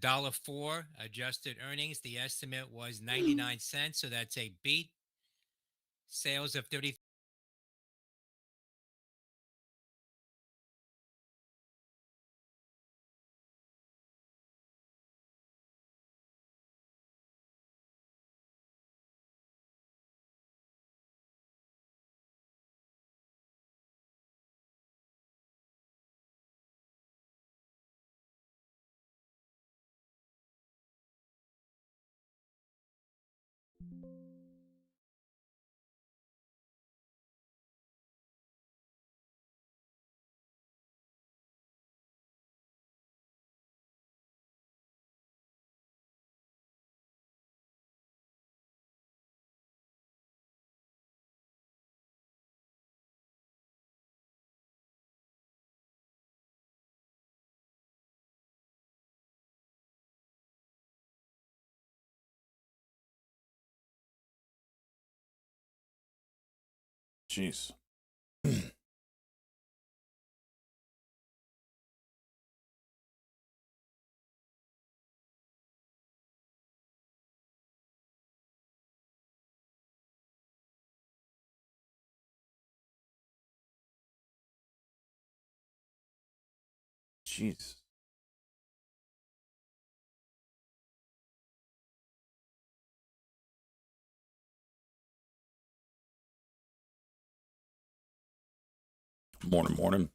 $1.04 adjusted earnings. The estimate was 99 cents, so that's a beat. Sales of 30. Jeez. Jeez. Morning, morning.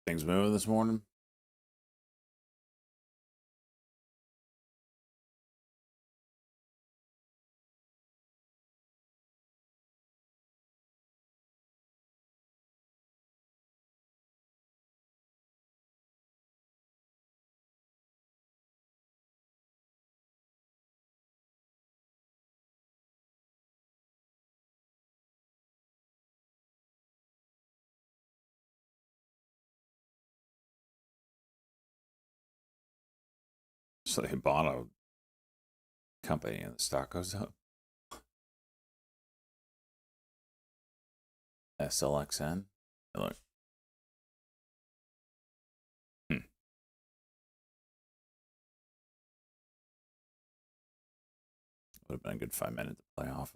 Things moving this morning? So they bought a company and the stock goes up. SLXN. Look. Hmm. Would have been a good 5 minutes to play off.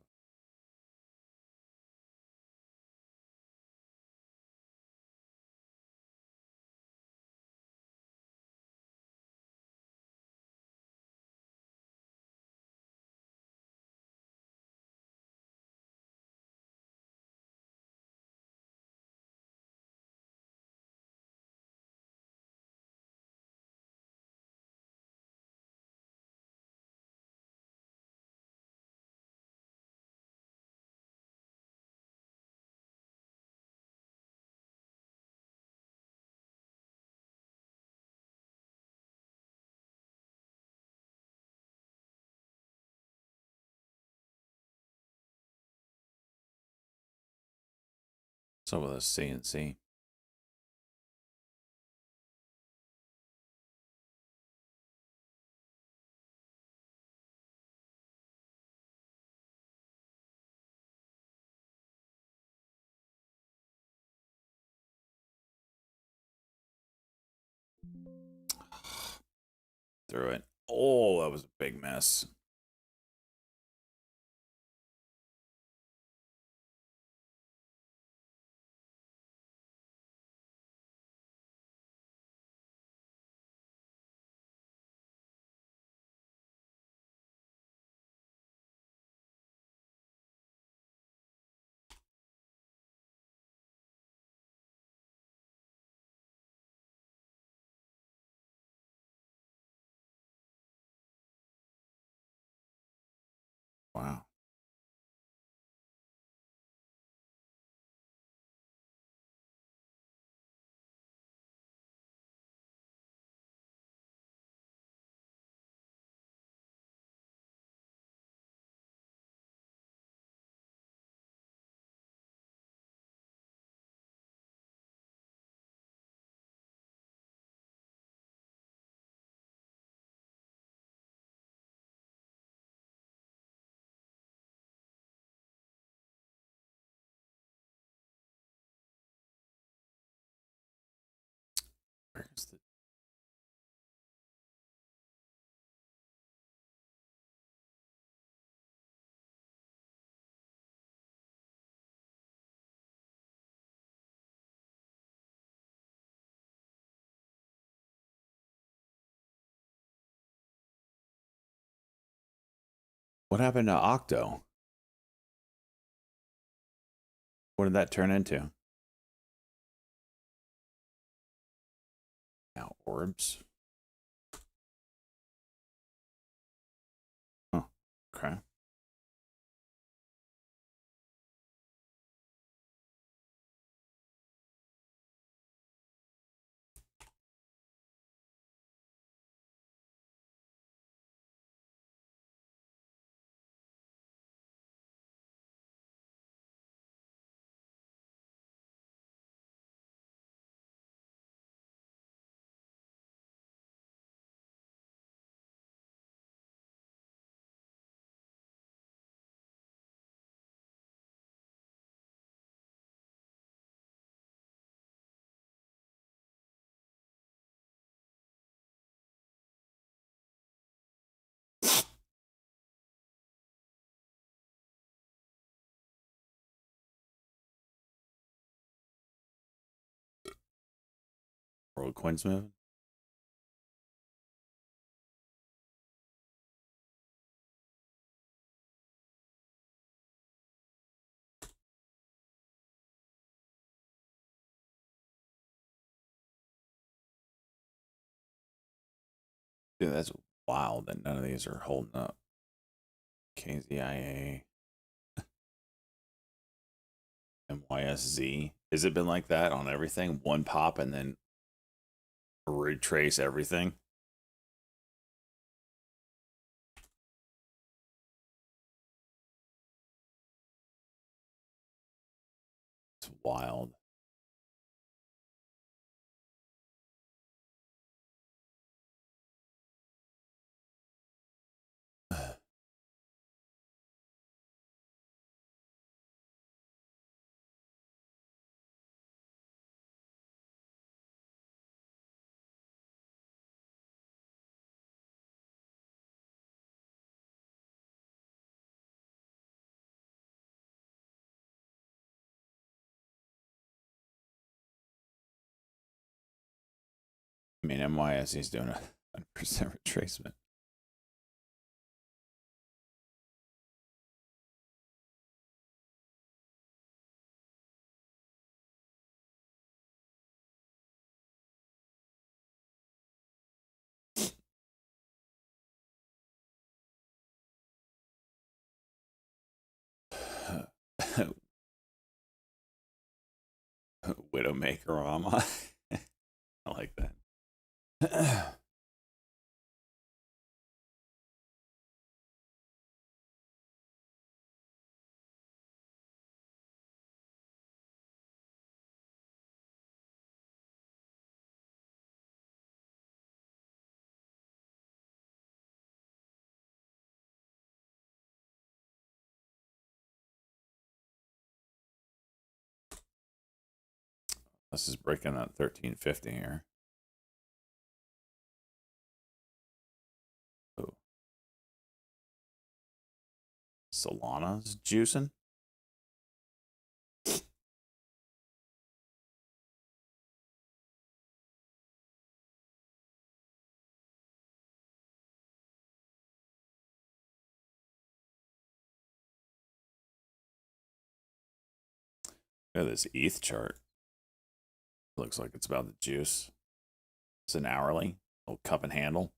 So with a CNC. Through it. Oh, that was a big mess. Wow. Where's the What happened to Octo? What did that turn into? Now orbs. Oh, okay. World coins moving. Dude, that's wild that none of these are holding up. KZIA, MYSZ. Has it been like that on everything? One pop and then retrace everything? It's wild. I mean, MYSZ is doing a 100% retracement. Widowmaker Rama. I like that. This is breaking that 1350 here. Oh. Solana's juicing. Look at this ETH chart. Looks like it's about the juice. It's an hourly. Little cup and handle.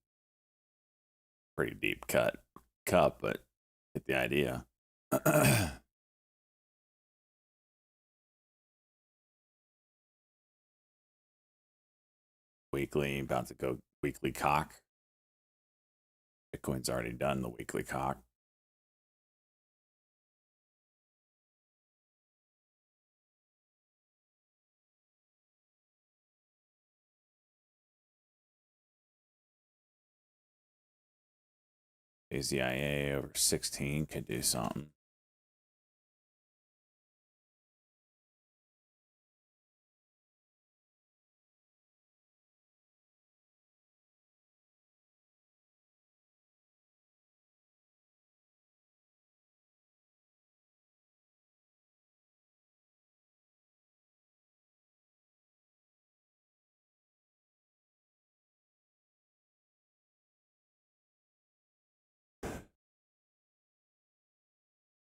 Pretty deep cut cup, but it get the idea. Weekly, about to go weekly cock. Bitcoin's already done the weekly cock. AZIA over 16 could do something.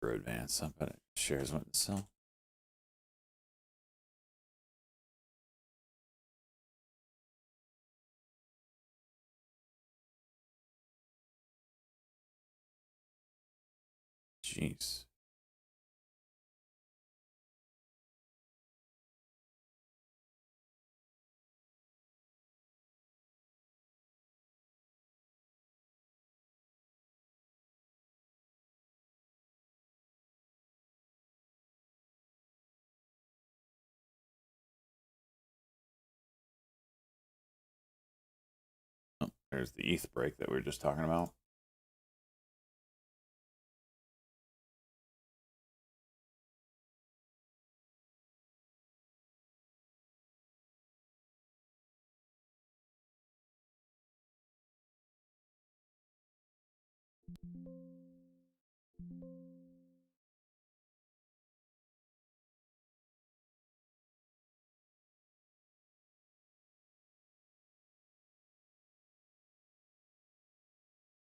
For advance, somebody shares went to sell. Jeez. Oh, there's the ETH break that we were just talking about.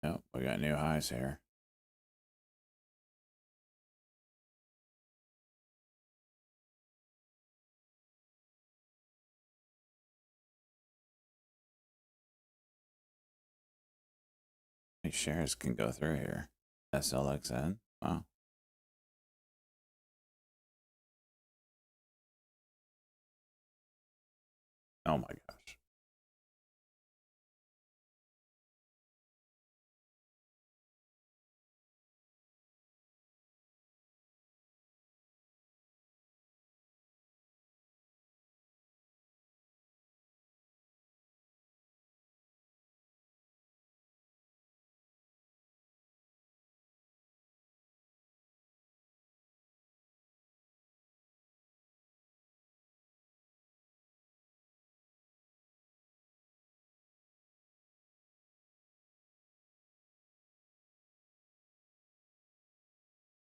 Yep, we got new highs here. These shares can go through here. SLXN. Wow. Oh my gosh.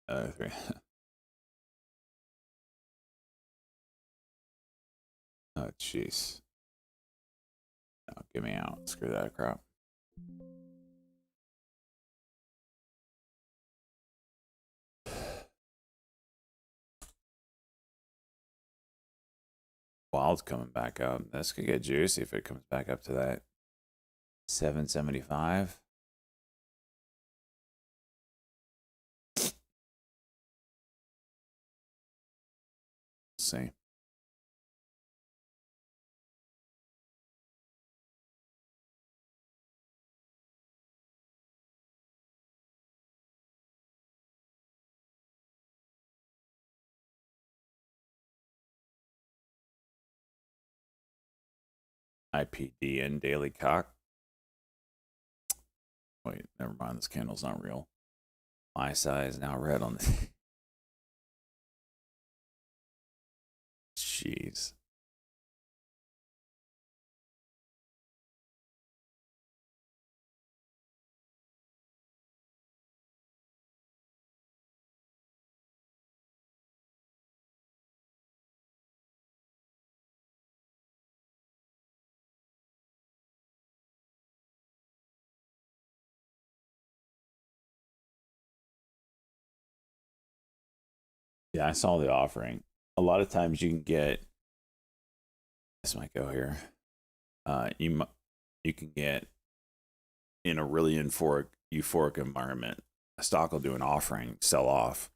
Other three. Oh jeez. No, get me out. Screw that crap. Wild's coming back up. This could get juicy if it comes back up to that 775. See. IPD and daily cock. Wait, never mind. This candle's not real. My size now red on the. Jeez. Yeah, I saw the offering. A lot of times you can get. This might go here. You can get in a really euphoric environment stock will do an offering, sell off,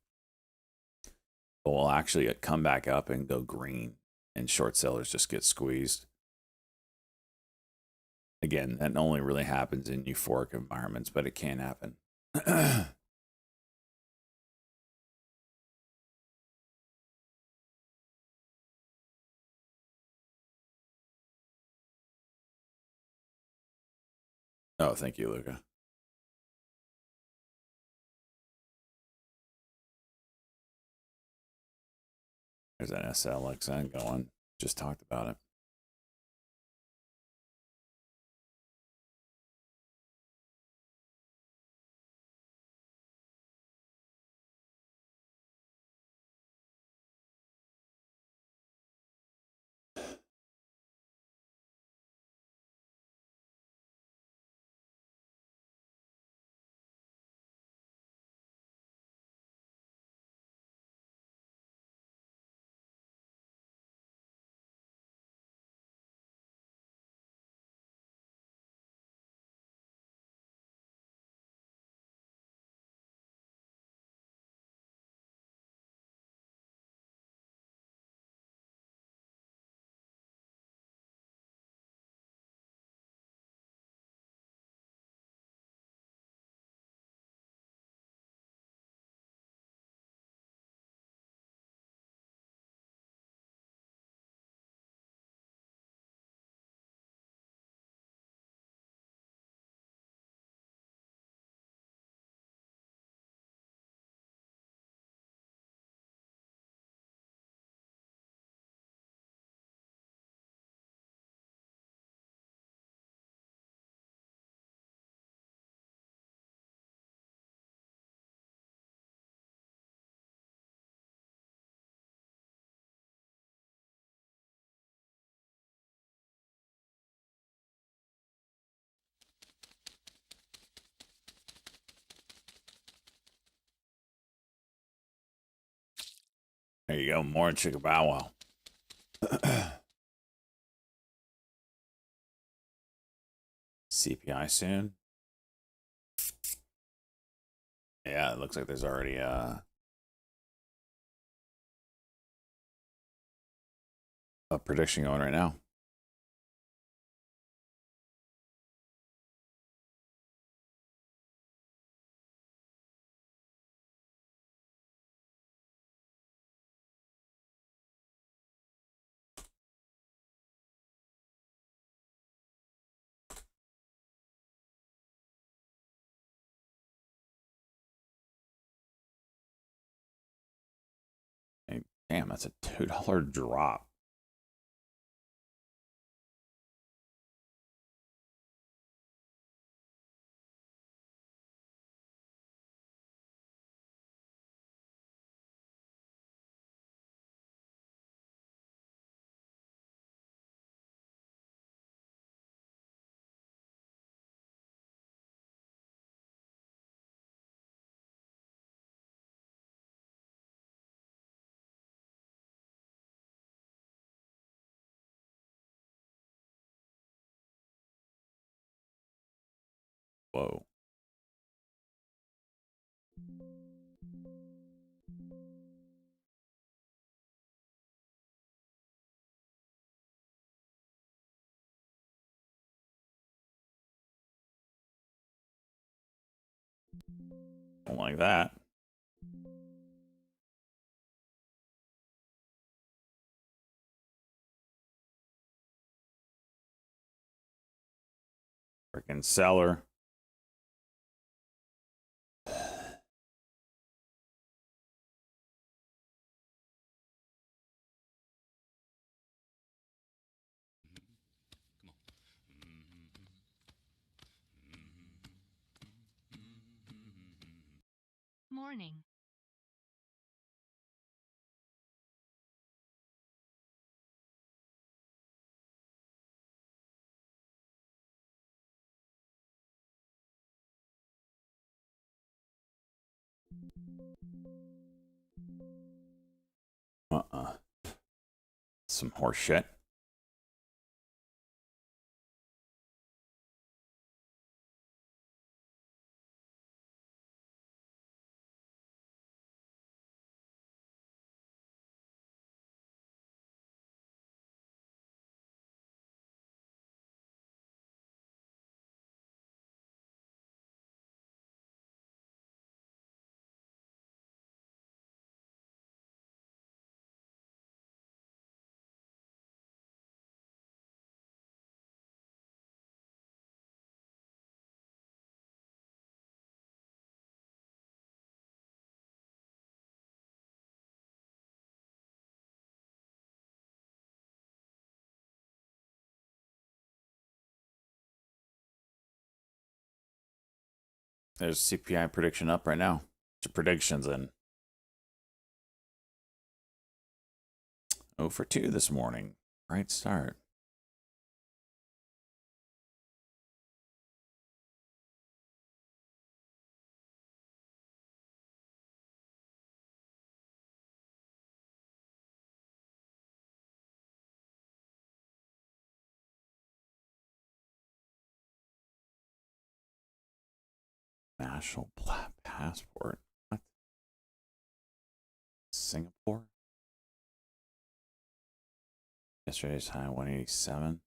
but will actually come back up and go green, and short sellers just get squeezed. Again, that only really happens in euphoric environments, but it can happen. Oh, thank you, Luca. There's that SLXN going. Just talked about it. There you go. More Chicka Bow Wow. CPI soon. Yeah, it looks like there's already a prediction going right now. Hey, damn, that's a $2 drop. Whoa. Don't like that. Freaking seller. Morning. Some horse shit. There's CPI prediction up right now. Your predictions in. 0 for 2 this morning. Right start. National passport. What? Singapore? Yesterday's high 187.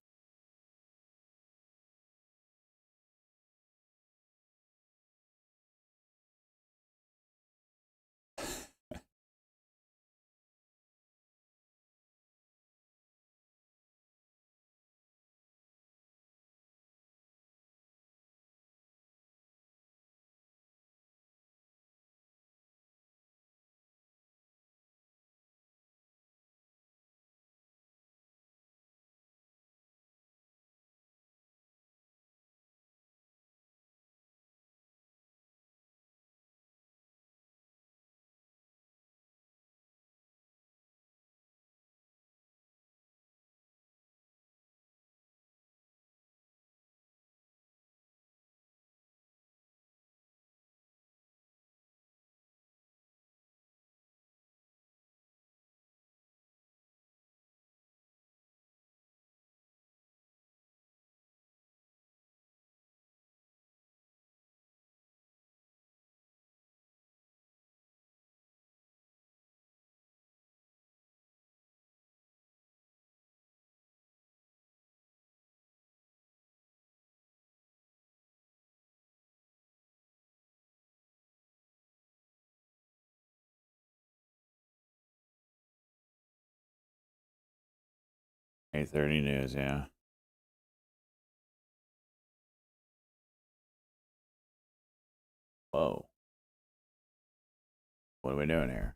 A30 news, yeah. Whoa. What are we doing here?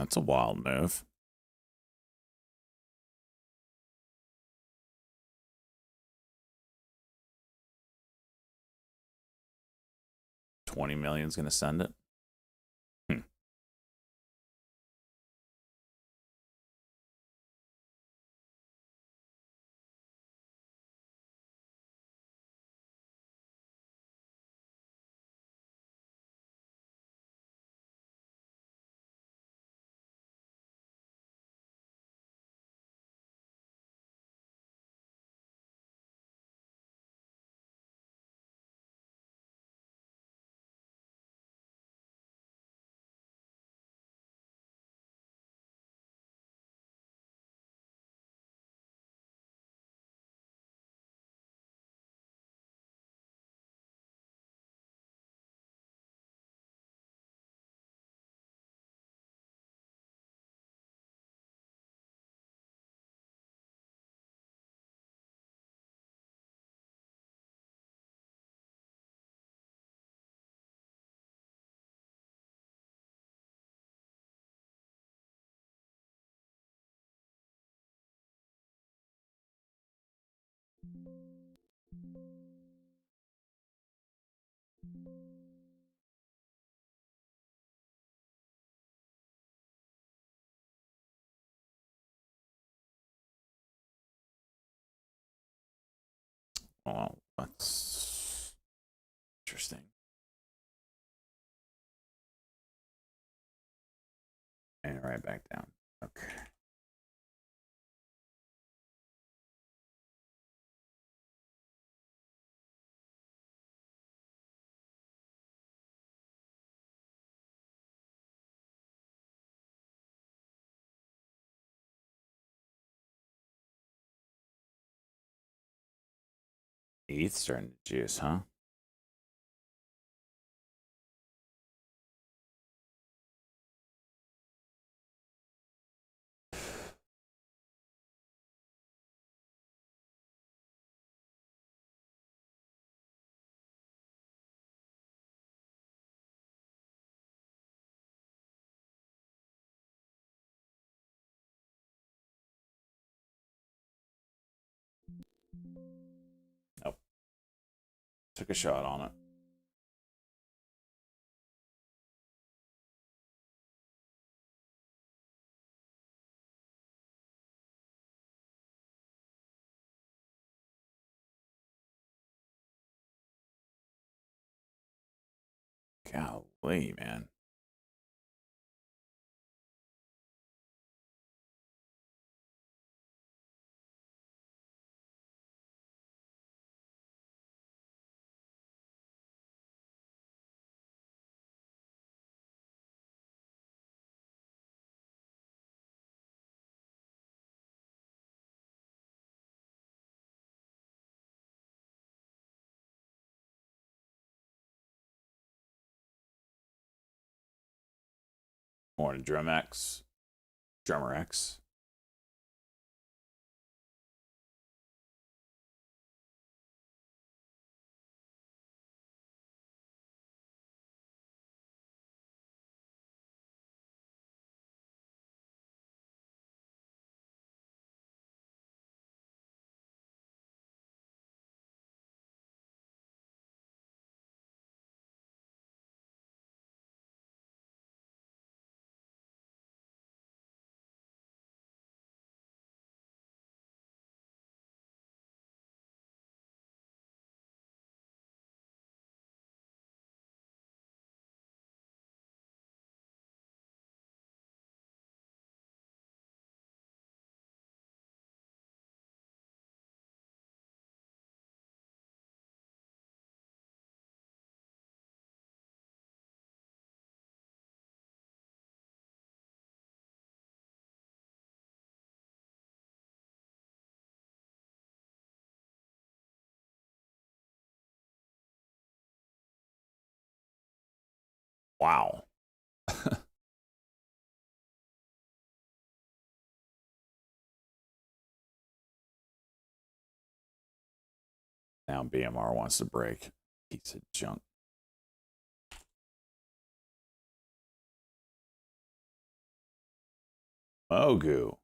That's a wild move. $20 million's gonna send it. Hmm. Oh, that's interesting. And right back down. Okay. ETH starting to juice, huh? Took a shot on it. Golly, man. More to Drum X. Drummer X. Wow. Now BMR wants to break. Piece of junk. Mogu.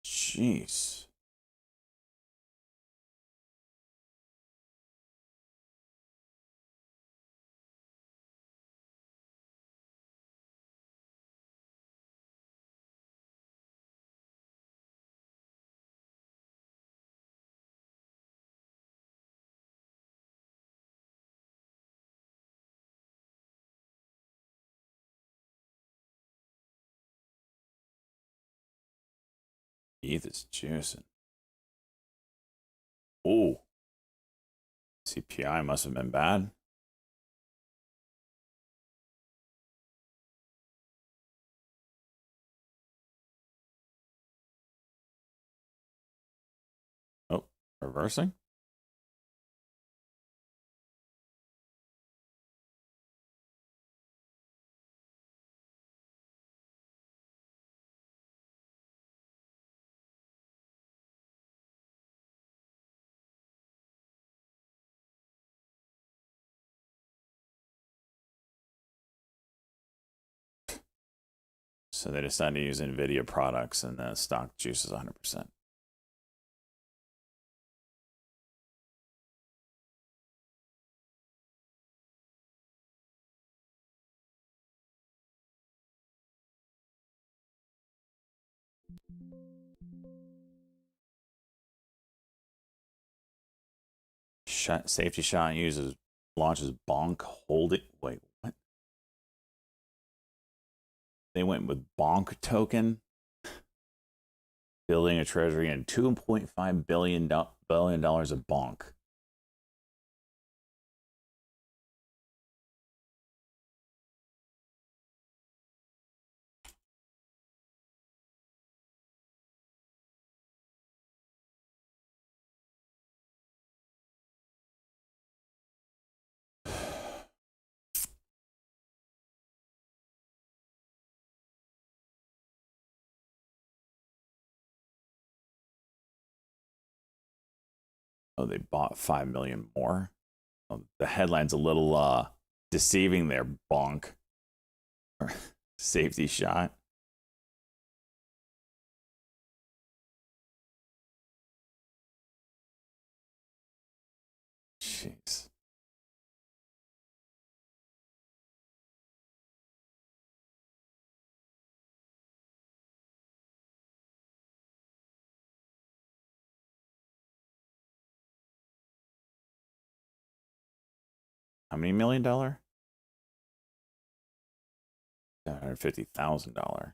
Jeez. ETH is juicing. Ooh. CPI must have been bad. Oh, reversing? So they decided to use NVIDIA products and the stock juices 100%. Safety shot uses launches bonk holding. Wait, what? They went with bonk token, building a treasury and $2.5 billion of bonk. Oh, they bought 5 million more. Oh, the headline's a little deceiving there, bonk. Safety shot. Jeez. How many $1 million? $750,000.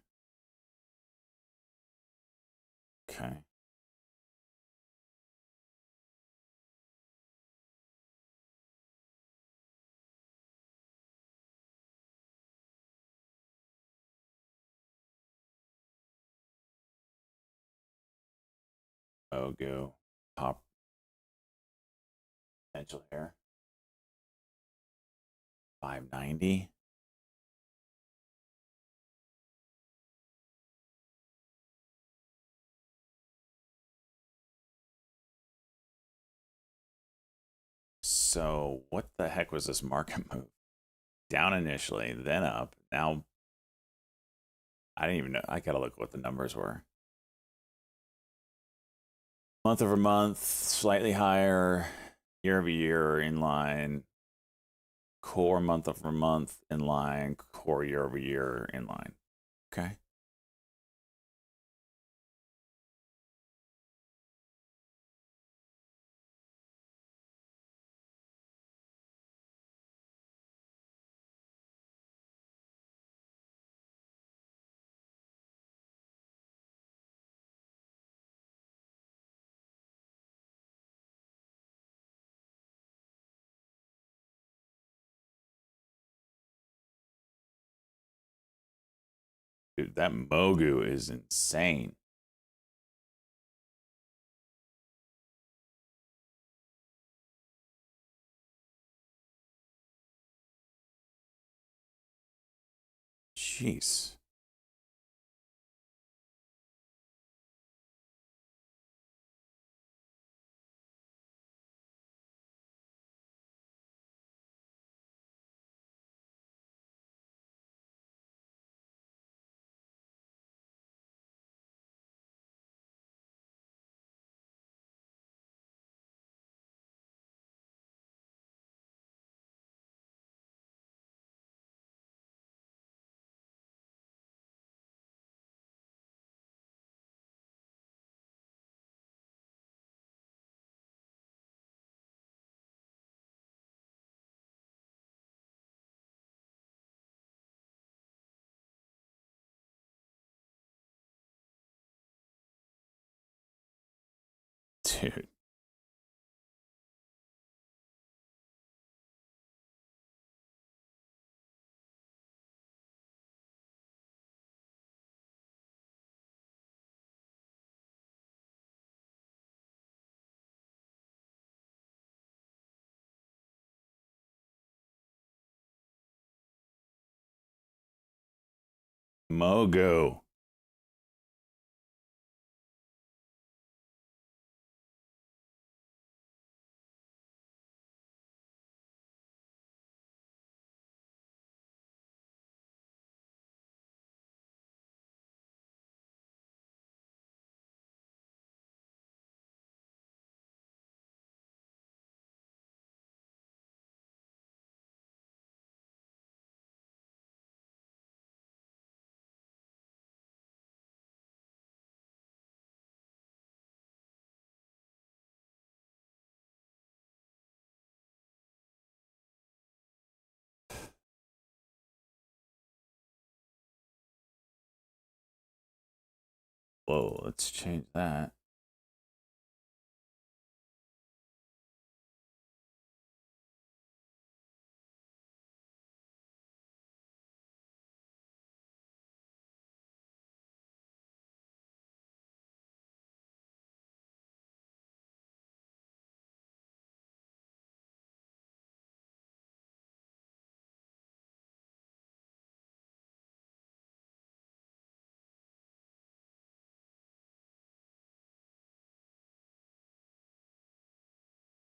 Okay. Oh, go. Top potential here. 590. So, what the heck was this market move? Down initially, then up. Now, I didn't even know. I gotta look what the numbers were. Month over month, slightly higher. Year over year, in line. Core month over month, in line. Core year over year, in line. Okay. Dude, that Mogu is insane. Jeez. Dude. Mogu. Whoa, let's change that.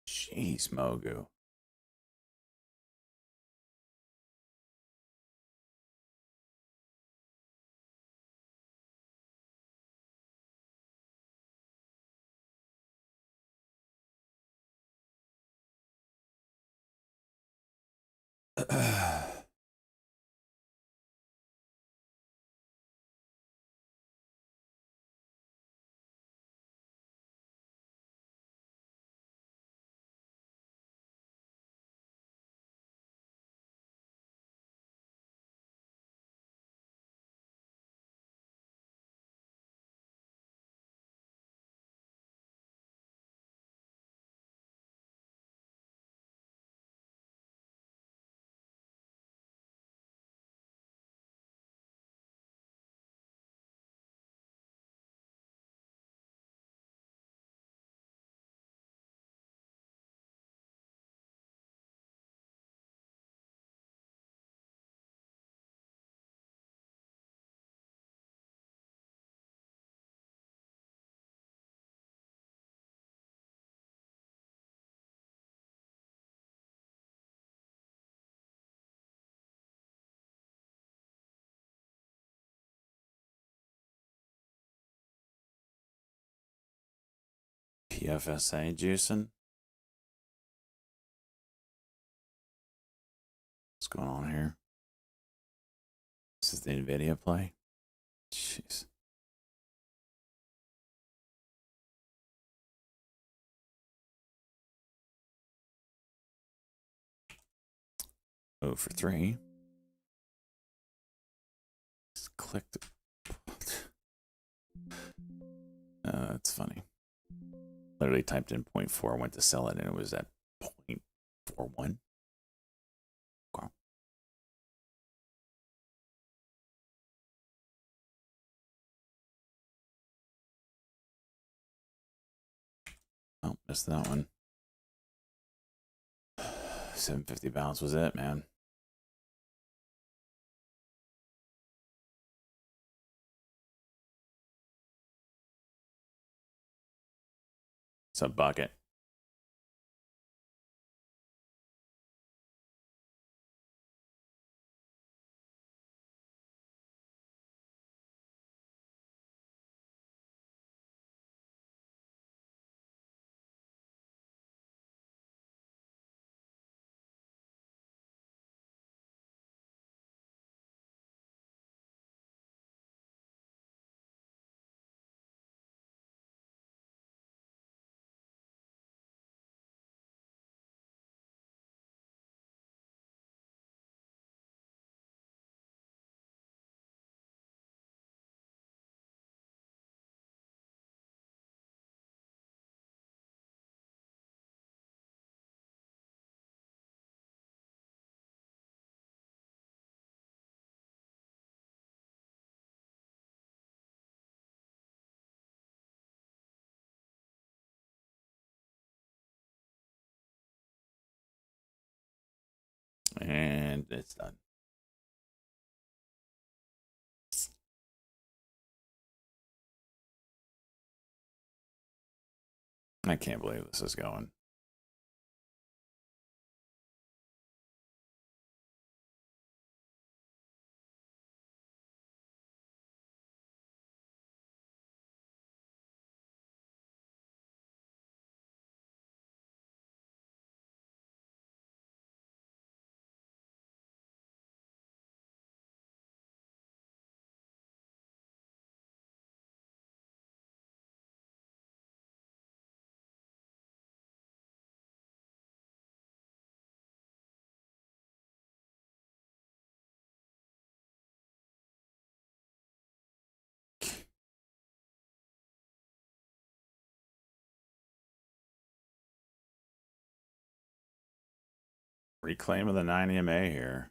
Jeez, Mogu. PFSA juicing. What's going on here? This is the NVIDIA play. Jeez. Oh, for 3. Just clicked. That's funny. Literally typed in 0.4, went to sell it, and it was at 0.41. Okay. Oh, missed that one. 750 bounce was it, man. It's a bucket. And it's done. I can't believe this is going. Reclaim of the 9 EMA here.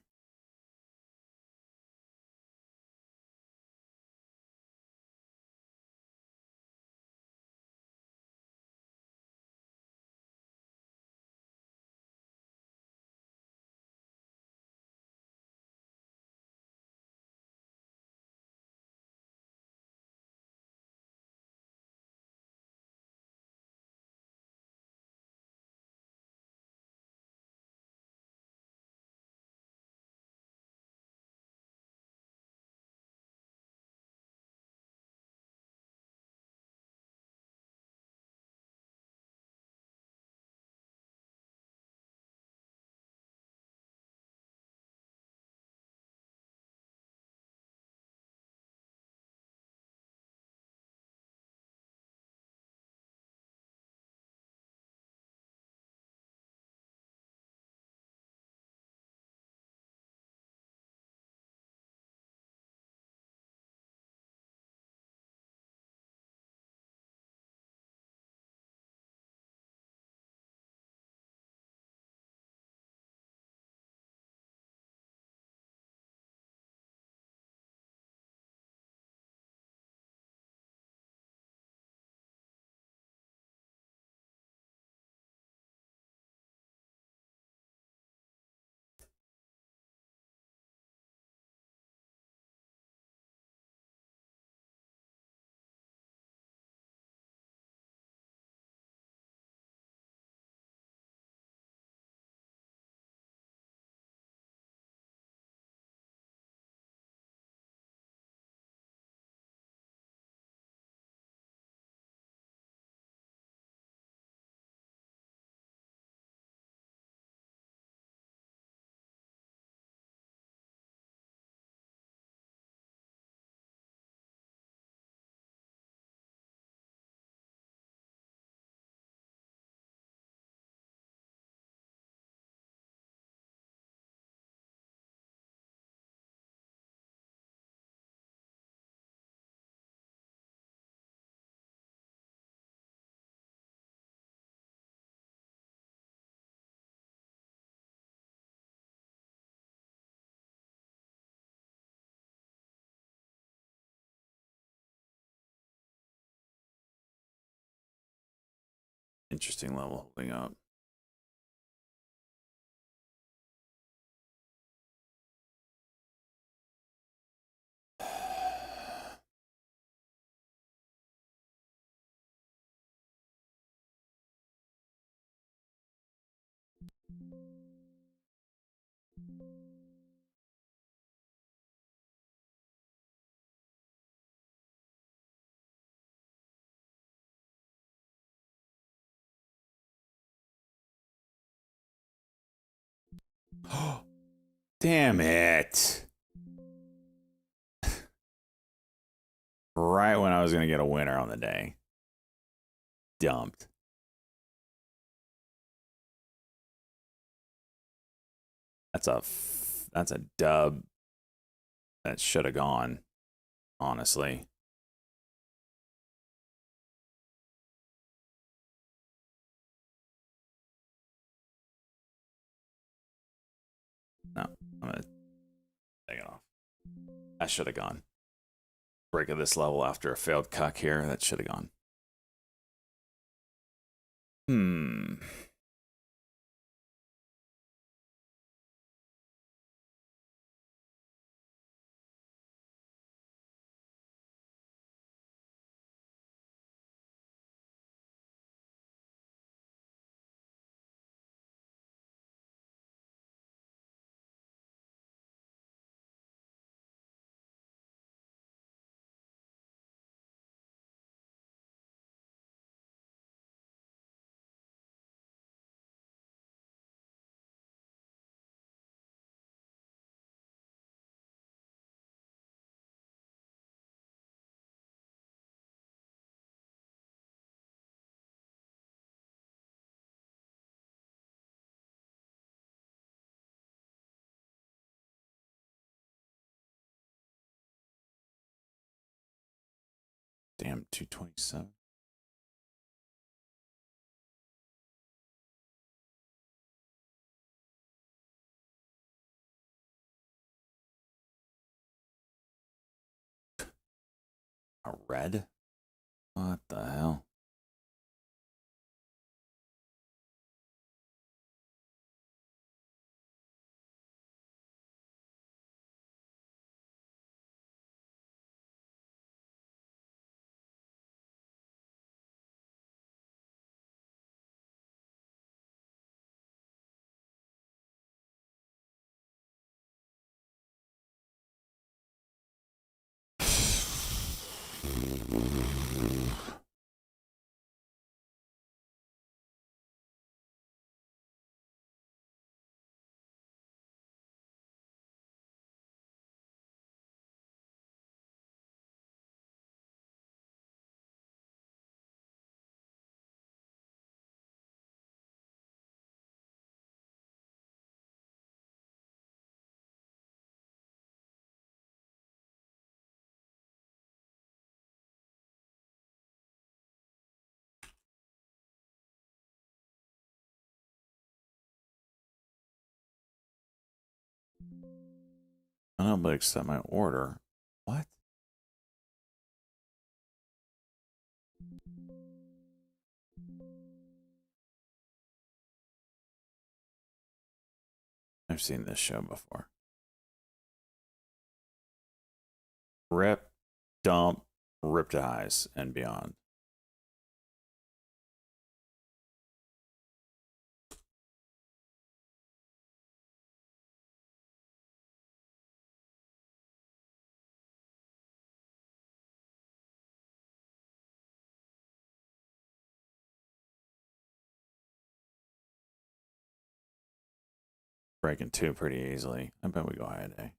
interesting level holding up. Damn it. Right when I was going to get a winner on the day. Dumped. That's a dub that should have gone, honestly. No, I'm going to take it off. That should have gone. Break of this level after a failed cuck here. That should have gone. Damn, 227. A red? What the hell? I don't know, but accept my order. What? I've seen this show before. Rip, dump, rip to highs, and beyond. Breaking two pretty easily. I bet we go high today.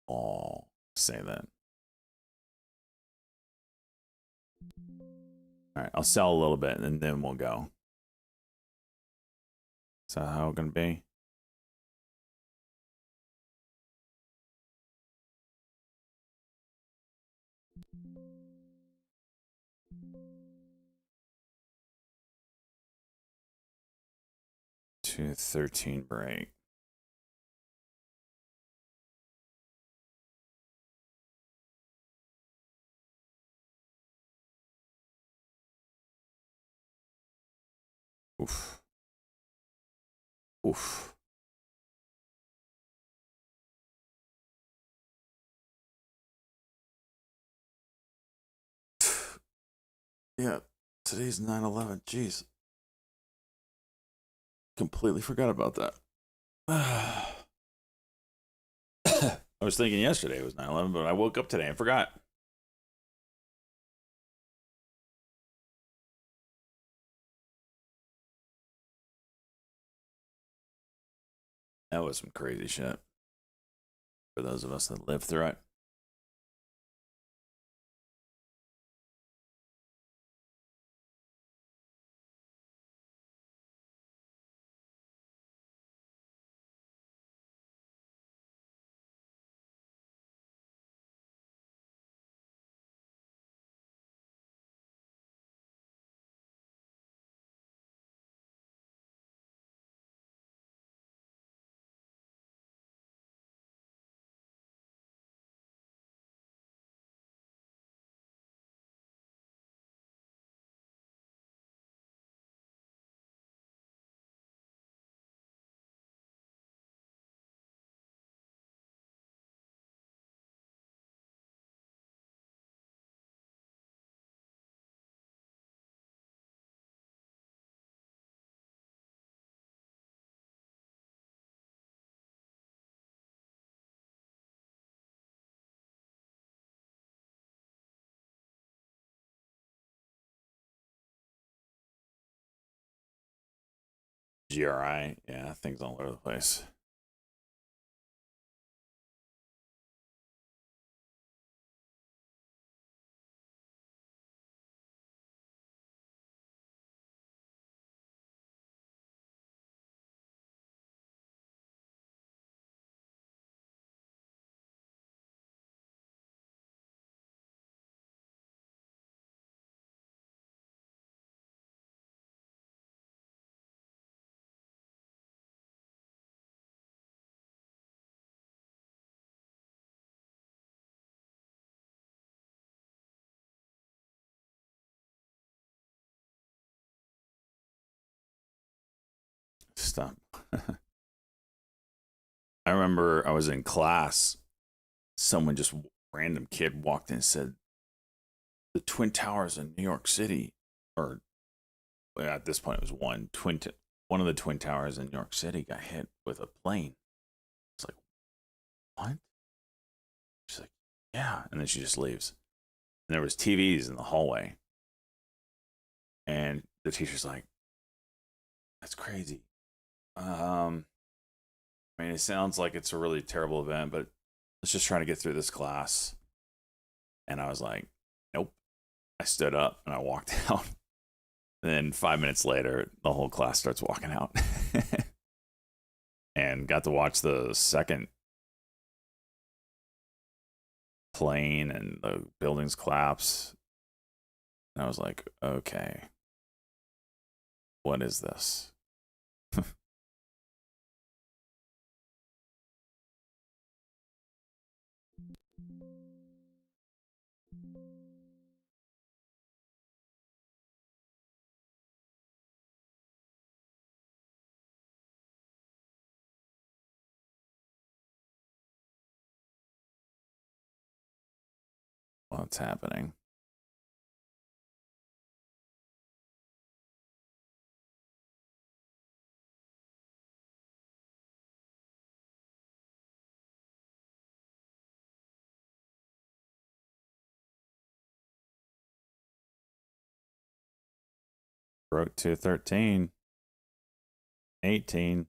Oh, say that. All right, I'll sell a little bit and then we'll go. Is that how it's gonna be? To 13 break. Oof. Oof. Yeah, today's 9/11. Jeez. Completely forgot about that. I was thinking yesterday was 9/11, but I woke up today and forgot. That was some crazy shit for those of us that lived through it. GRI, yeah, things all over the place. Stop. I remember I was in class. Someone just random kid walked in and said, "The Twin Towers in New York City," or well, at this point it was one of the Twin Towers in New York City got hit with a plane. It's like, what? She's like, yeah, and then she just leaves. And there was TVs in the hallway, and the teacher's like, "That's crazy." I mean, it sounds like it's a really terrible event, but let's just try to get through this class. And I was like, nope. I stood up and I walked out. And then 5 minutes later, the whole class starts walking out. And got to watch the second plane and the buildings collapse. And I was like, okay, what is this? What's happening? Broke 213, 18.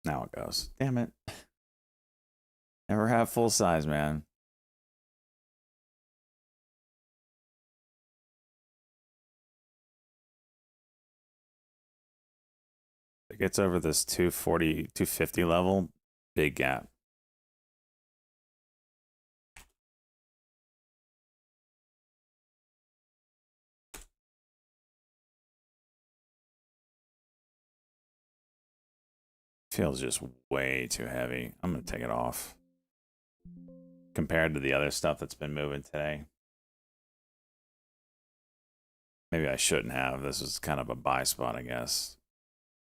Now it goes. Damn it. Never have full size, man. It gets over this 240, 250 level, big gap. Feels just way too heavy. I'm gonna take it off. compared to the other stuff that's been moving today. Maybe I shouldn't have. This was kind of a buy spot, I guess.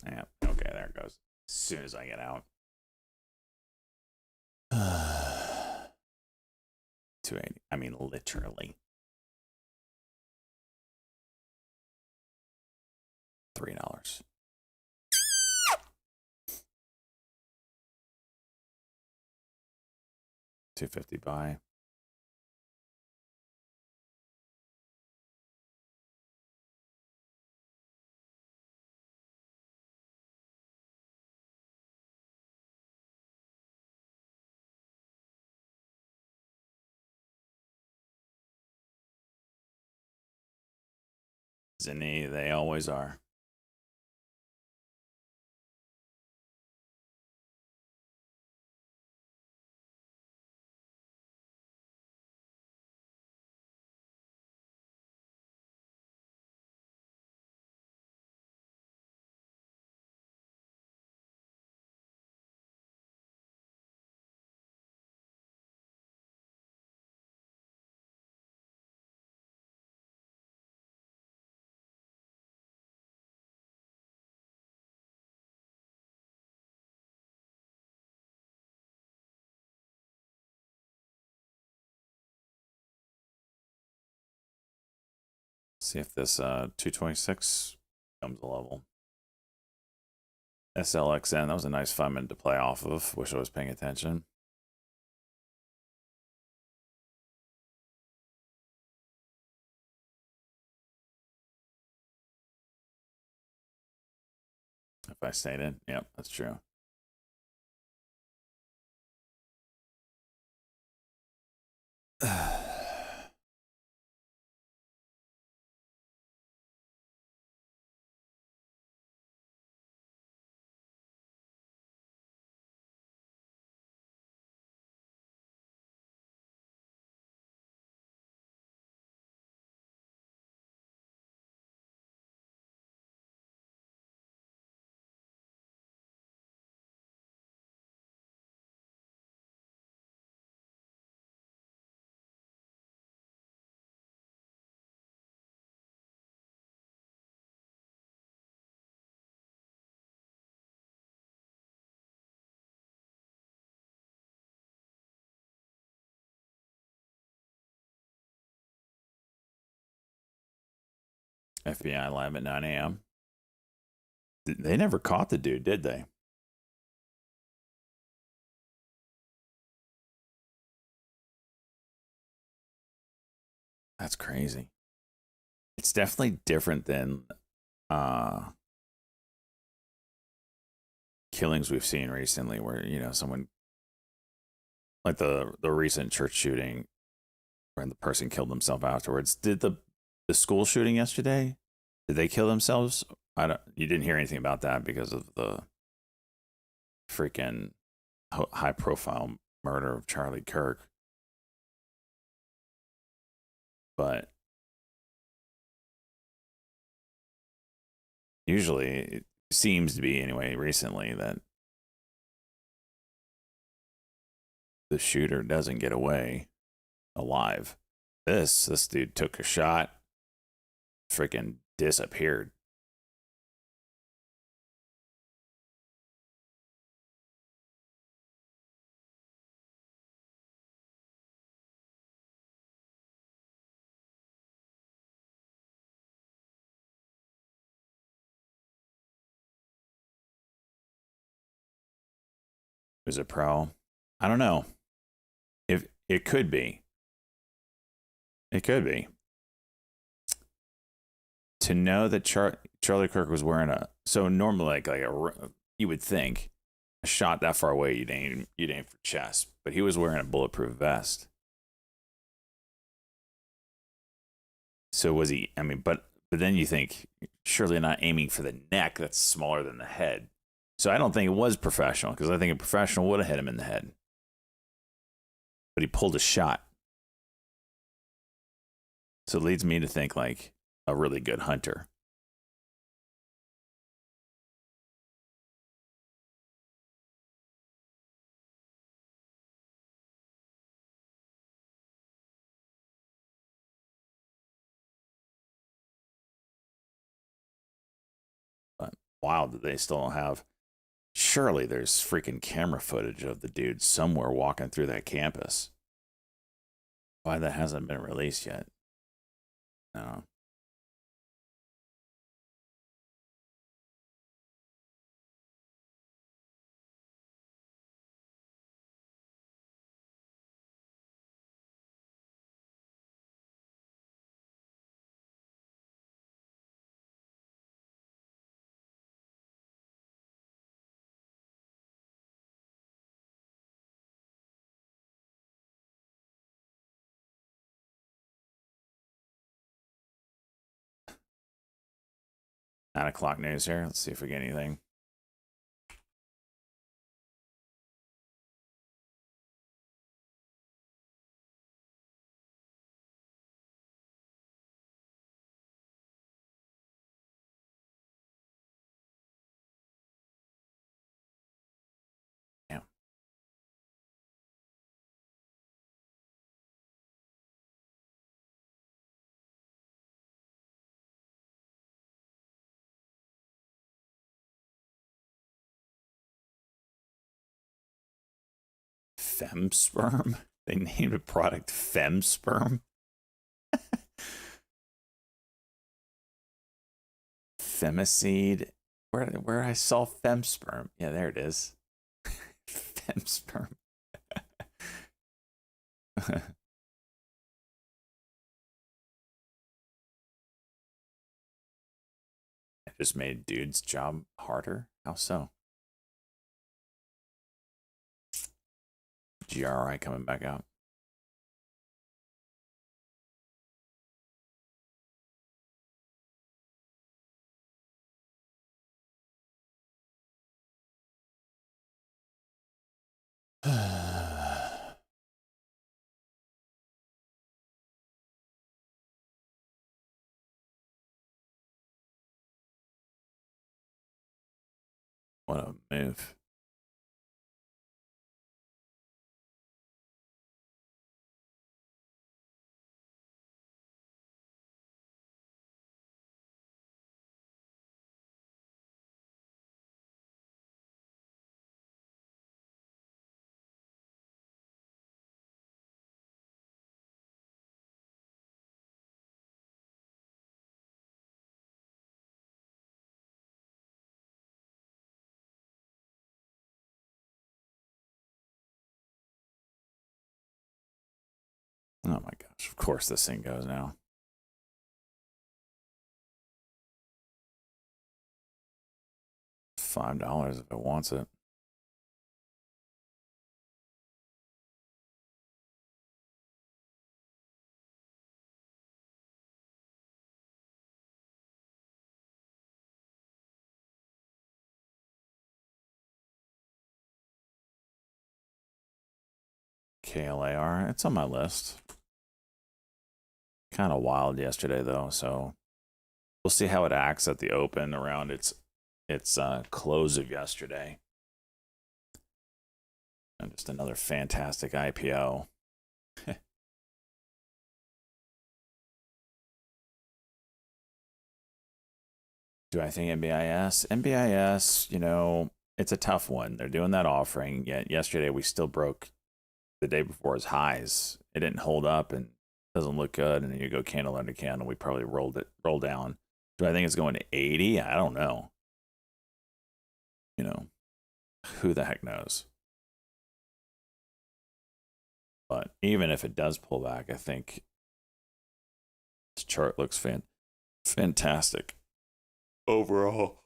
Yeah. Okay, there it goes. As soon as I get out. 280. I mean, literally. $3. $250 buy. Zinni, they always are. See if this 226 comes a level. SLXN, that was a nice 5-minute to play off of. Wish I was paying attention. If I stayed in, yep, that's true. FBI live at 9 a.m. They never caught the dude, did they? That's crazy. It's definitely different than killings we've seen recently where, you know, someone like the recent church shooting where the person killed himself afterwards. Did the school shooting yesterday, did they kill themselves? I don't, you didn't hear anything about that because of the freaking high profile murder of Charlie Kirk. But usually it seems to be anyway recently that the shooter doesn't get away alive. This dude took a shot, freaking disappeared. Is it pro? I don't know. If it could be. It could be. To know that Charlie Kirk was wearing a, so normally like a, you would think a shot that far away you'd aim for chest, but he was wearing a bulletproof vest. So was he? I mean, but then you think surely not aiming for the neck that's smaller than the head. So I don't think it was professional because I think a professional would have hit him in the head. But he pulled a shot. So it leads me to think like a really good hunter. wild that they still don't have. Surely there's freaking camera footage of the dude somewhere walking through that campus. Why that hasn't been released yet? No. .9 o'clock news here. Let's see if we get anything. Yeah. Femsperm? They named a product Femsperm? Femiseed? Where I saw Femsperm? Yeah, there it is. Femsperm. It just made dude's job harder? How so? GRI coming back out. What a move. Oh my gosh. Of course this thing goes now. $5 if it wants it. KLAR. It's on my list. Kind of wild yesterday though, so we'll see how it acts at the open around its close of yesterday. And just another fantastic IPO. Do I think NBIS? NBIS, you know, it's a tough one. They're doing that offering, yet yesterday we still broke the day before's highs. It didn't hold up and doesn't look good. And then you go candle under candle. We probably roll down. Do I think it's going to 80? I don't know. You know, who the heck knows? But even if it does pull back, I think this chart looks fantastic overall.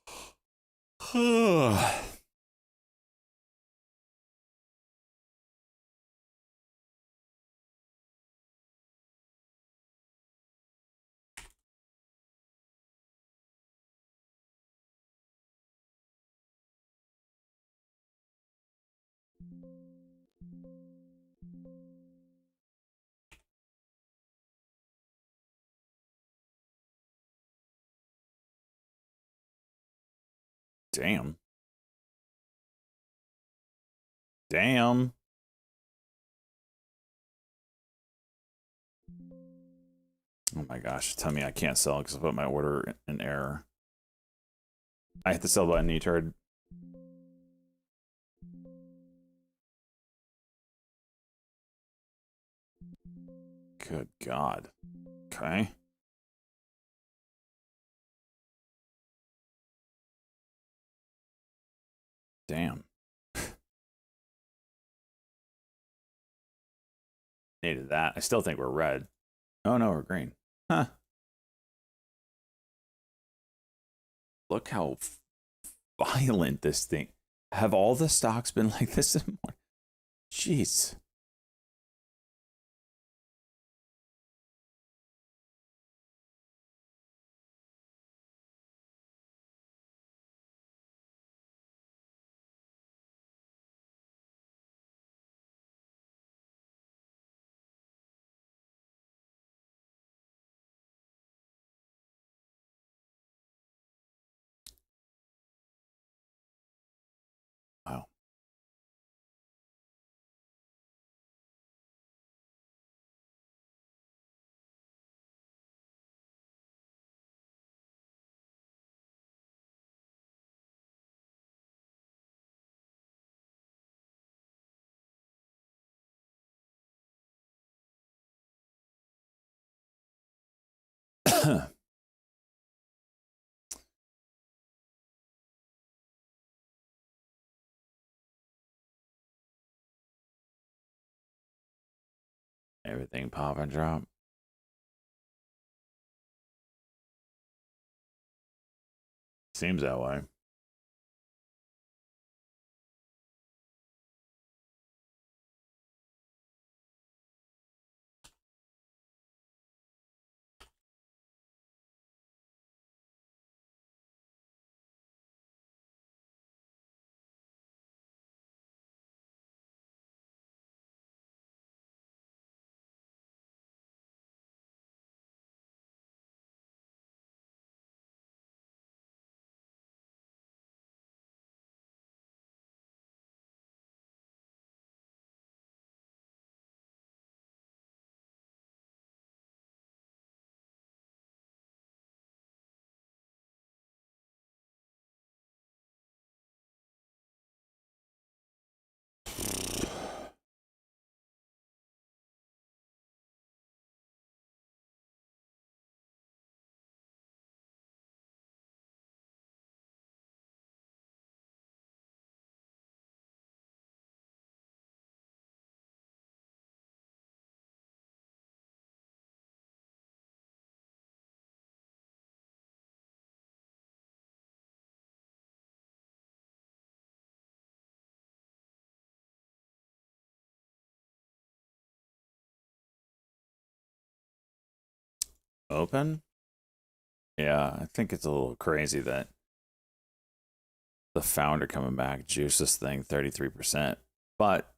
Damn. Damn. Oh my gosh. Tell me I can't sell because I put my order in error. I hit the sell button, you turd. Good God. Okay. Damn. Needed that. I still think we're red. Oh no, we're green. Huh. Look how violent this thing. Have all the stocks been like this in one? Jeez. Wow. Everything pop and drop. Seems that way. Open? Yeah, I think it's a little crazy that the founder coming back juiced this thing 33%. But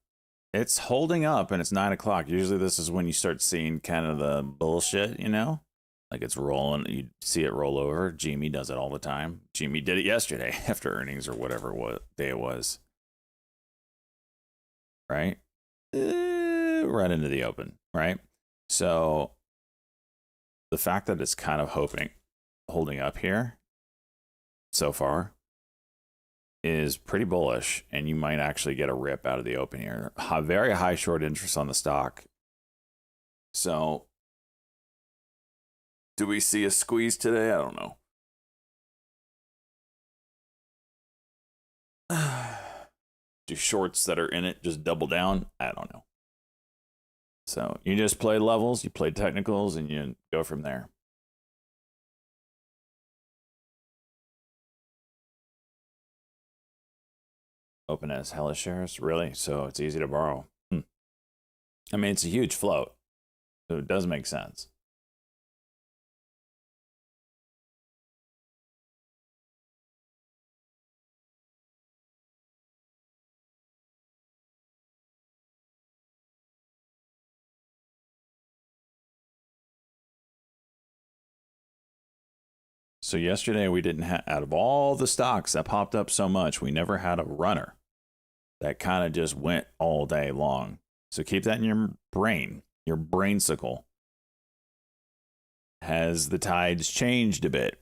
it's holding up and it's 9 o'clock. Usually this is when you start seeing kind of the bullshit, you know? Like it's rolling, you see it roll over. Jimmy does it all the time. Jimmy did it yesterday after earnings or whatever what day it was. Right? Right into the open, right? So the fact that it's kind of holding up here so far is pretty bullish, and you might actually get a rip out of the open here. Very high short interest on the stock. So do we see a squeeze today? I don't know. Do shorts that are in it just double down? I don't know. So you just play levels, you play technicals, and you go from there. Open as hellish shares, really? So it's easy to borrow. I mean, it's a huge float, so it does make sense. So yesterday we didn't have, out of all the stocks that popped up so much, we never had a runner that kind of just went all day long. So keep that in your brain, your brainsicle. Has the tides changed a bit?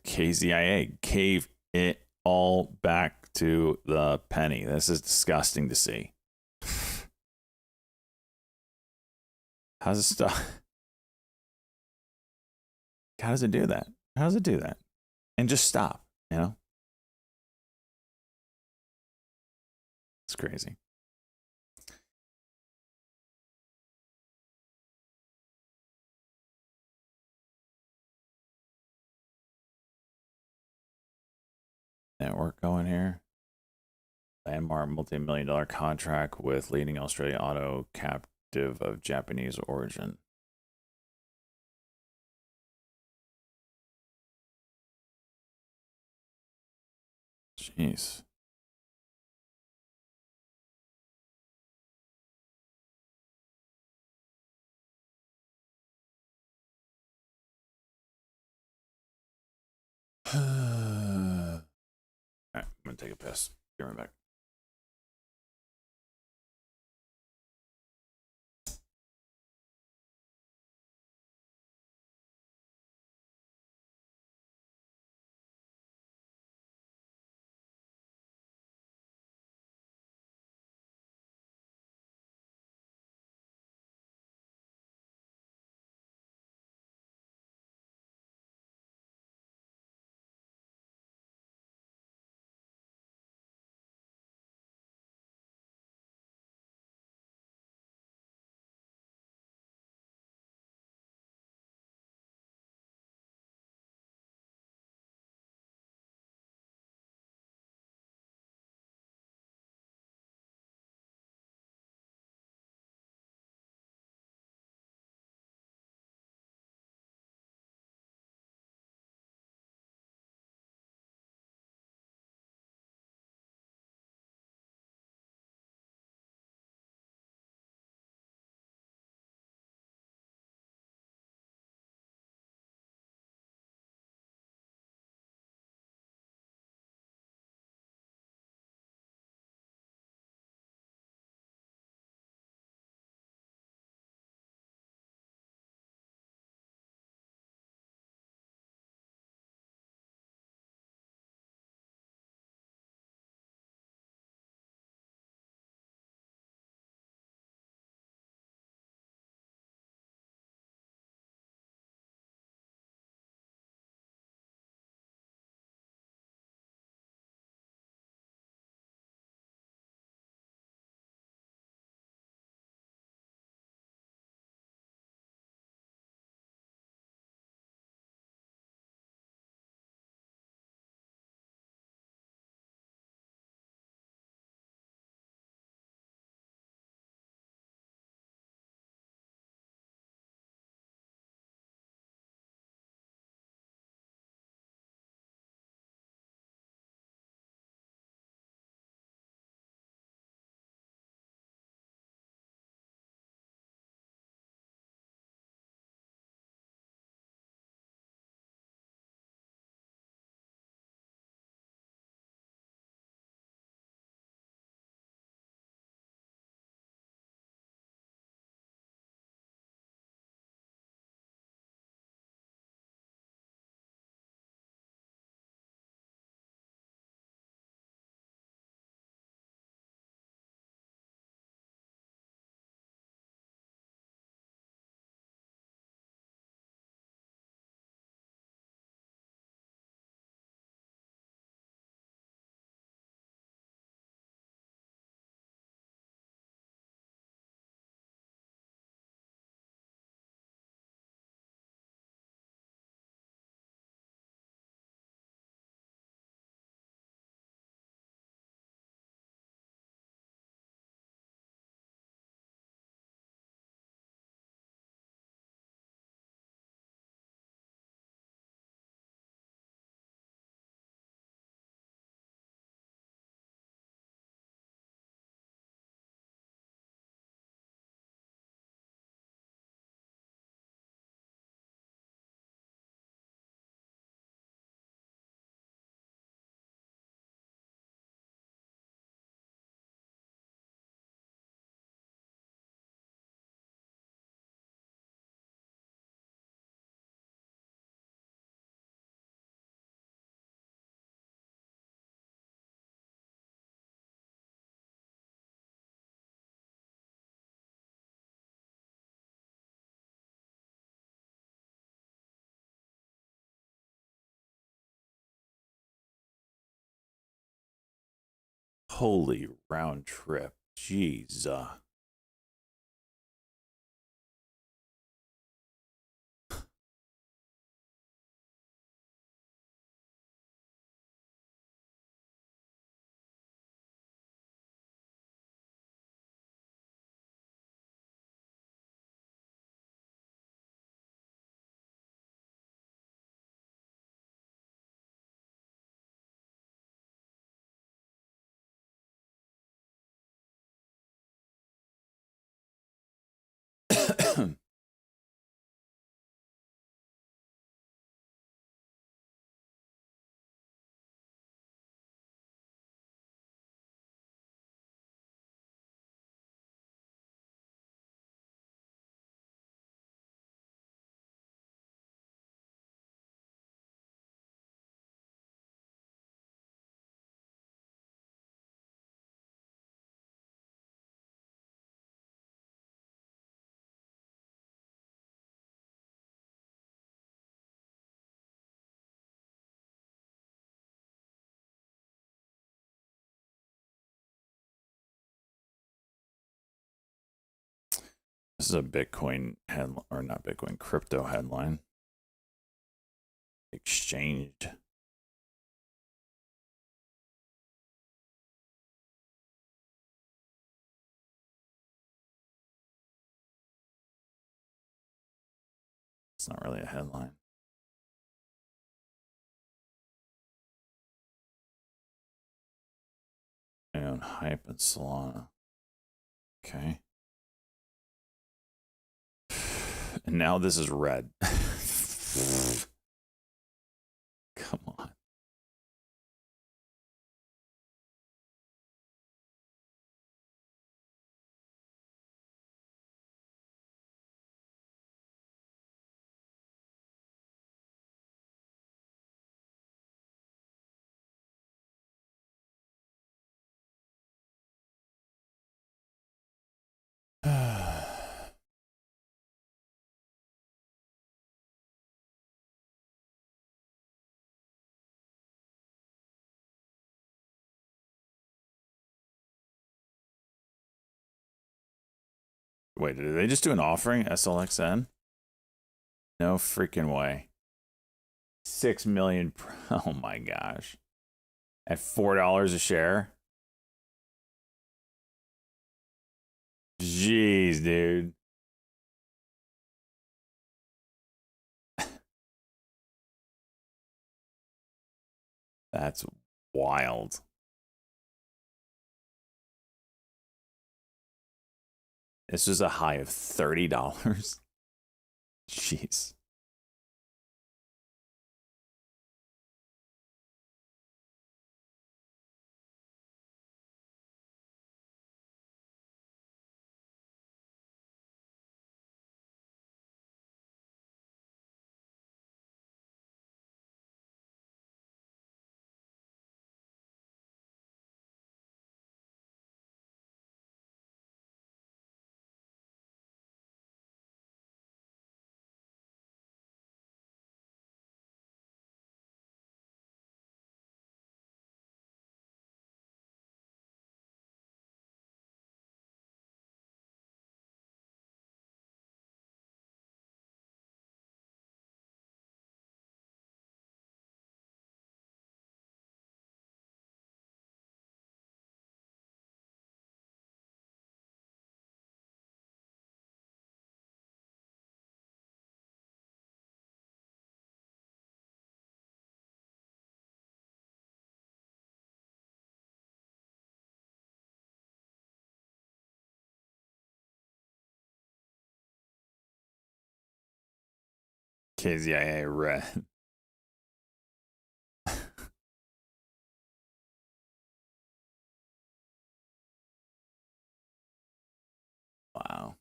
KZIA gave it all back to the penny. This is disgusting to see. How's it stop? How does it do that? How does it do that? And just stop, you know? It's crazy. Network going here. Landmark multi-million-dollar contract with leading Australia auto captive of Japanese origin. Jeez. All right, I'm gonna take a piss. Be right back. Holy round trip. Jeez. This is a Bitcoin headline, or not Bitcoin, crypto headline. Exchanged. It's not really a headline. I own Hype and Solana. Okay. And now this is red. Come on. Wait, did they just do an offering? SLXN? No freaking way. 6 million. Oh my gosh. At $4 a share? Jeez, dude. That's wild. This was a high of $30. Jeez. KZIA red. Wow.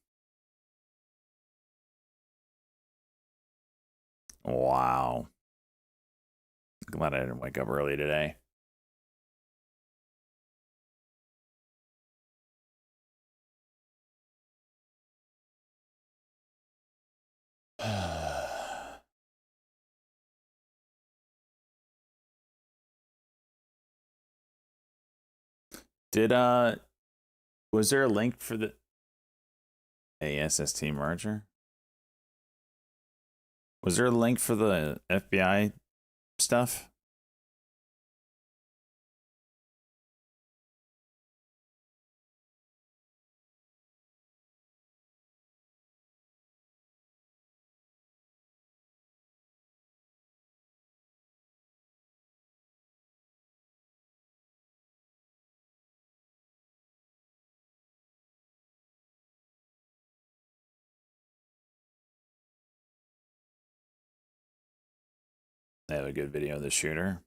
Wow. Glad I didn't wake up early today. Did was there a link for the ASST merger? Was there a link for the FBI stuff? They have a good video of the shooter.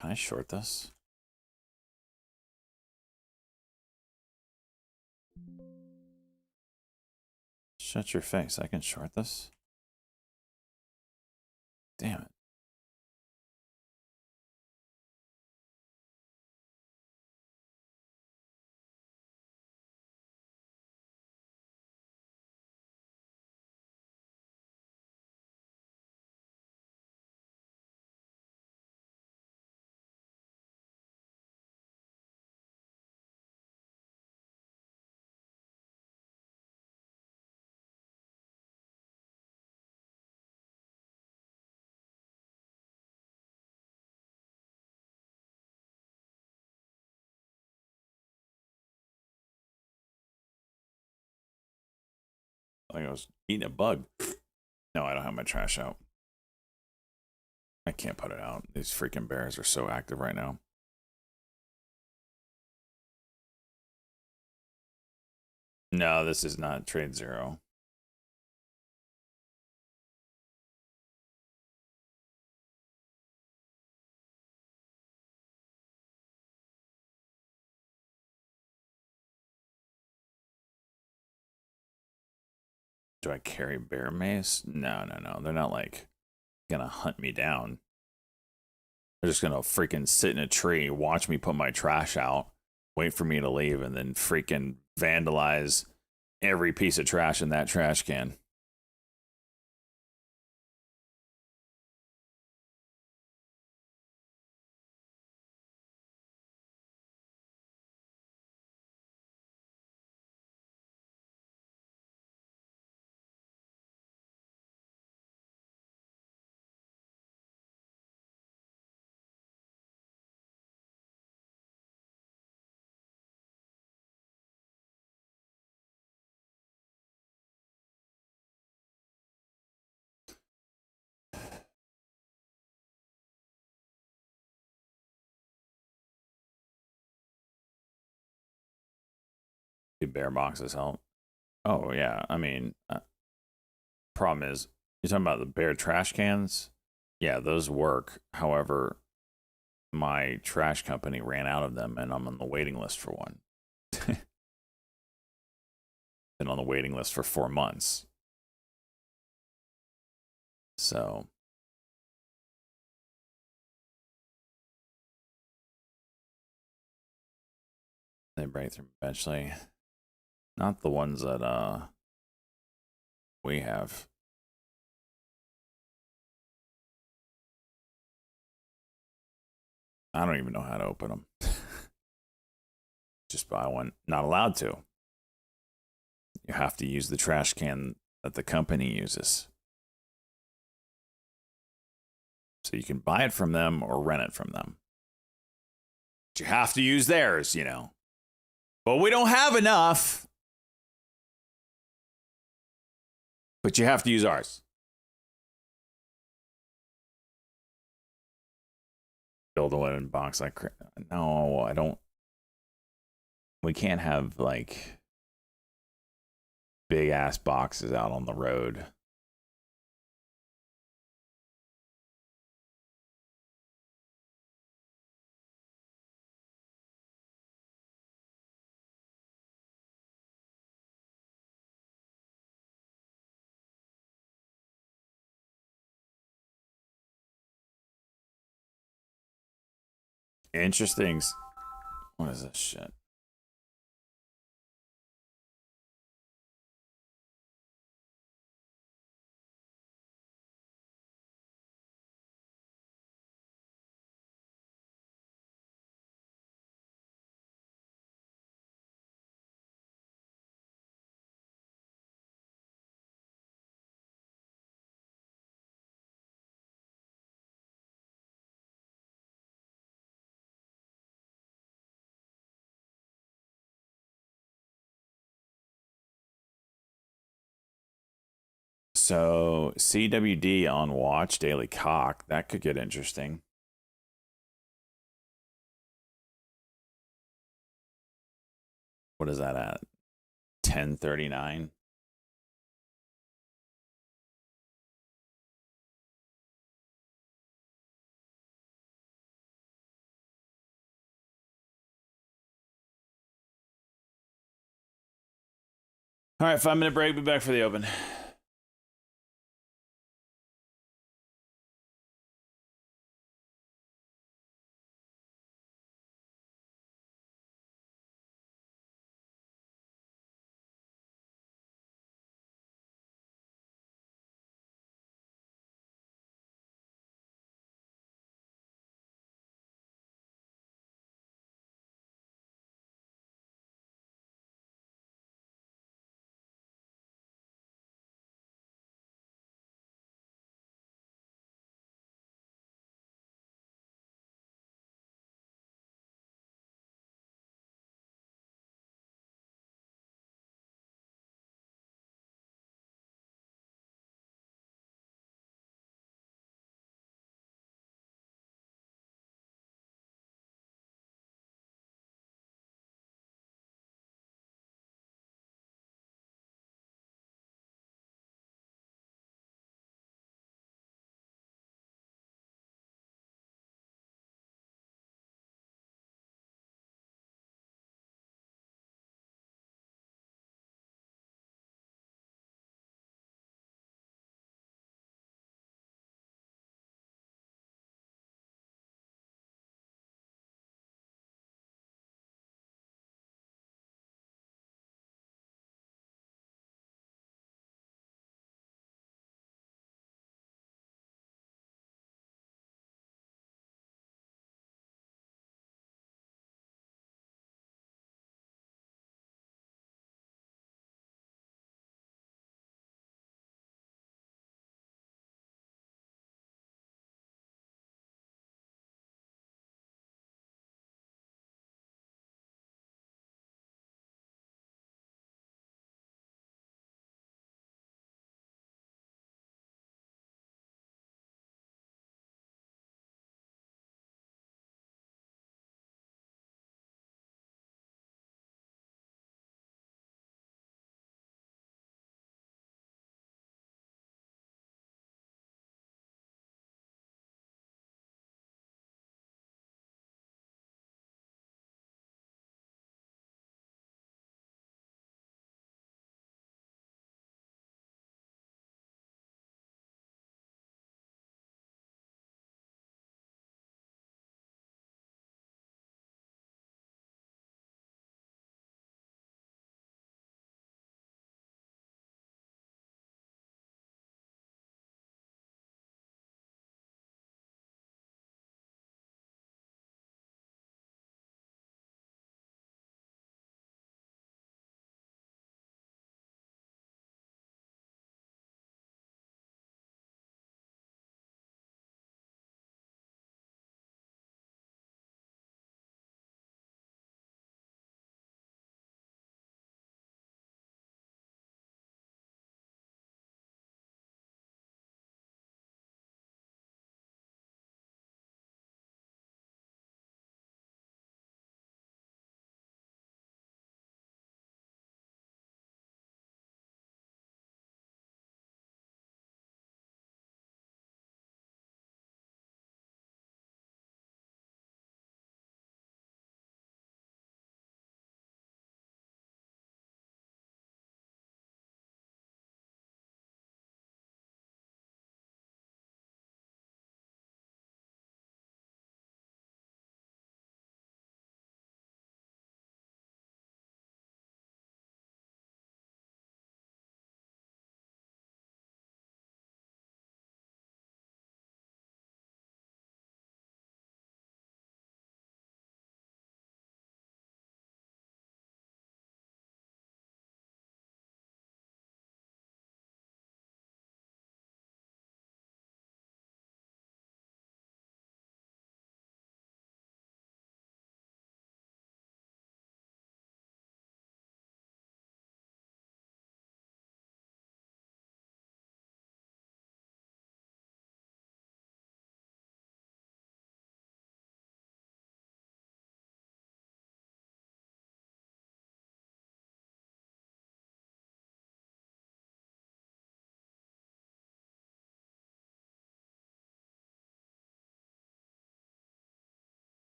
Can I short this? Shut your face. I can short this. Damn it. I think I was eating a bug. No, I don't have my trash out. I can't put it out. These freaking bears are so active right now. No, this is not Trade Zero. Do I carry bear mace? No, no, no. They're not like gonna hunt me down. They're just gonna freaking sit in a tree, watch me put my trash out, wait for me to leave, and then freaking vandalize every piece of trash in that trash can. Do bear boxes help? Oh yeah. I mean, problem is you're talking about the bear trash cans. Yeah, those work. However, my trash company ran out of them, and I'm on the waiting list for one. Been on the waiting list for 4 months. So they break through eventually. Not the ones that we have. I don't even know how to open them. Just buy one. Not allowed to. You have to use the trash can that the company uses. So you can buy it from them or rent it from them. But you have to use theirs, you know. But we don't have enough. But you have to use ours. Build a linen box like no, I don't. We can't have like big ass boxes out on the road. Interesting. What is this shit? So CWD on watch daily cock, that could get interesting. What is that at? 1039. All right, 5-minute break. Be back for the open.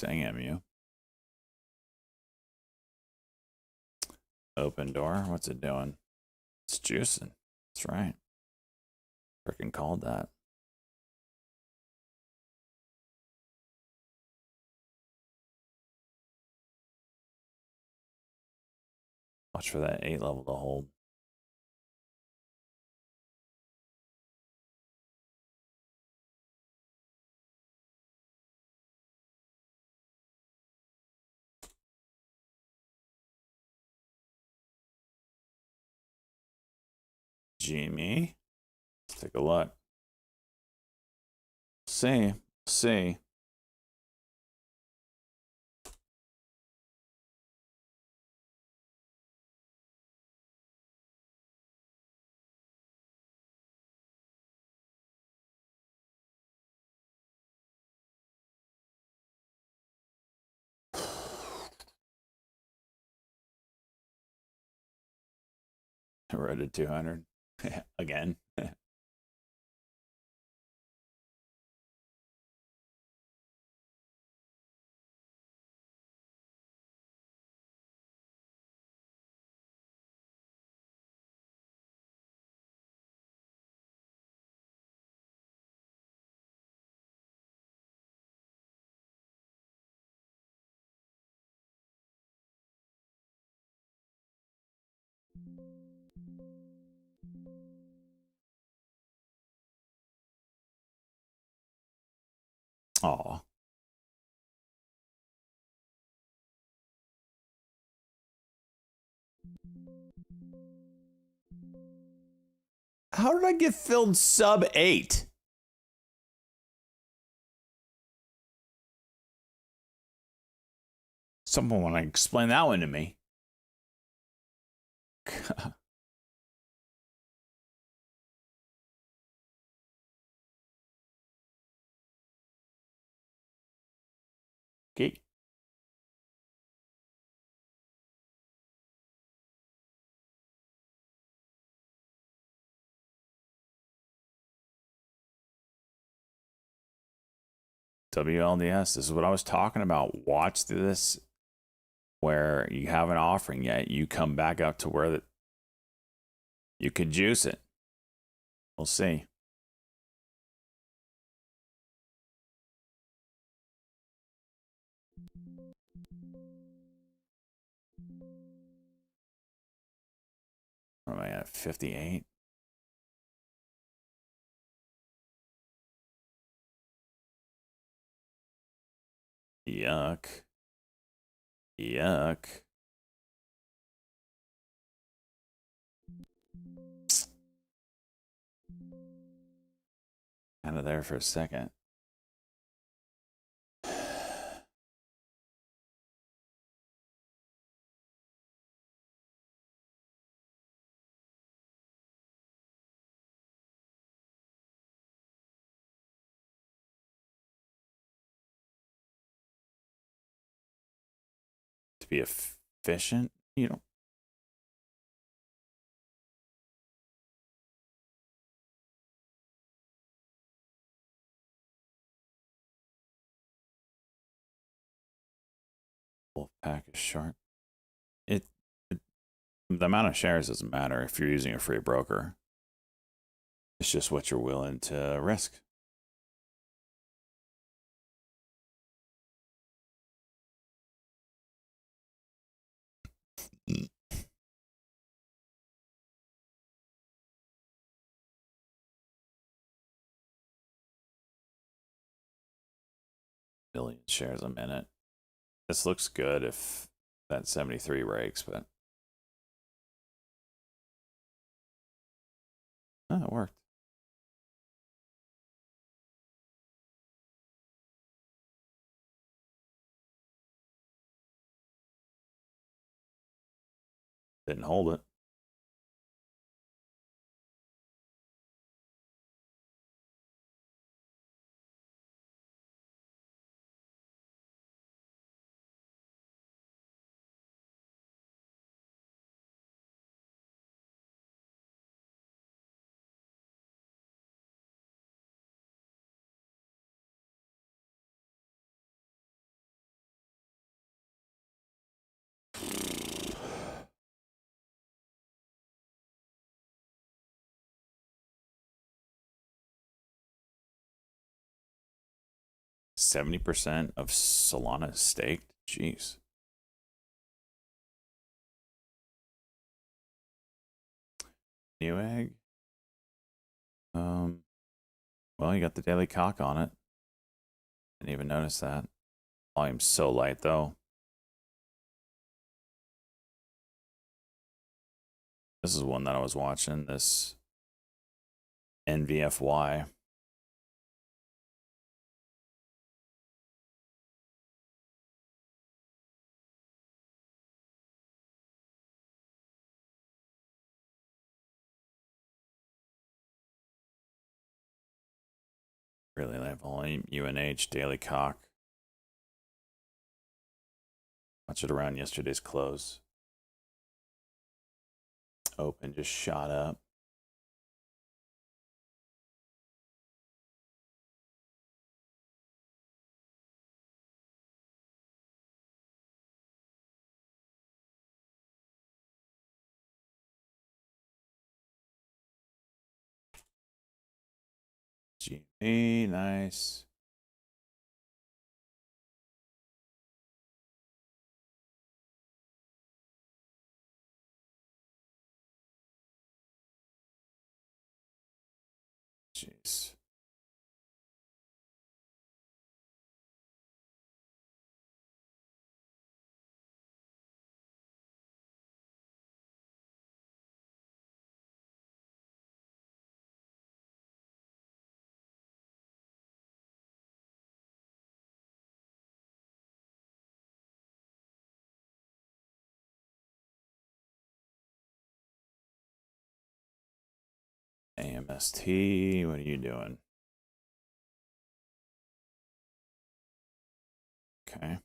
Damn you. Open door. What's it doing? It's juicing. That's right. Freaking called that. Watch for that 8 level to hold. Jimmy. Let's take a look. See. See. We're at 200 again. Aw. How did I get filled sub 8? Someone want to explain that one to me. Okay. WLDS, this is what I was talking about. Watch this where you have an offering yet. You come back up to where you could juice it. We'll see. What am I at? 58? Yuck. Yuck. Out of there for a second. To be efficient, you know. Wolf pack is short. The amount of shares doesn't matter if you're using a free broker. It's just what you're willing to risk. Million shares a minute. This looks good if that 73 breaks, but it worked. Didn't hold it. 70% of Solana is staked. Jeez. New egg. Well, you got the daily cock on it. Didn't even notice that. Volume's so light though. This is one that I was watching. This NVFY. Really light volume. UNH daily cock. Watch it around yesterday's close. Open just shot up. GP, nice. Jeez. AMST, what are you doing? Okay.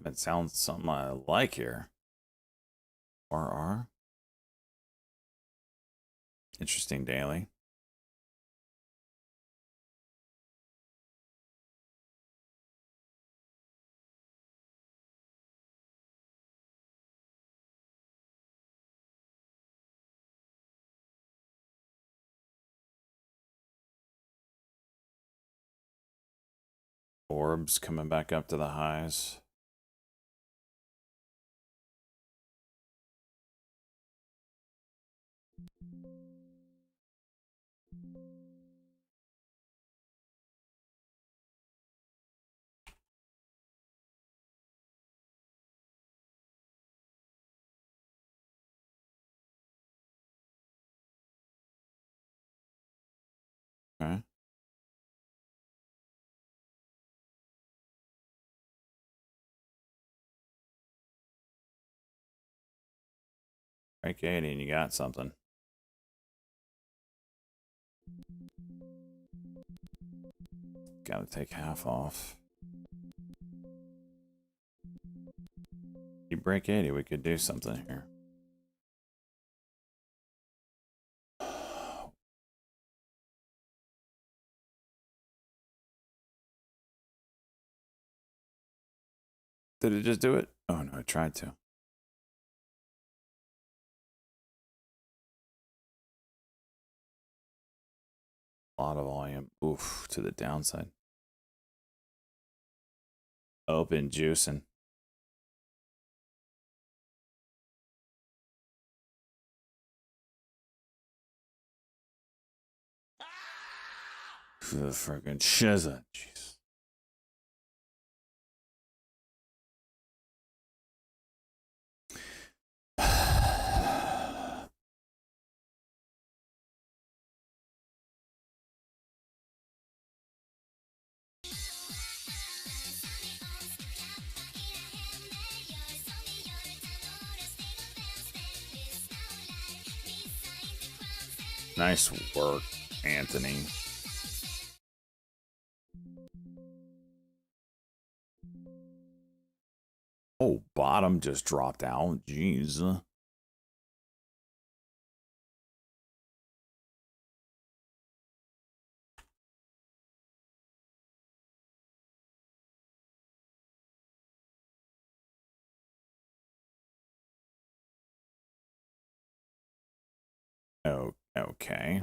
That sounds something I like here. RR. Interesting daily. Orbs coming back up to the highs. Okay. Break 80 and you got something. Gotta take half off. You break 80, we could do something here. Did it just do it? Oh no, it tried to. A lot of volume. Oof, to the downside. Open juicing. The freaking shizza. Jeez. Nice work, Anthony. Oh, bottom just dropped out. Jeez. Oh, okay.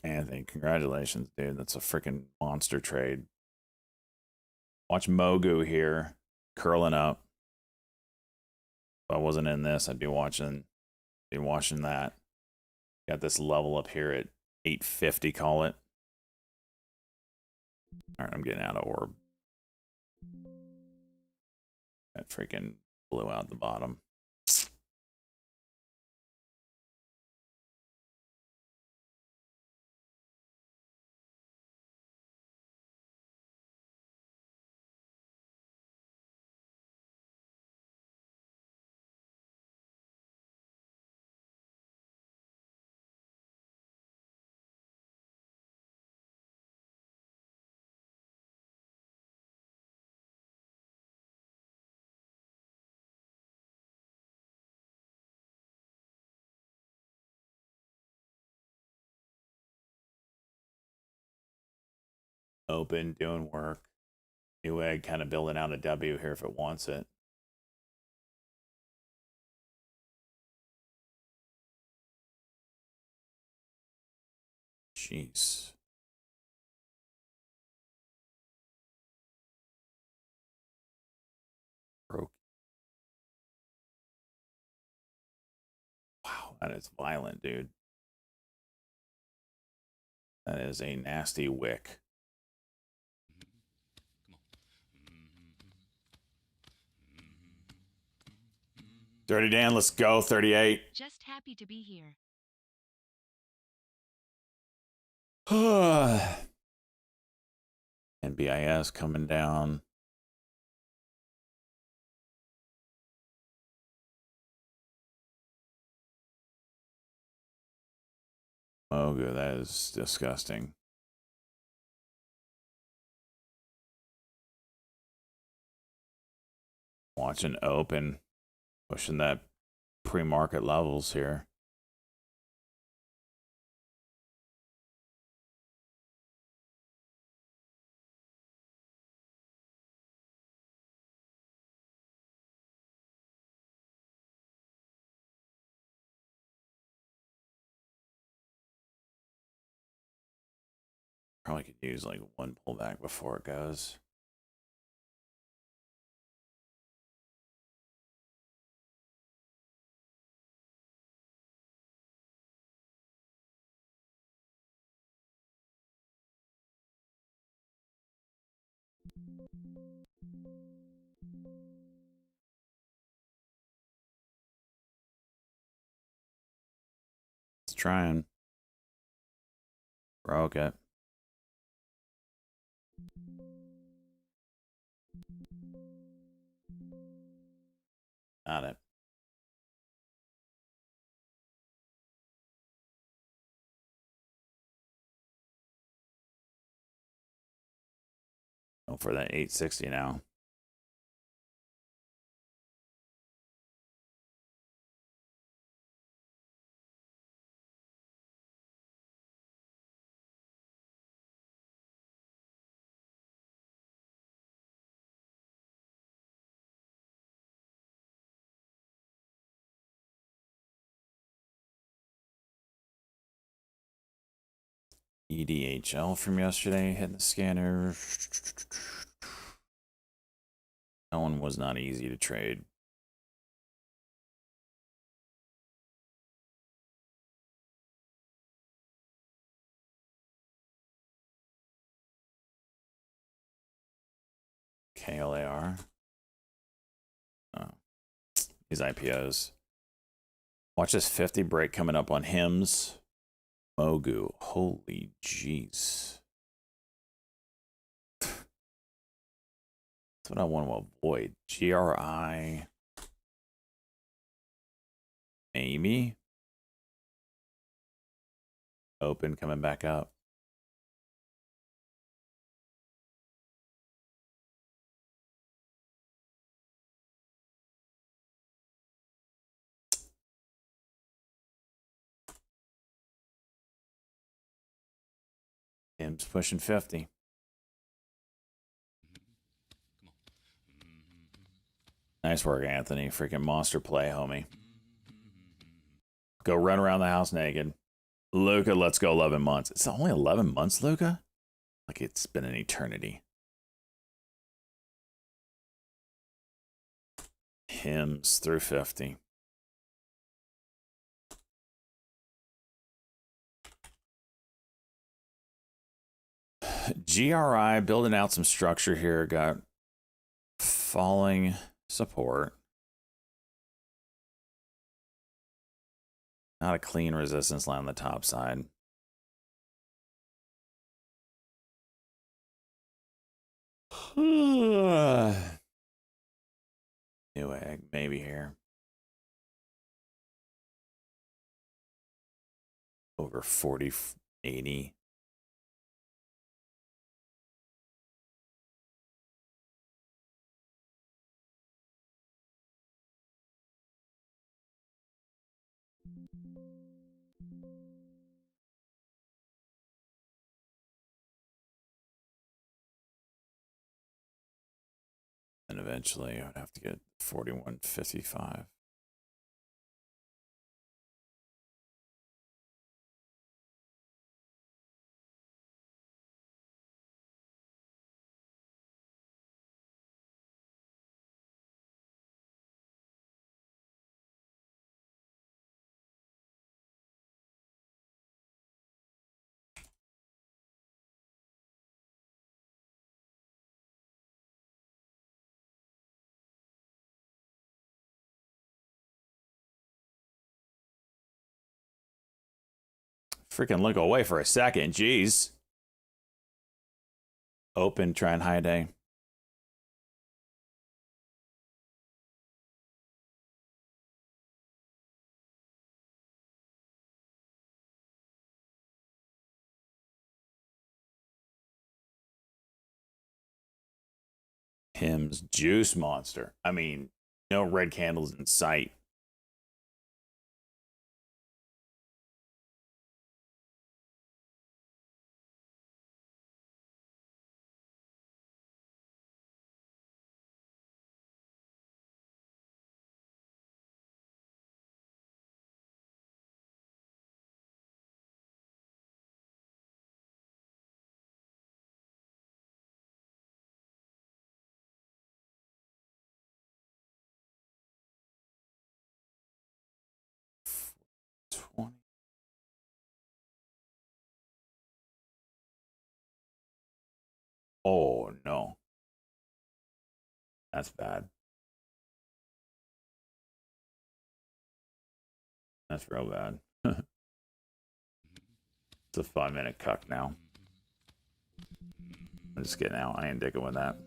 Anthony, congratulations, dude. That's a freaking monster trade. Watch Mogu here, curling up. If I wasn't in this, I'd be watching that. Got this level up here at 850, call it. All right, I'm getting out of orb. That freaking blew out the bottom. Open, doing work. New egg kind of building out a W here if it wants it. Jeez. Broke. Wow, that is violent, dude. That is a nasty wick. Dirty Dan, let's go. 38. Just happy to be here. NBIS coming down. Oh, good. That is disgusting. Watching open, pushing that pre-market levels here. Probably could use like one pullback before it goes. It's trying. Broke it. Got it. Go for that 860 now. EDHL from yesterday hitting the scanner. That one was not easy to trade. KLAR. Oh, these IPOs. Watch this 50 break coming up on HIMS. Mogu. Holy jeez. That's what I want to avoid. GRI. Maybe. Open coming back up. HIMS pushing 50. Nice work, Anthony. Freaking monster play, homie. Go run around the house naked. Luca, let's go 11 months. It's only 11 months, Luca? Like it's been an eternity. HIMS through 50. GRI building out some structure here. Got falling support. Not a clean resistance line on the top side. New egg, maybe here. Over 40, 80. And eventually I would have to get 41.55. Freaking look away for a second. Jeez. Open, try and high day. HIMS juice monster. I mean, no red candles in sight. Oh, no. That's bad. That's real bad. It's a 5-minute cuck now. I'm just getting out. I ain't digging with that.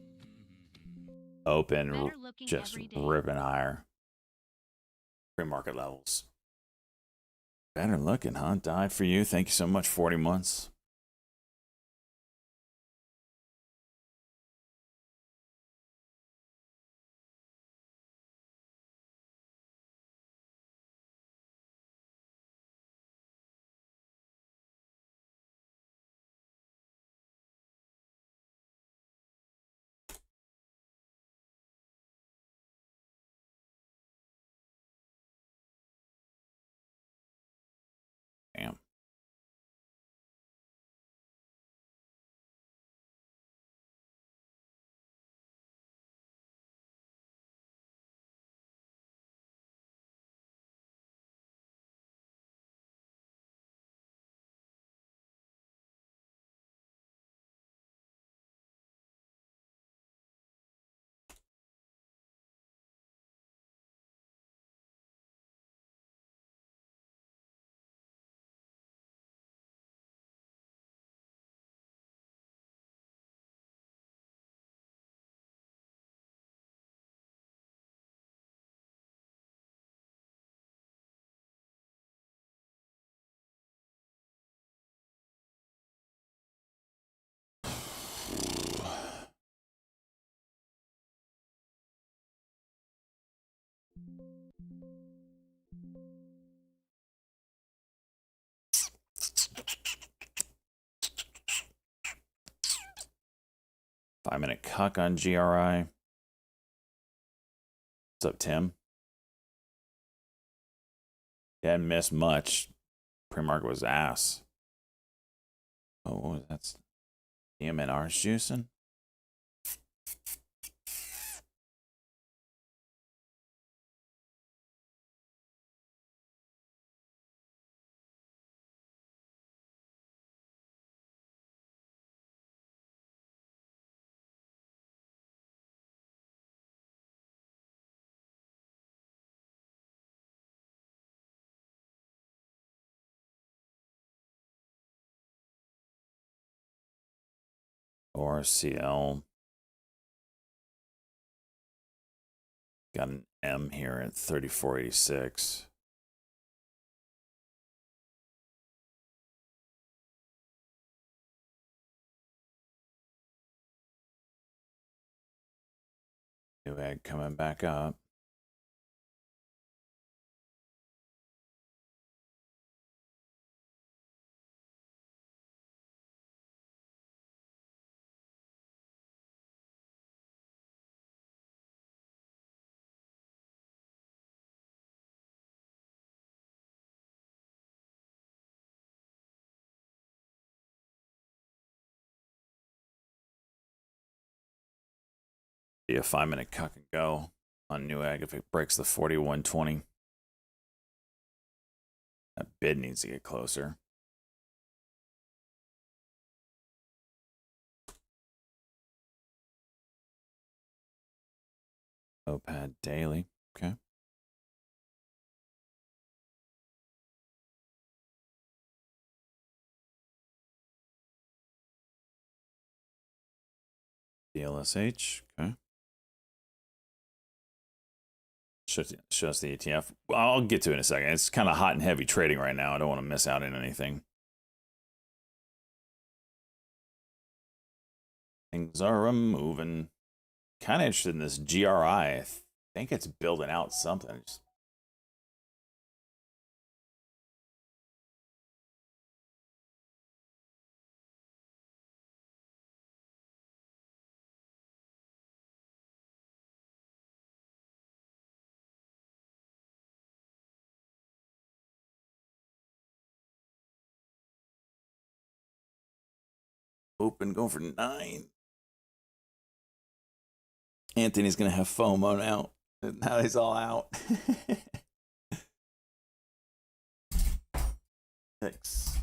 Open, just ripping higher. Pre-market levels. Better looking, huh? Died for you. Thank you so much. 40 months. Damn. 5-minute cuck on GRI. What's up, Tim? Didn't miss much. Pre-market was ass. Oh, what was that? EMNR's juicing? Or CL. Got an M here at 34.86. New egg coming back up. Be a 5-minute cuck and go on new egg if it breaks the 41.20. That bid needs to get closer. OPAD daily. Okay. DLSH. Okay. Show us the ETF. Well, I'll get to it in a second. It's kind of hot and heavy trading right now. I don't want to miss out on anything. Things are moving. Kind of interested in this GRI. I think it's building out something. Just open, going for 9. Anthony's gonna have FOMO now. Now he's all out. 6.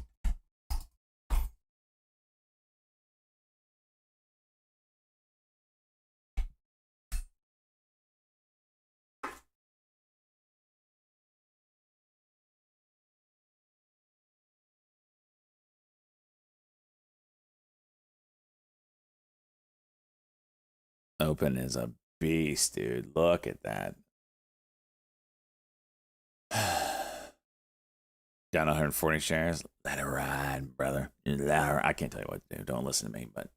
Open is a beast, dude. Look at that. Down 140 shares. Let it ride, brother. I can't tell you what to do. Don't listen to me, but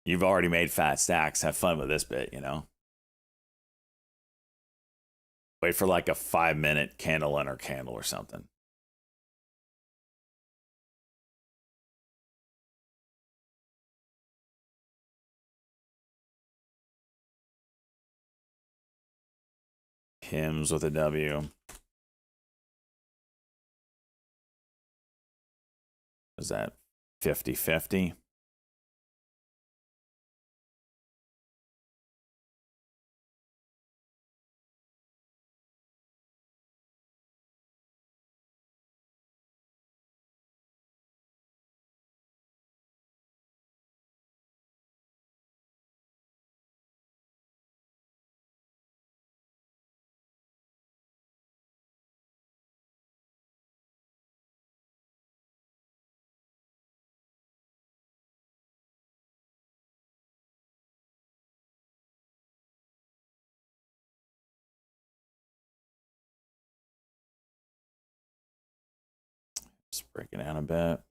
you've already made fat stacks. Have fun with this bit, you know? Wait for like a 5-minute candle under candle or something. Hymns with a W. Is that 50-50? Just break it down a bit.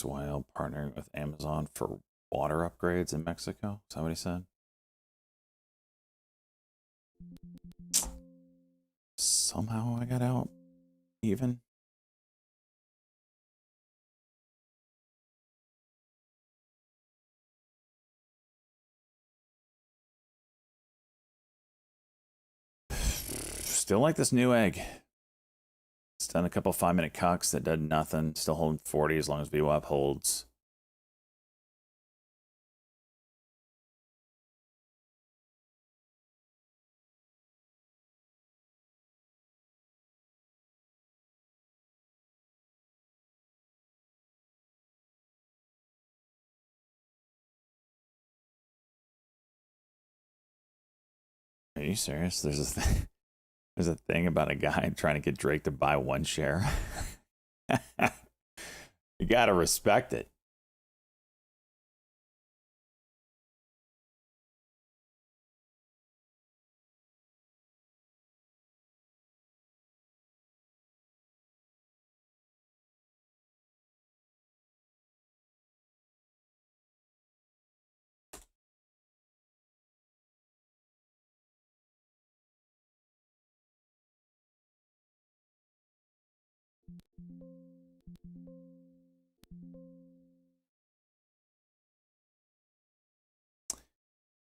Whale partnering with Amazon for water upgrades in Mexico. Is that what he said? Somehow I got out even. Still like this new egg. It's done a couple 5-minute cucks that did nothing. Still holding 40 as long as VWAP holds. Are you serious? There's a thing. There's a thing about a guy trying to get Drake to buy one share. You gotta respect it.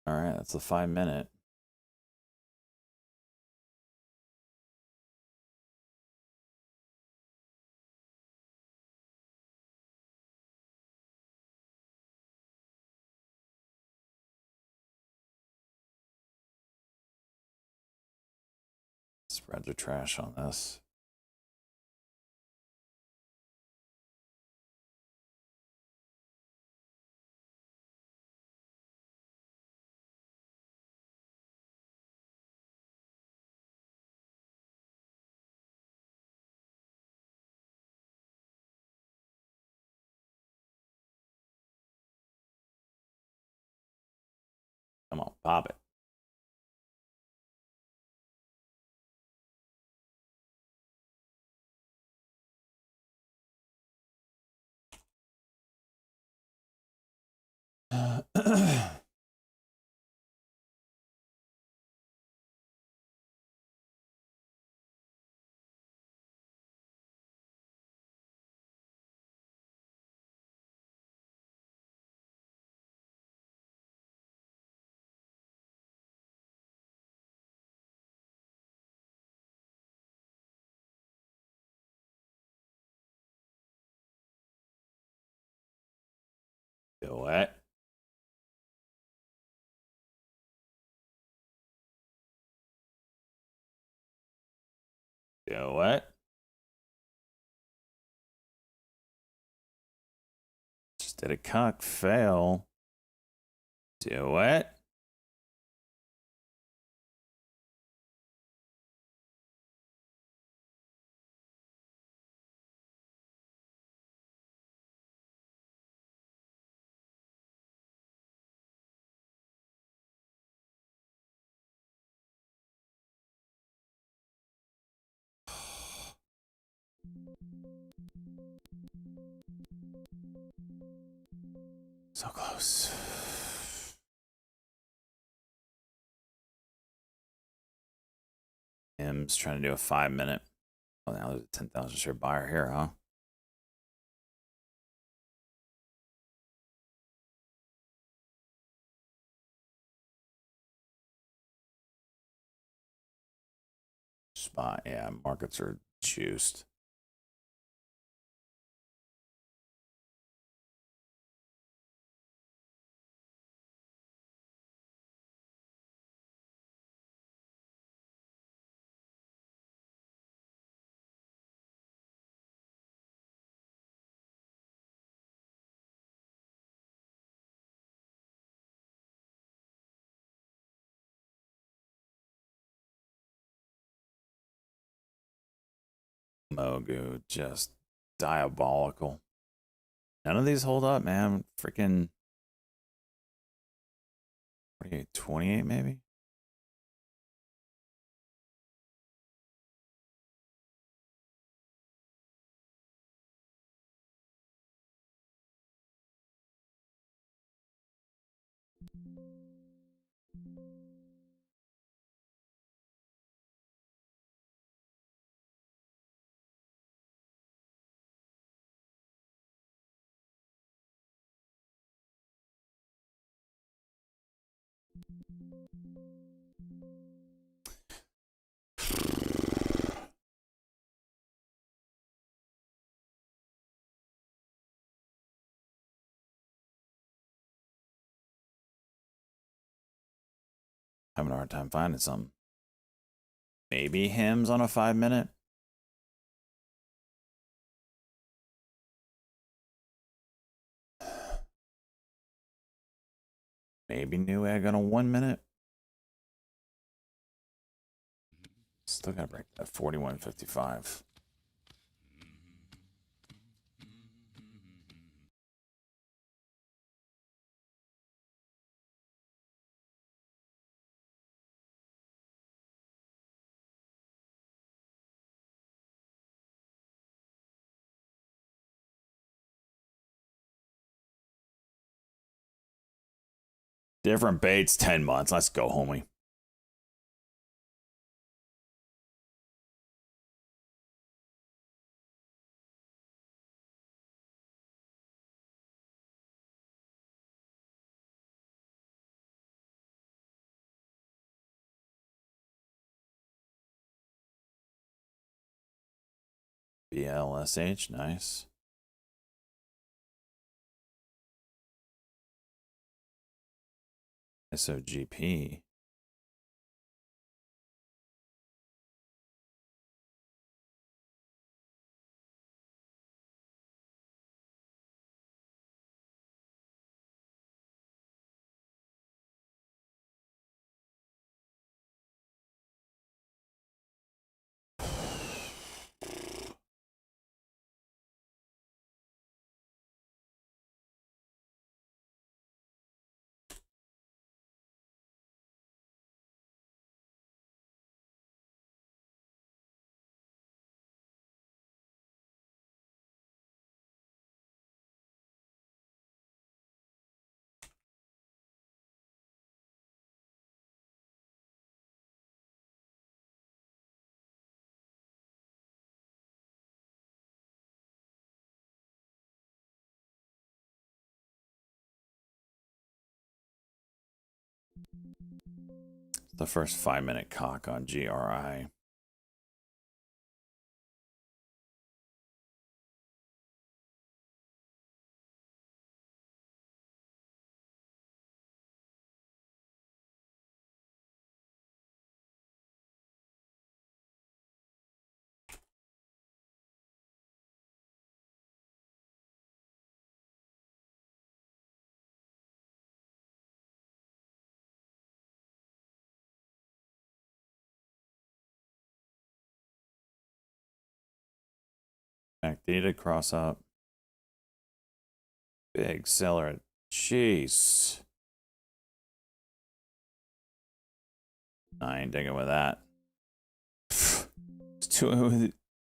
All right, that's a 5-minute. Spreads are trash on this. Come on, pop it. Do it. Do it. Just did a cuck fail. Do it. So close. M's trying to do a 5-minute. Oh, now there's a 10,000 share buyer here, huh? Spot, yeah, markets are juiced. Mogu, just diabolical. None of these hold up, man. Freaking 28, 28 maybe? Having a hard time finding some. Maybe hymns on a 5-minute. Maybe Newegg on a 1-minute. Still gotta break that 41.55. Different baits, 10 months. Let's go, homie. BLSH, nice. SOGP. The first 5-minute cock on GRI. Backdated cross up. Big seller. Jeez. I ain't digging with that.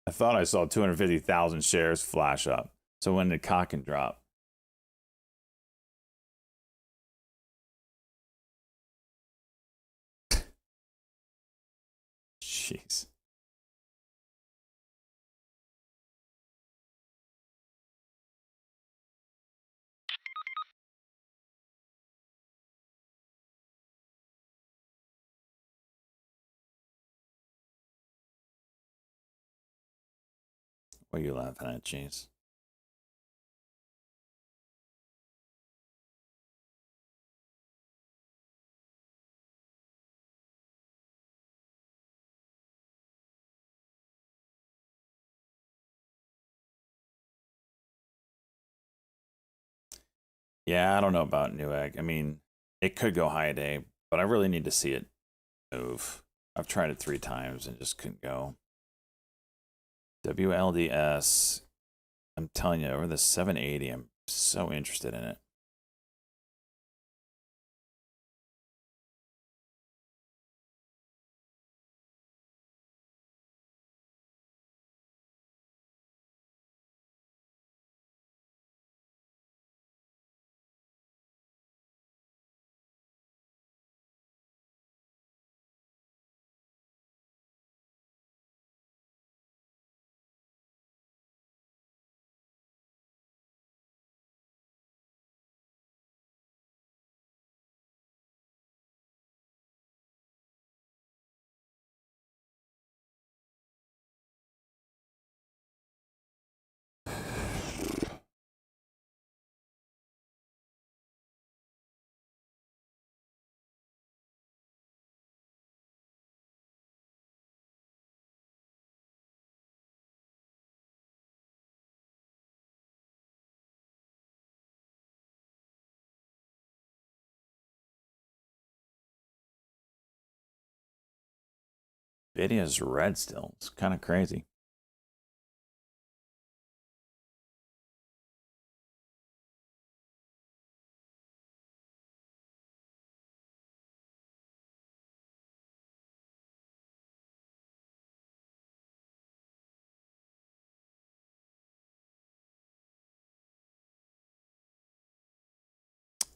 I thought I saw 250,000 shares flash up. So when did cock and drop? Jeez. What are you laughing at, Cheese? Yeah, I don't know about Newegg. I mean, it could go high a day, but I really need to see it move. I've tried it 3 times and just couldn't go. WLDS. I'm telling you, over the 780, I'm so interested in it. Nvidia's red still. It's kind of crazy.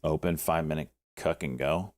Open 5 minute cuck and go.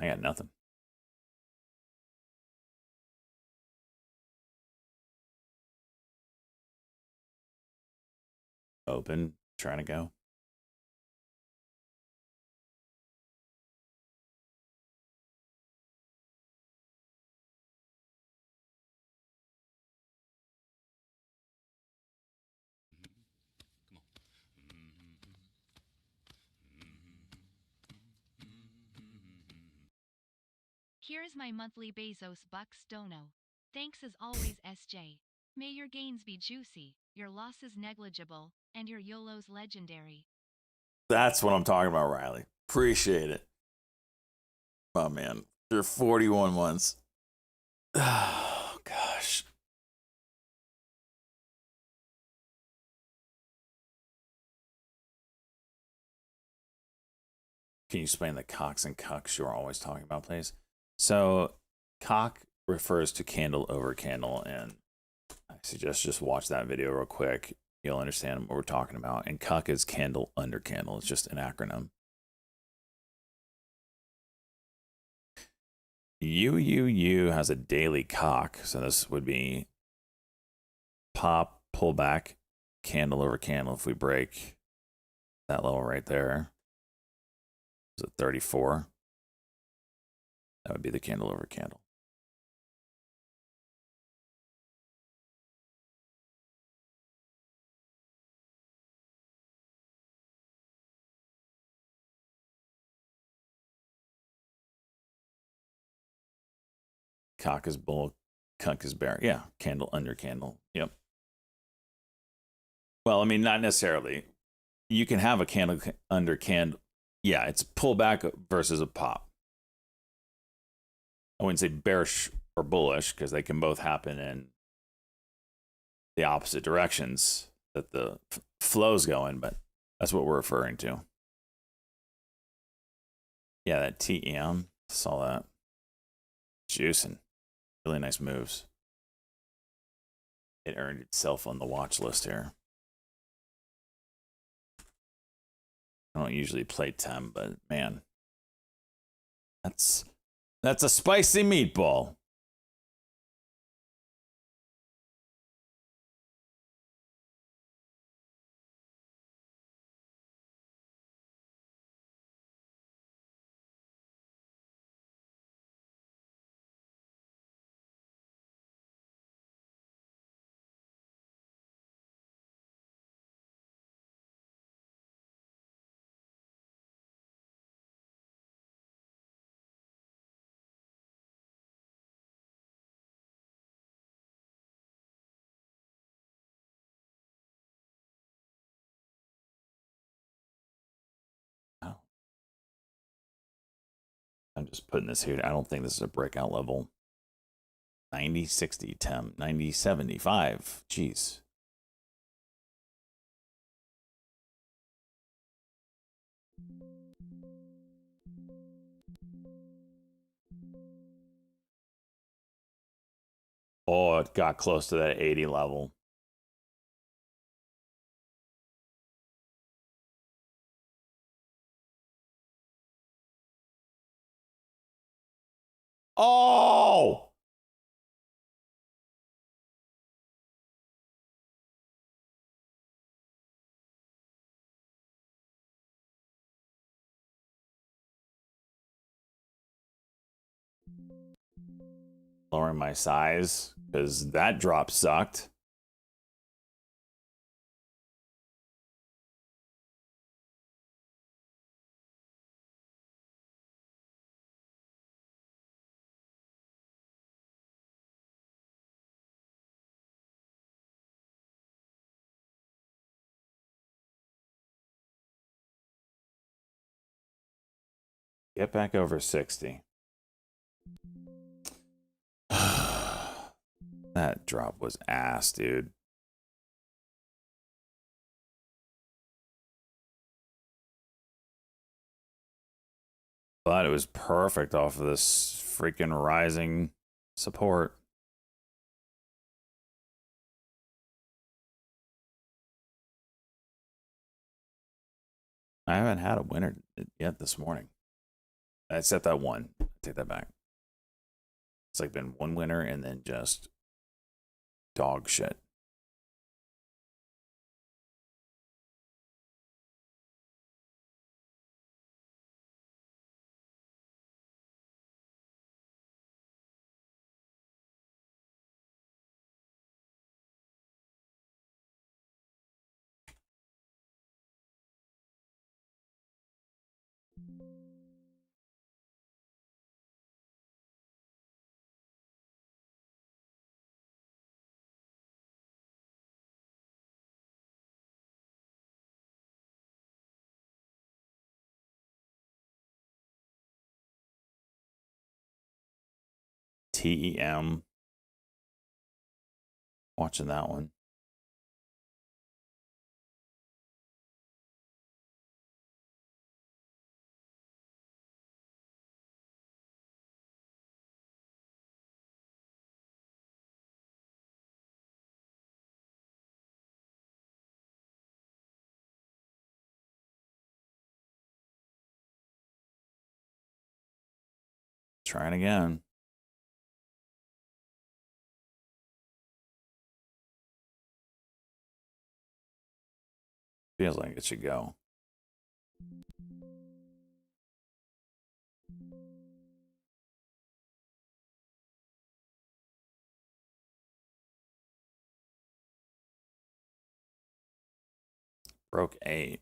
I got nothing. Open, trying to go. Here's my monthly Bezos bucks dono. Thanks as always, SJ. May your gains be juicy, your losses negligible, and your YOLOs legendary. That's what I'm talking about, Riley. Appreciate it. Oh, man. You're 41 months. Oh, gosh. Can you explain the cocks and cucks you're always talking about, please? So, cock refers to candle over candle, and I suggest just watch that video real quick. You'll understand what we're talking about. And cuck is candle under candle. It's just an acronym. UUU has a daily cock, so this would be pop, pull back, candle over candle. If we break that level right there, is it 34? That would be the candle over candle. Cock is bull, cuck is bear. Yeah, candle under candle. Yep. Well, I mean, not necessarily. You can have a candle under candle. Yeah, it's pull back versus a pop. I wouldn't say bearish or bullish because they can both happen in the opposite directions that the flow's going, but that's what we're referring to. Yeah, that TEM, saw that. Juicing. Really nice moves. It earned itself on the watch list here. I don't usually play TEM, but man, that's a spicy meatball. I'm just putting this here. I don't think this is a breakout level. 90, 60, 10, 90, 75. Jeez. Oh, it got close to that 80 level. Oh! Lowering my size because that drop sucked. Get back over 60. That drop was ass, dude. But it was perfect off of this freaking rising support. I haven't had a winner yet this morning. I set that one. I take that back. It's like been one winner and then just dog shit. TEM. Watching that one. Trying again. Feels like it should go. Broke 8.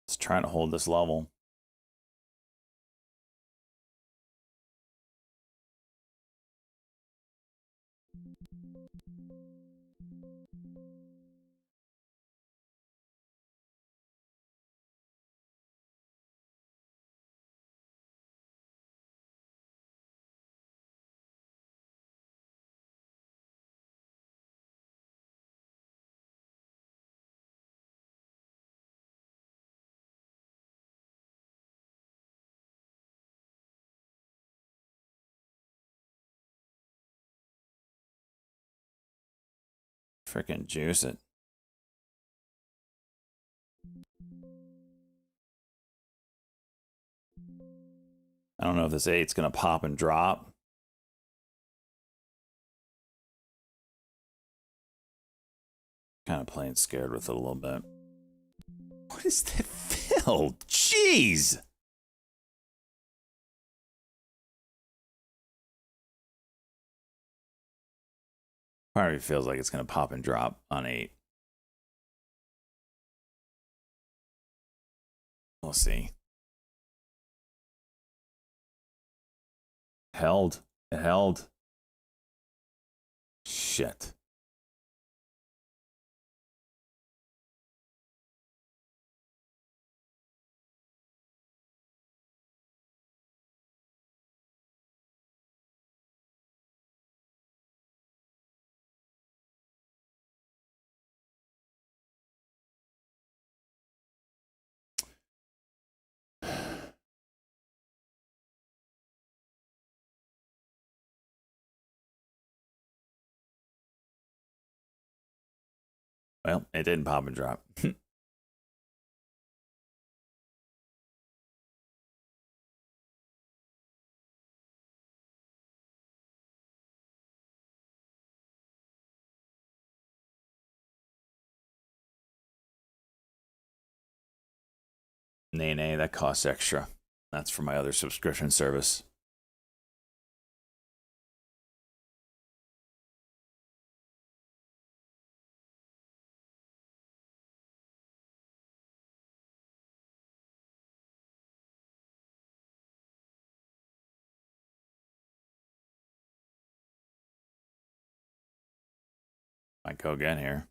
Just trying to hold this level. Freaking juice it. I don't know if this 8's going to pop and drop. Kind of playing scared with it a little bit. What is that fill? Jeez! Part of me feels like it's going to pop and drop on 8. We'll see. Held. It held. Shit. Well, it didn't pop and drop. Nay, that costs extra. That's for my other subscription service. Might go again here.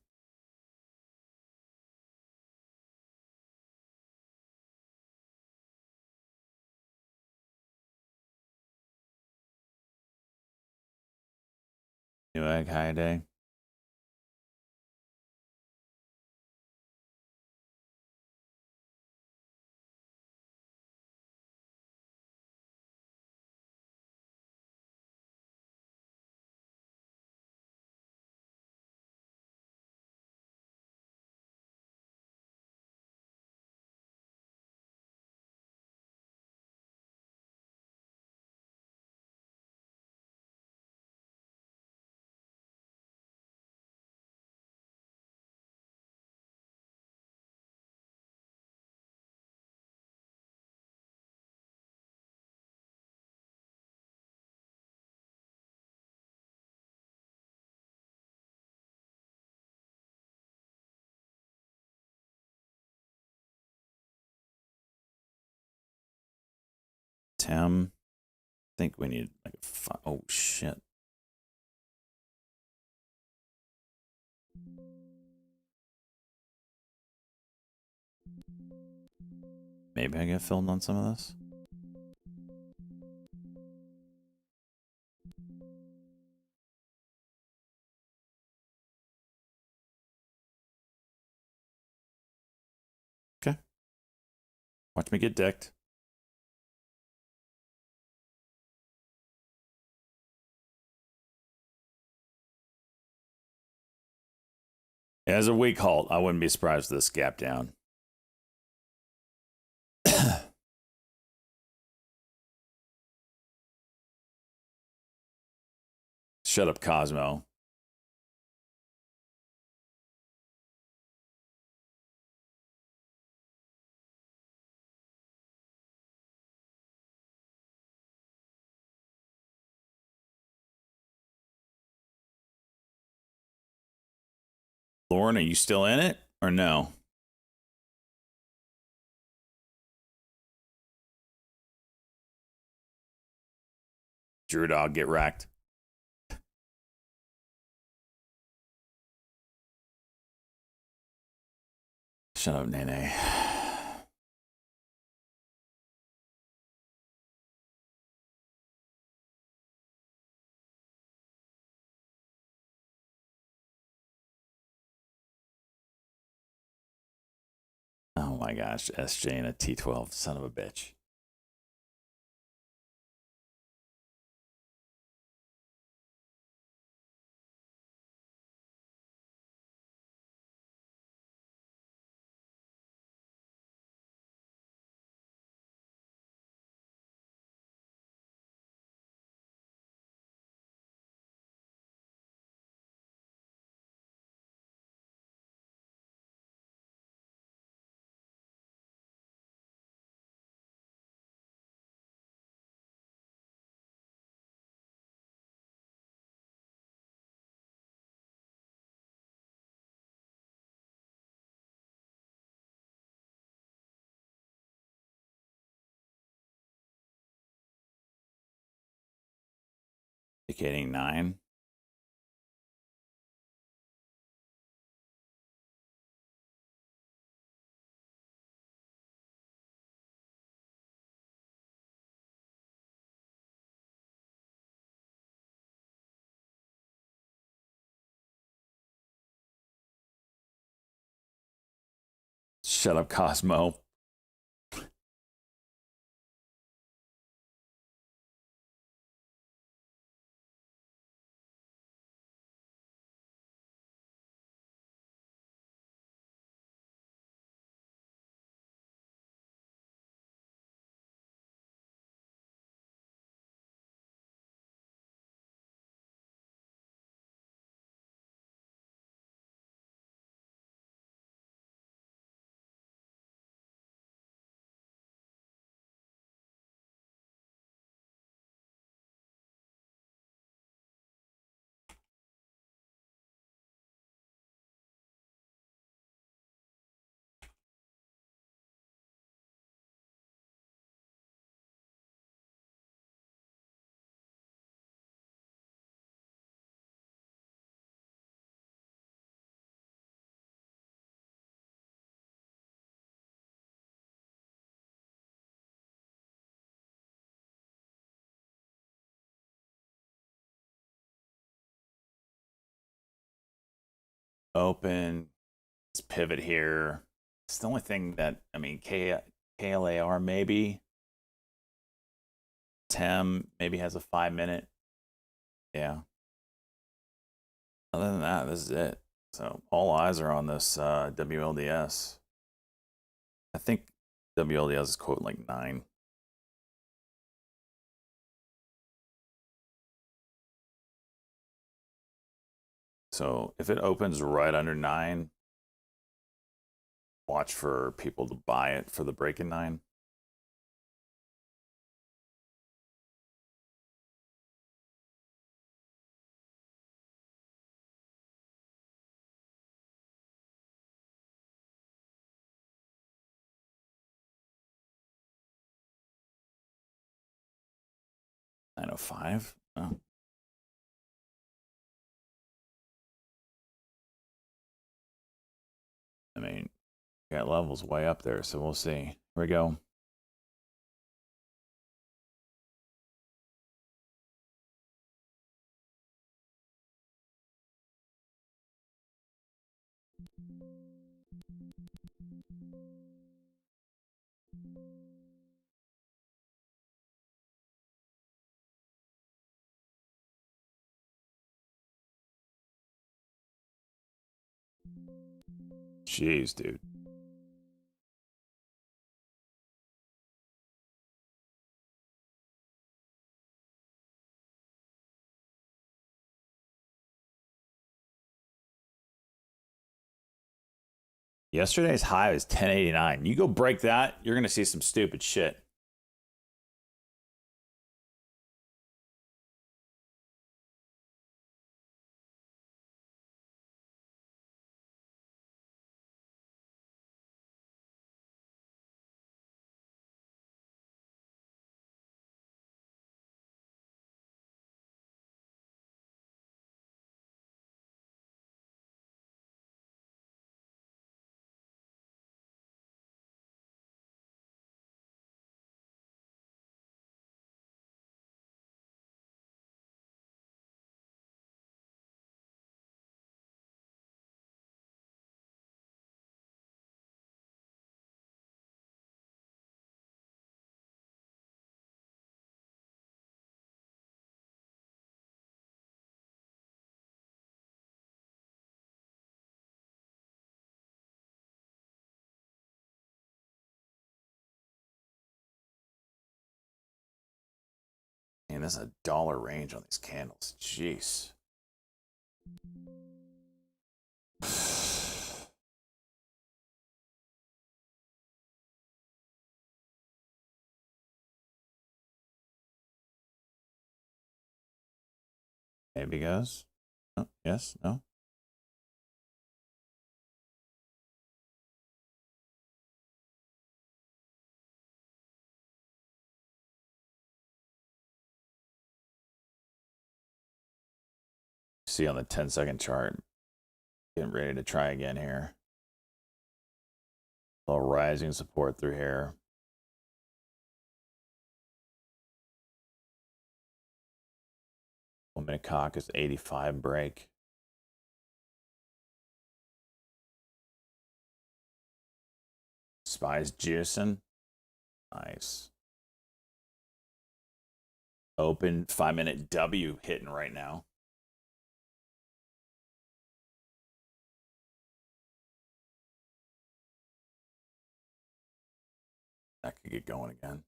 New egg high day. Tim, I think we need like a oh shit. Maybe I get filled on some of this. Okay. Watch me get decked. As a weak halt, I wouldn't be surprised if this gap down. Shut up, Cosmo. Lauren, are you still in it or no? Drew Dog, get wrecked. Shut up, Nene. Oh my gosh, SJ and a T12, son of a bitch. Indicating 9. Shut up, Cosmo. Open. Let's pivot here. It's the only thing that, I mean, KLAR maybe. Tem maybe has a 5-minute. Yeah. Other than that, this is it. So all eyes are on this WLDS. I think WLDS is quoting like 9. So if it opens right under 9, watch for people to buy it for the break in 9. $905. Oh. I mean, got levels way up there, so we'll see. Here we go. Jeez, dude. Yesterday's high is 1089. You go break that, you're going to see some stupid shit. Man, there's a dollar range on these candles. Jeez. Maybe goes. Oh, yes, no. See on the 10-second chart. Getting ready to try again here. A little rising support through here. One minute cock is 85 break. Spies juicing. Nice. Open 5-minute W hitting right now. That could get going again.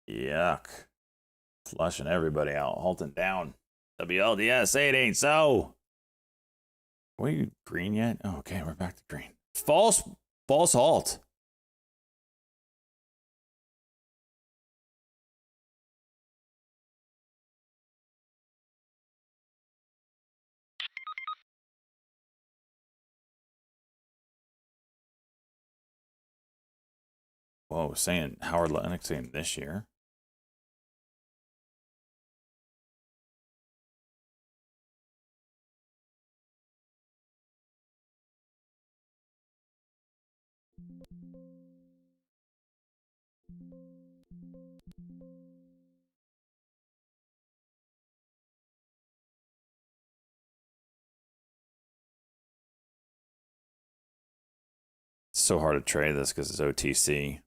Yuck. Flushing everybody out. Halting down. WLDS 8 ain't so. Are we green yet? Oh, okay, we're back to green. False halt. Whoa, saying Howard Lennox saying this year. It's so hard to trade this because it's OTC.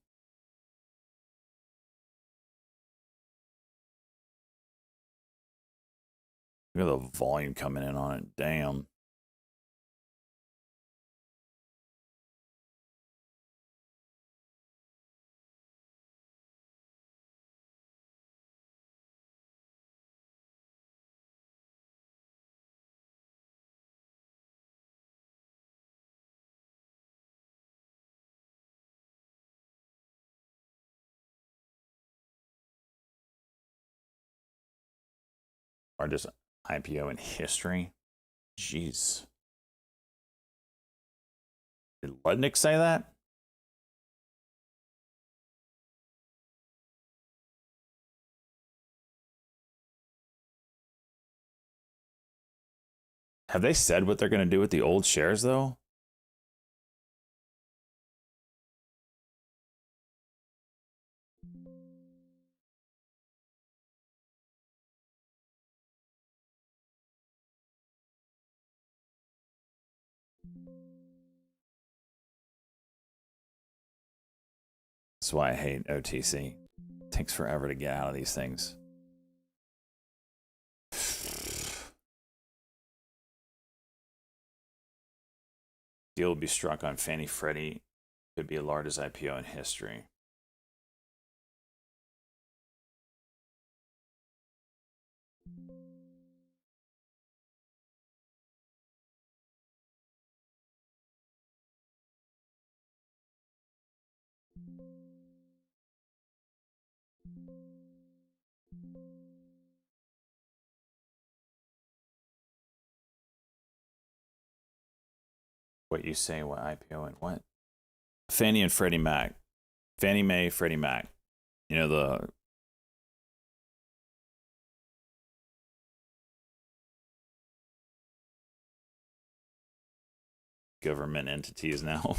Look at the volume coming in on it. Damn. Largest IPO in history. Jeez. Did Ludnick say that? Have they said what they're going to do with the old shares, though? That's why I hate OTC. It takes forever to get out of these things. Deal will be struck on Fannie Freddie. Could be the largest IPO in history. What you say, what IPO and what? Fannie and Freddie Mac. Fannie Mae, Freddie Mac. You know, the government entities now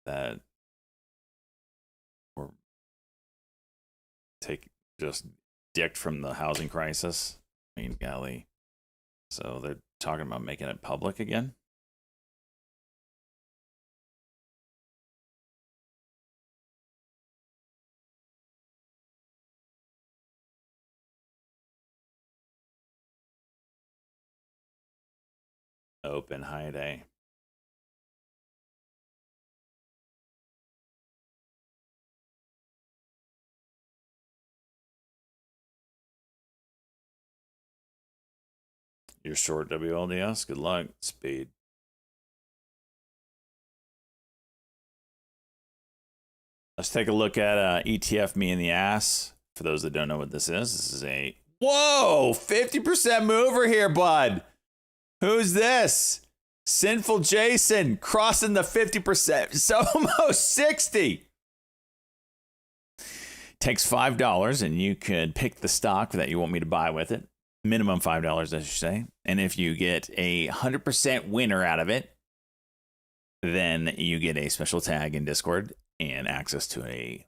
that were just dicked from the housing crisis. I mean, golly. So they're talking about making it public again. Open high day. You're short WLDS. Good luck. Speed. Let's take a look at ETF me in the ass. For those that don't know what this is a whoa 50% mover here, bud. Who's this? Sinful Jason crossing the 50%. It's almost 60. Takes $5 and you could pick the stock that you want me to buy with it. Minimum $5, I should say. And if you get a 100% winner out of it, then you get a special tag in Discord and access to a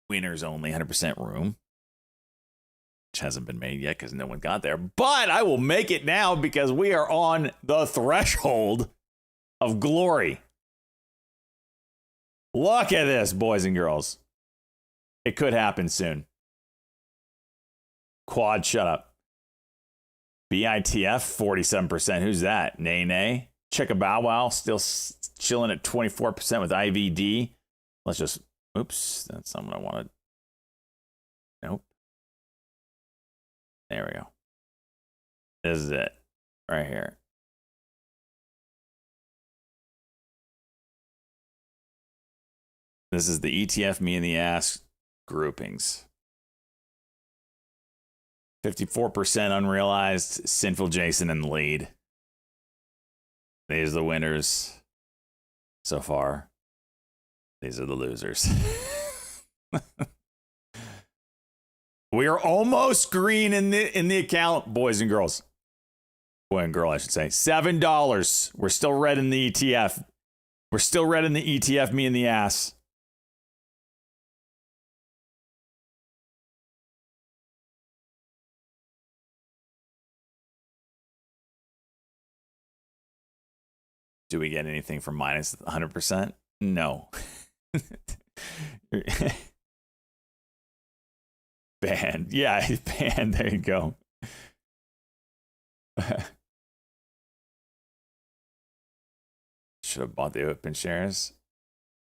winners only 100% room, which hasn't been made yet because no one got there. But I will make it now because we are on the threshold of glory. Look at this, boys and girls. It could happen soon. Quad, shut up. BITF, 47%. Who's that? Nay, nay. Check a bow wow, still chilling at 24% with IVD. Let's just, oops, that's not what I wanted. Nope. There we go. This is it. Right here. This is the ETF me in the ass groupings. 54% unrealized. Sinful Jason in the lead. These are the winners so far. These are the losers. We are almost green in the account, boys and girls. Boy and girl, I should say. $7. We're still red in the ETF. We're still red in the ETF me in the ass. Do we get anything from minus 100%? No. Banned. Yeah, banned. There you go. Should have bought the open shares.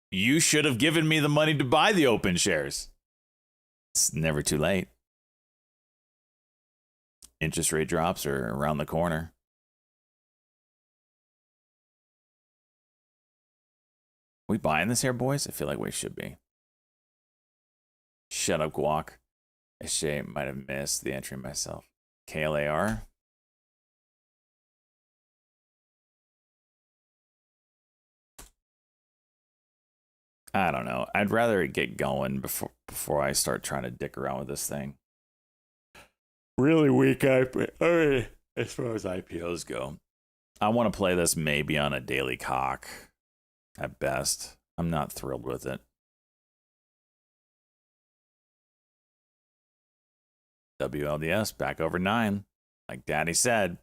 You should have given me the money to buy the open shares. It's never too late. Interest rate drops are around the corner. We buying this here, boys? I feel like we should be. Shut up, Guac. I might have missed the entry myself. KLAR. I don't know. I'd rather it get going before I start trying to dick around with this thing. Really weak IP. As far as IPOs go. I want to play this maybe on a daily cock. At best. I'm not thrilled with it. WLDS back over 9. Like Daddy said.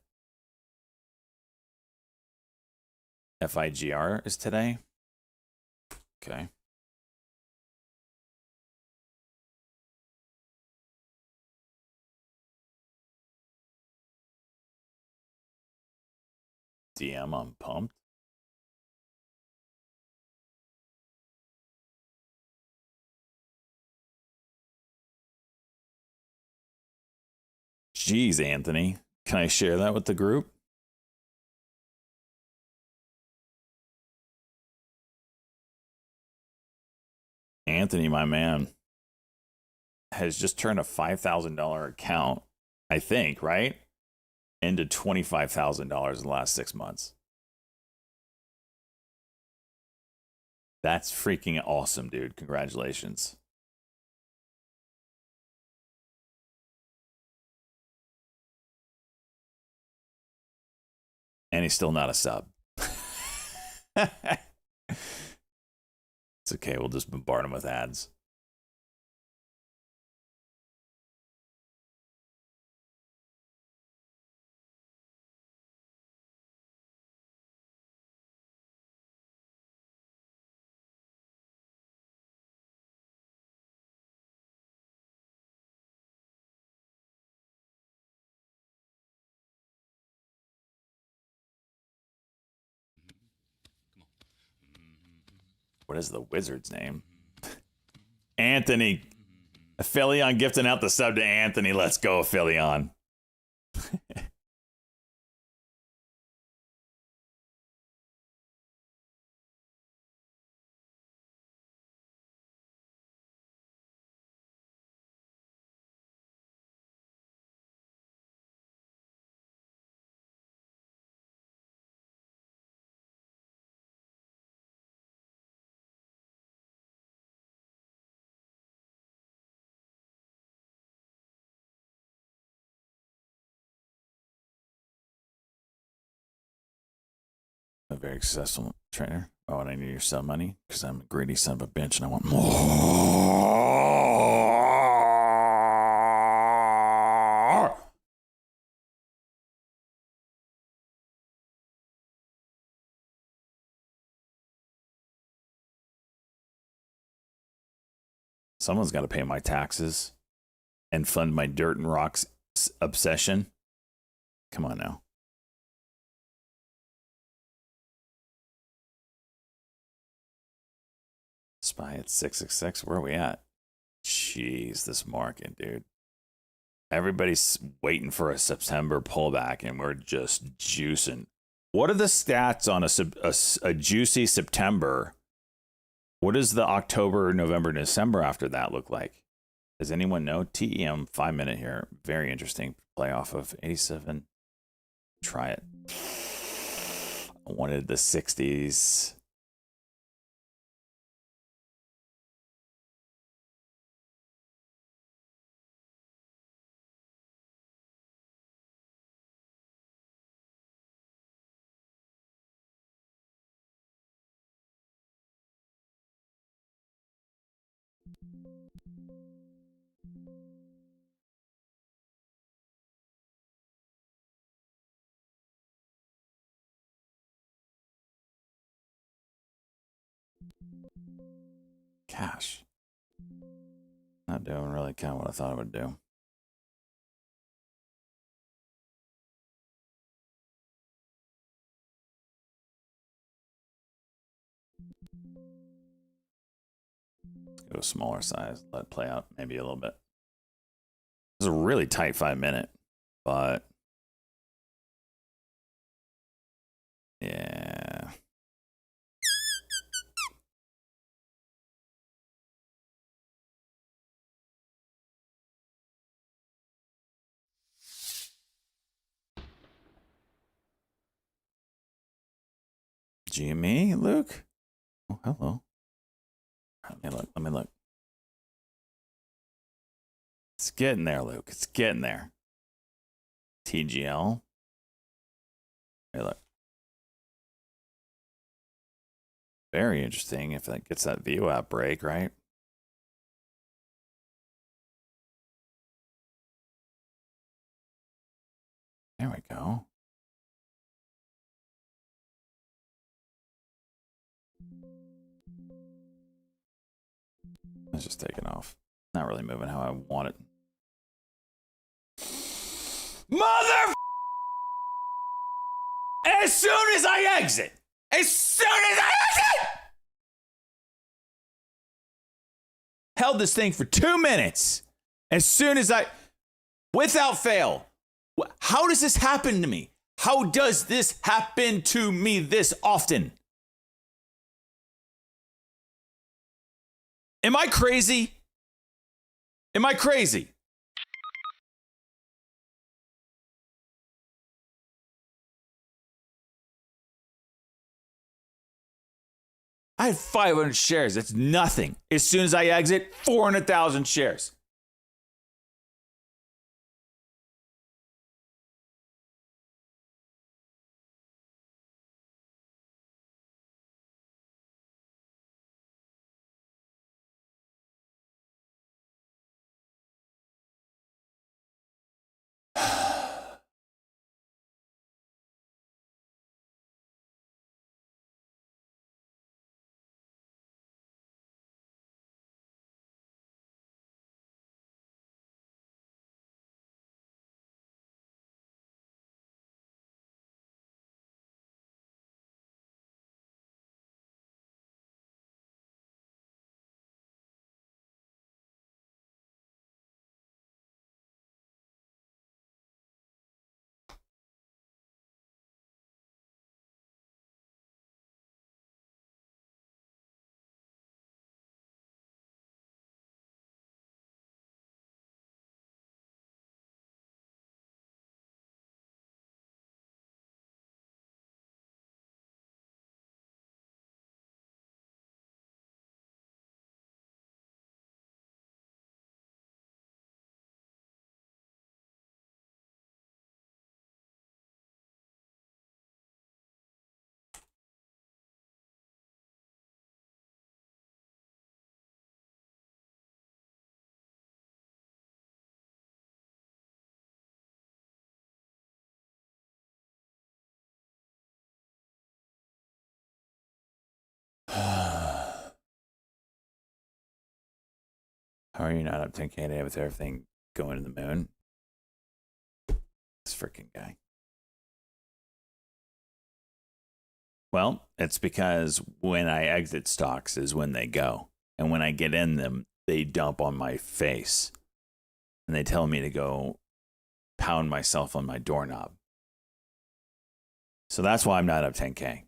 FIGR is today. Okay. DM, I'm pumped. Jeez, Anthony. Can I share that with the group? Anthony, my man, has just turned a $5,000 account, I think, right? Into $25,000 in the last 6 months. That's freaking awesome, dude. Congratulations. And he's still not a sub. It's okay. We'll just bombard him with ads. What is the wizard's name? Anthony. Aphelion gifting out the sub to Anthony. Let's go, Aphelion. very successful trader. Oh, and I need your sub money because I'm a greedy son of a bitch and I want more. Someone's got to pay my taxes and fund my dirt and rocks obsession. Come on now. Spy at 666. Where are we at? Jeez, this market, dude. Everybody's waiting for a September pullback, and we're just juicing. What are the stats on a juicy September? What does the October, November, December after that look like? Does anyone know? TEM 5 minute here. Very interesting. Play off of 87. Try it. I wanted the 60s. Cash. Not doing really kind of what I thought it would do. Let's go smaller size. Let it play out maybe a little bit. It's a really tight 5 minute, but yeah. GME, Luke? Oh, hello. Let me look. Let me look. It's getting there, Luke. It's getting there. TGL. Hey, look. Very interesting if that gets that view out break, right? There we go. It's just taking off. Not really moving how I want it. Mother! As soon as I exit! As soon as I exit! Held this thing for 2 minutes. As soon as without fail. How does this happen to me? How does this happen to me this often? Am I crazy? Am I crazy? I had 500 shares. That's nothing. As soon as I exit, 400,000 shares. How are you not up 10K today with everything going to the moon? This freaking guy. Well, it's because when I exit stocks is when they go. And when I get in them, they dump on my face. And they tell me to go pound myself on my doorknob. So that's why I'm not up 10K.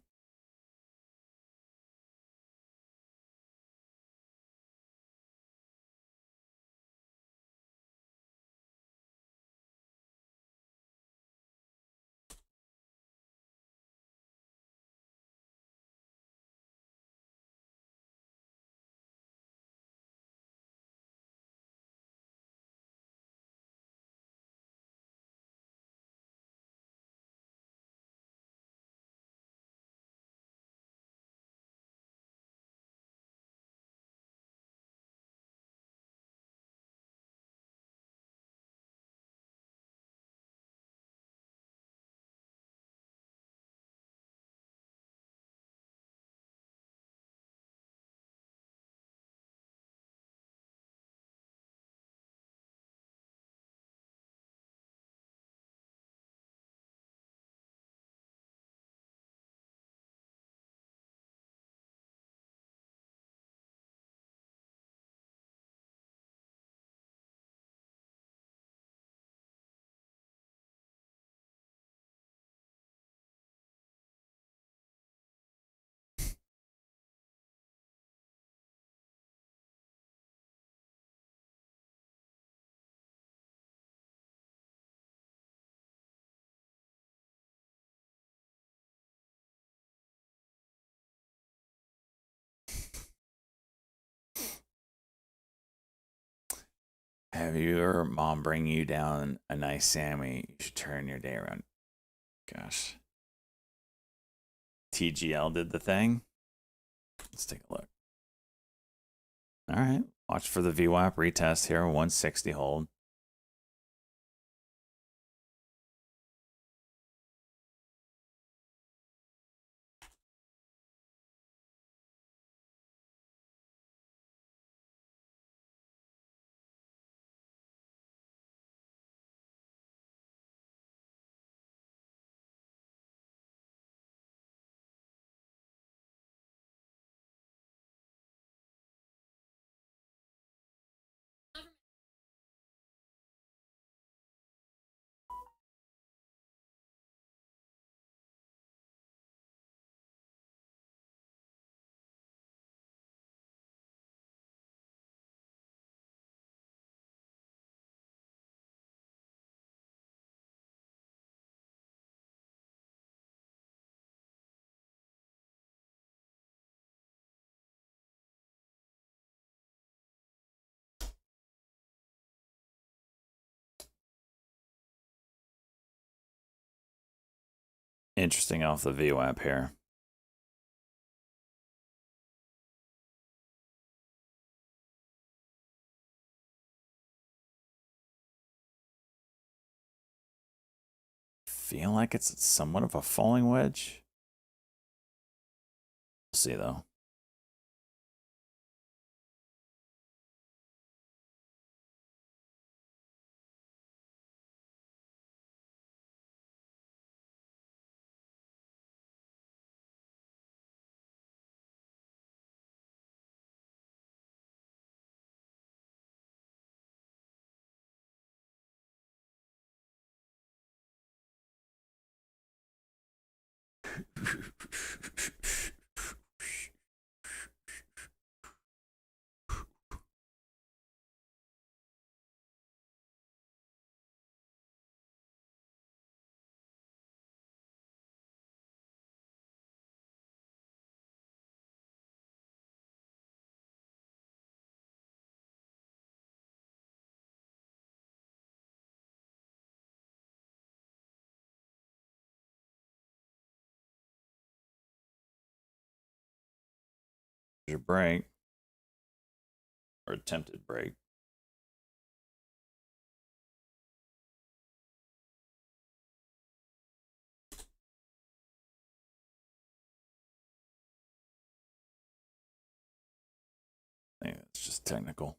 Have your mom bring you down a nice Sammy? You should turn your day around. Gosh. TGL did the thing. Let's take a look. All right. Watch for the VWAP retest here. 160 hold. Interesting off the VWAP here. Feel like it's somewhat of a falling wedge. We'll see though. Your break or attempted break. I think it's just technical.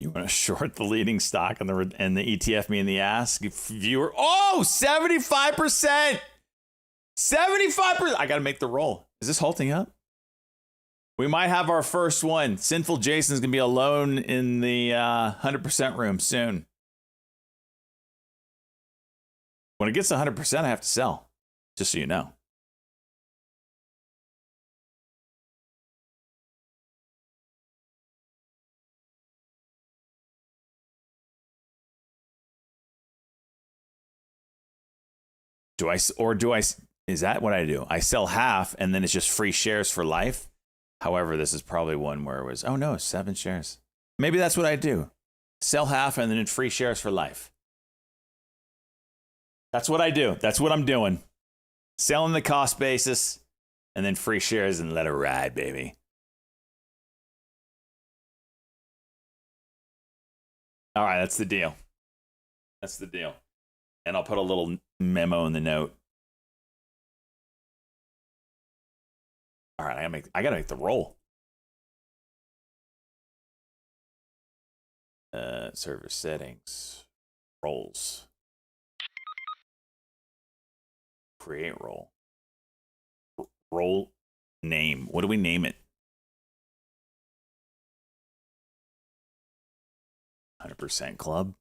You want to short the leading stock and the ETF me in the ass? Viewer, oh, 75%. 75%. I got to make the roll. Is this halting up? We might have our first one. Sinful Jason's going to be alone in the 100% room soon. When it gets to 100%, I have to sell, just so you know. Is that what I do? I sell half and then it's just free shares for life. However, this is probably one where it was, oh no, 7 shares. Maybe that's what I do. Sell half and then it's free shares for life. That's what I do. That's what I'm doing. Selling the cost basis and then free shares and let it ride, baby. All right, that's the deal. That's the deal. And I'll put a little memo in the note. All right, I gotta make the roll. Server settings, roles, create role, role name. What do we name it? 100% club.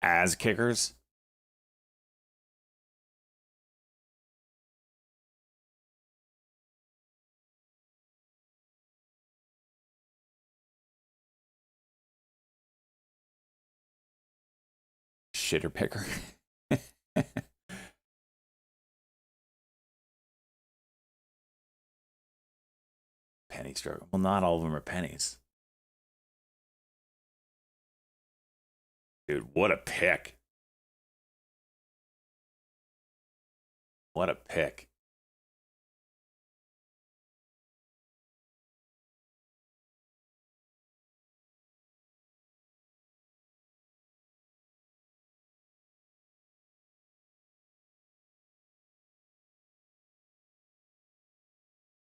As kickers. Shitter picker. Penny struggle. Well, not all of them are pennies. Dude, what a pick. What a pick.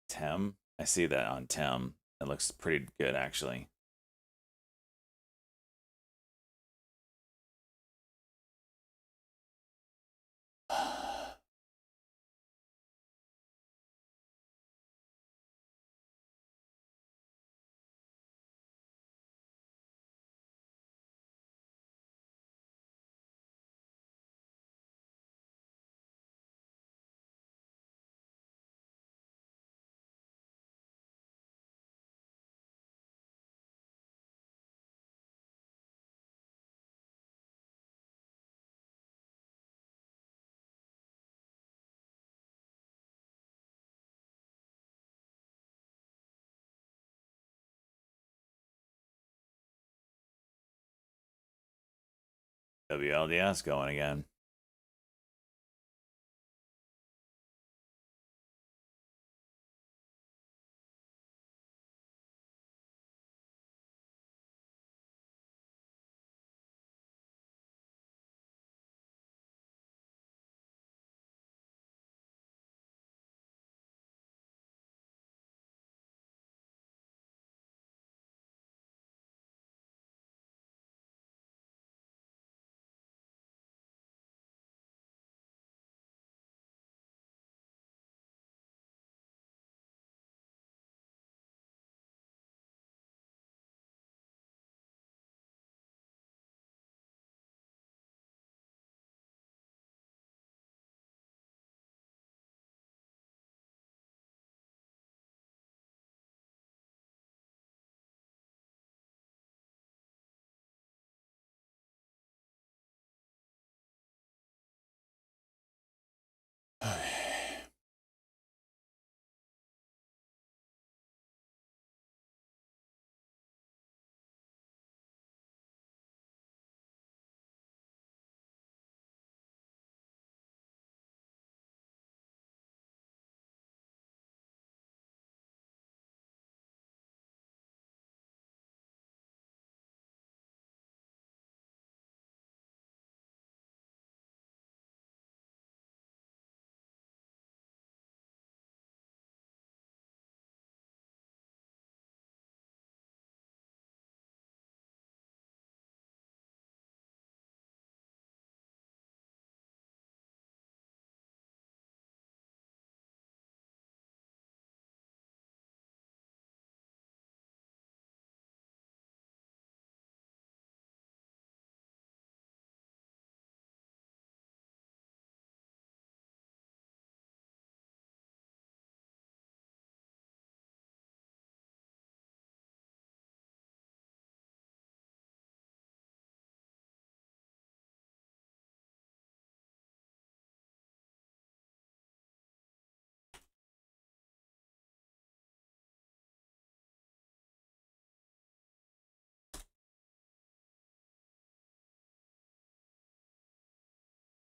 Tem. I see that on Tem. It looks pretty good, actually. WLDS going again.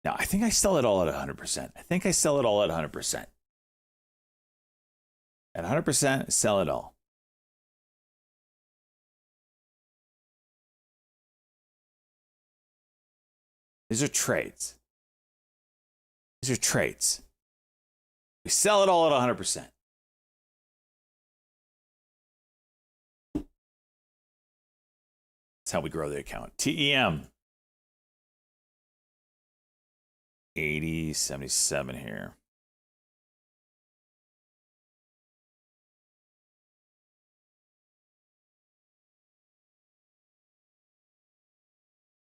Now, I think I sell it all at 100%. I think I sell it all at 100%. At 100%, sell it all. These are trades. These are trades. We sell it all at 100%. That's how we grow the account. TEM. 80.77 here.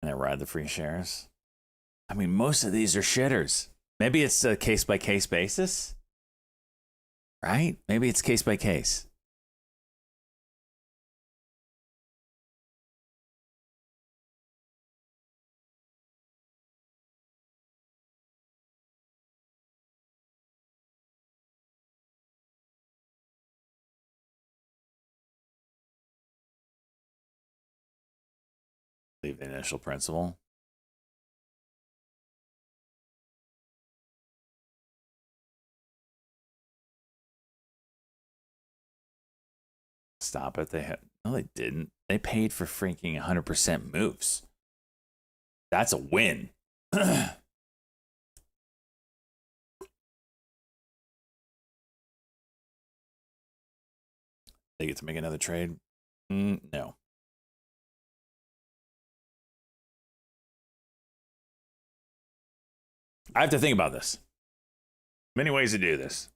And I ride the free shares. I mean, most of these are shitters. Maybe it's a case-by-case basis, right? Maybe it's case by case. Leave the initial principal. Stop it. No, they didn't. They paid for freaking 100% moves. That's a win. They get to make another trade? No. I have to think about this. Many ways to do this.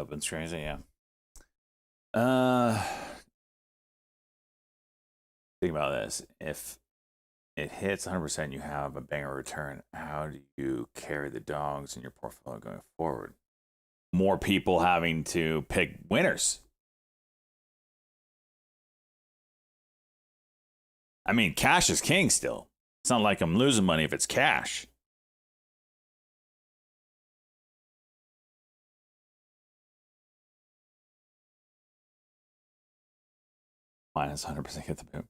Opens crazy, yeah. Uh, think about this. If it hits 100%, you have a banger return. How do you carry the dogs in your portfolio going forward? More people having to pick winners. I mean, cash is king still. It's not like I'm losing money if it's cash. Minus 100% get the boot.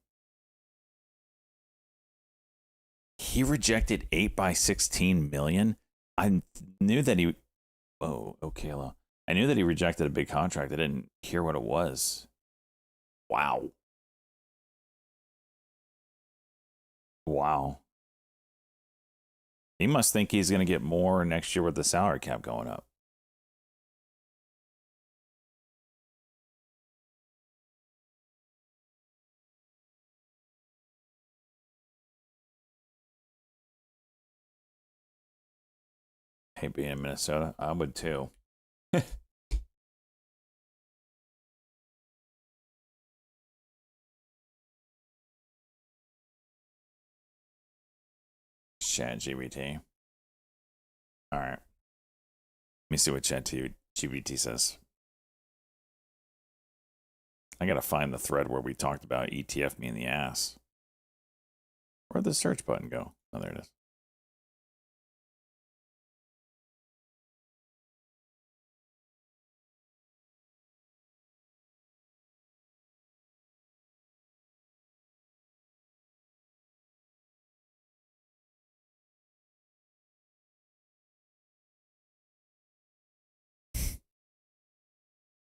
He rejected 8 by 16 million. I knew that he. Oh, Kayla. I knew that he rejected a big contract. I didn't hear what it was. Wow. Wow. He must think he's going to get more next year with the salary cap going up. Hey, being in Minnesota, I would too. Chat GBT. All right. Let me see what Chat GBT says. I got to find the thread where we talked about ETF me in the ass. Where'd the search button go? Oh, there it is.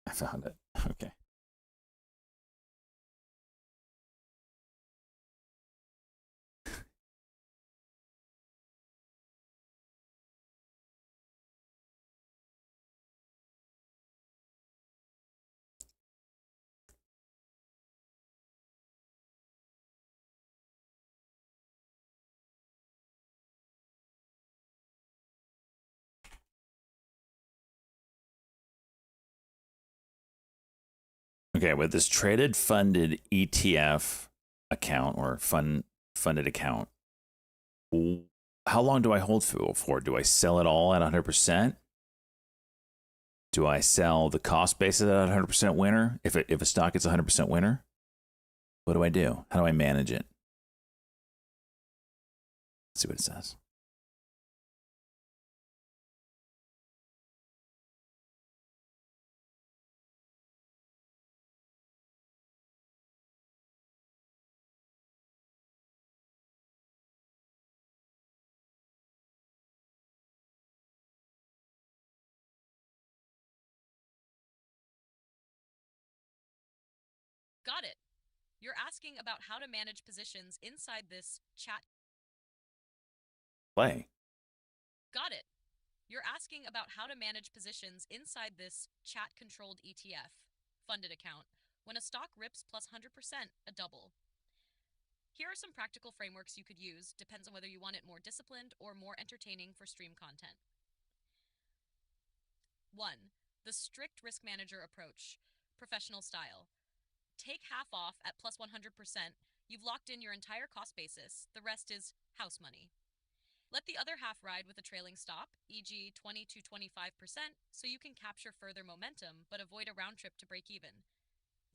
I found it. Okay. Okay, with this traded funded ETF account or funded account, how long do I hold for? Do I sell it all at 100%? Do I sell the cost basis at 100% winner? If a stock is 100% winner, what do I do? How do I manage it? Let's see what it says. Got it. You're asking about how to manage positions inside this chat. Play. Got it. You're asking about how to manage positions inside this chat-controlled ETF funded account when a stock rips plus 100% a double. Here are some practical frameworks you could use, depends on whether you want it more disciplined or more entertaining for stream content. 1. The strict risk manager approach, professional style. Take half off at plus 100%. You've locked in your entire cost basis. The rest is house money. Let the other half ride with a trailing stop, e.g. 20 to 25%, so you can capture further momentum but avoid a round trip to break even.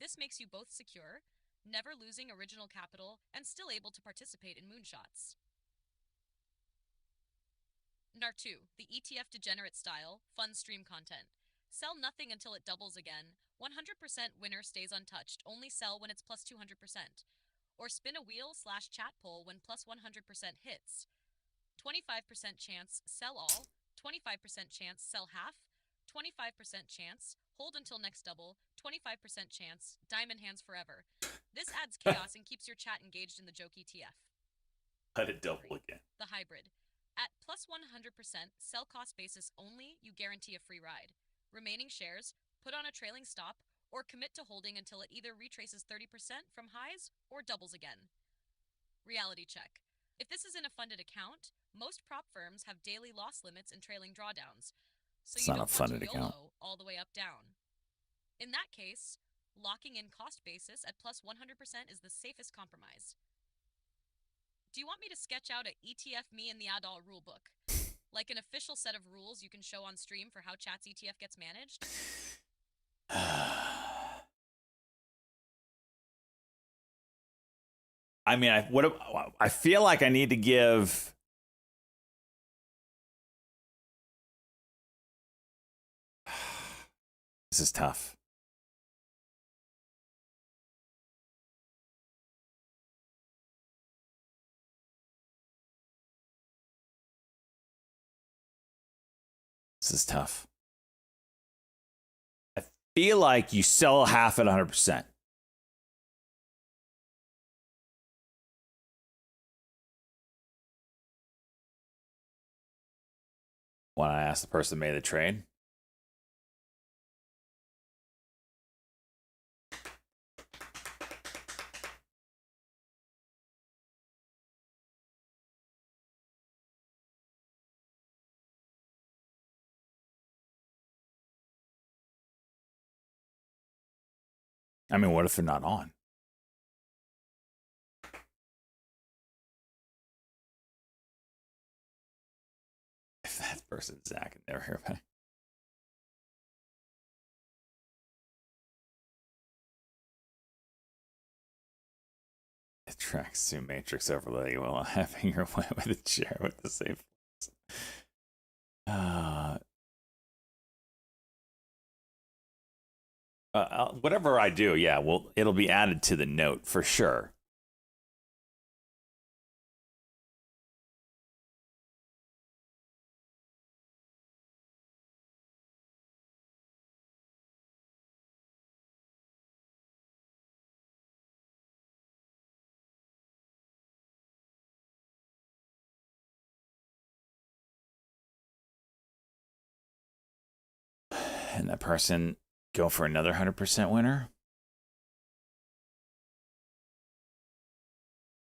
This makes you both secure, never losing original capital, and still able to participate in moonshots. NAR 2, the ETF degenerate style, fun stream content. Sell nothing until it doubles again. 100% winner stays untouched. Only sell when it's plus 200%. Or spin a wheel/chat poll when plus 100% hits. 25% chance sell all. 25% chance sell half. 25% chance hold until next double. 25% chance diamond hands forever. This adds chaos and keeps your chat engaged in the joke ETF. Let it double again. The hybrid. At plus 100% sell cost basis only, you guarantee a free ride. Remaining shares, put on a trailing stop, or commit to holding until it either retraces 30% from highs or doubles again. Reality check. If this is in a funded account, most prop firms have daily loss limits and trailing drawdowns. so It's you not a don't want to funded account. YOLO all the way up down. In that case, locking in cost basis at plus 100% is the safest compromise. Do you want me to sketch out a ETF me and the adult rulebook? Like an official set of rules you can show on stream for how Chat's ETF gets managed? I mean, I feel like I need to give. This is tough. This is tough. I feel like you sell half at 100%. When I asked the person who made the trade. I mean, what if they're not on? If that person's Zach and never hear back. The tracksuit matrix overlay while having your way with a chair with the same. Whatever I do, yeah, well, it'll be added to the note for sure. And that person go for another 100% winner.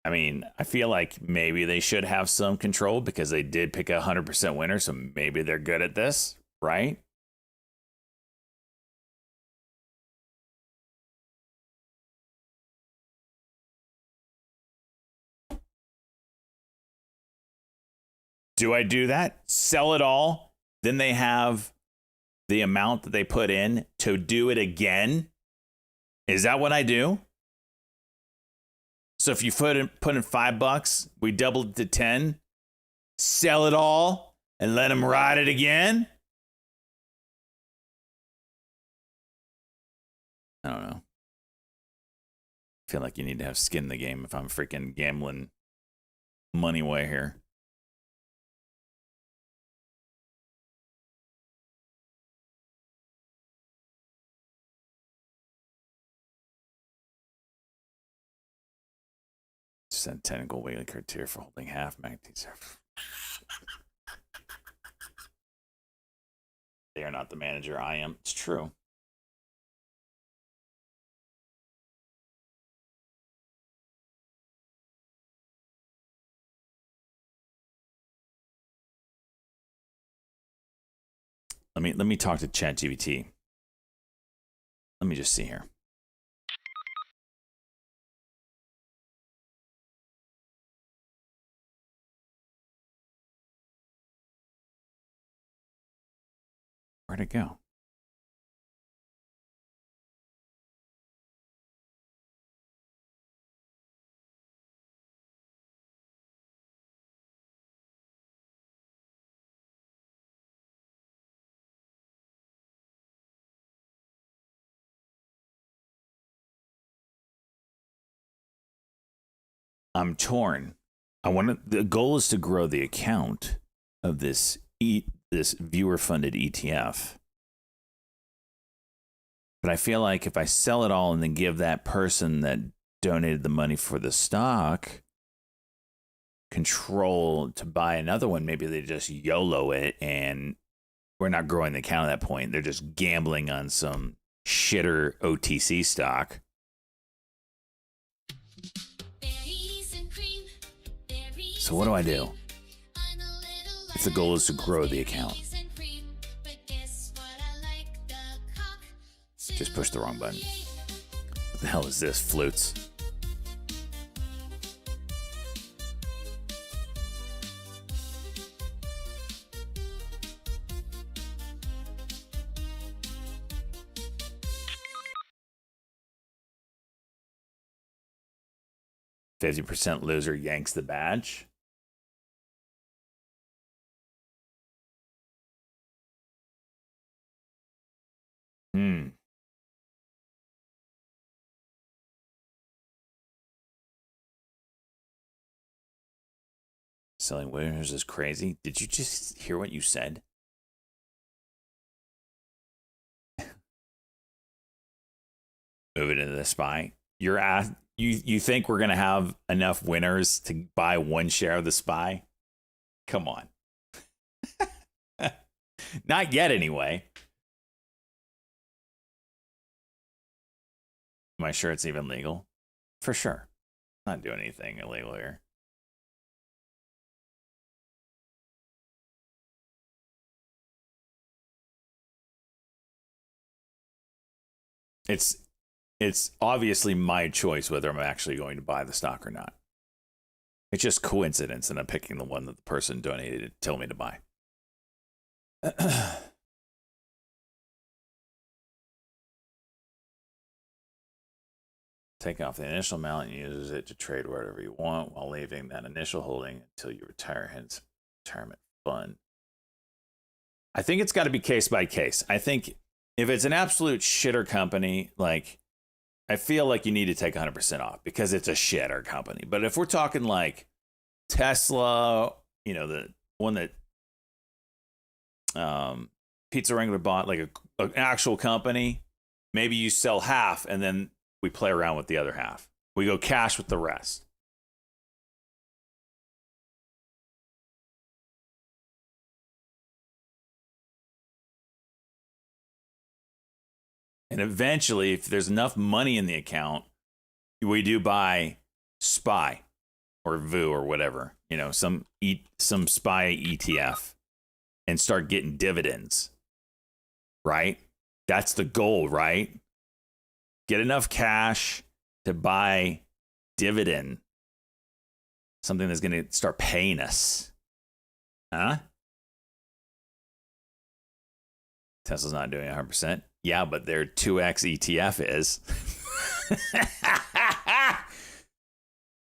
I mean, I feel like maybe they should have some control because they did pick a 100% winner, so maybe they're good at this, right? Do I do that? Sell it all? Then they have the amount that they put in to do it again? Is that what I do? So if you put in $5, we doubled it to 10, sell it all and let them ride it again? I don't know. I feel like you need to have skin in the game if I'm freaking gambling money way here. Send technical wailing criteria for holding half magnetes. They are not the manager. I am. It's true. Let me talk to ChatGPT. Let me just see here. Where'd it go? I'm torn. The goal is to grow the account of this viewer funded ETF. But I feel like if I sell it all and then give that person that donated the money for the stock control to buy another one, maybe they just YOLO it and we're not growing the account at that point. They're just gambling on some shitter OTC stock. So what do I do? If the goal is to grow the account. Just pushed the wrong button. What the hell is this? Flutes. %50 loser yanks the badge. Selling winners is crazy. Did you just hear what you said? Move it into the SPY. You think we're gonna have enough winners to buy one share of the SPY? Come on. Not yet, anyway. Am I sure it's even legal? For sure. Not doing anything illegal here. It's obviously my choice whether I'm actually going to buy the stock or not. It's just coincidence that I'm picking the one that the person donated to tell me to buy. Take off the initial amount and use it to trade wherever you want while leaving that initial holding until you retire, hence retirement fund. I think it's got to be case by case. I think if it's an absolute shitter company, like, I feel like you need to take 100% off because it's a shitter company. But if we're talking like Tesla, you know, the one that Pizza Wrangler bought, like an actual company, maybe you sell half and then we play around with the other half. We go cash with the rest. And eventually, if there's enough money in the account, we do buy SPY or VOO or whatever, you know, some SPY ETF and start getting dividends, right? That's the goal, right? Get enough cash to buy dividend, something that's going to start paying us. Huh? Tesla's not doing 100%. Yeah, but their 2x ETF is.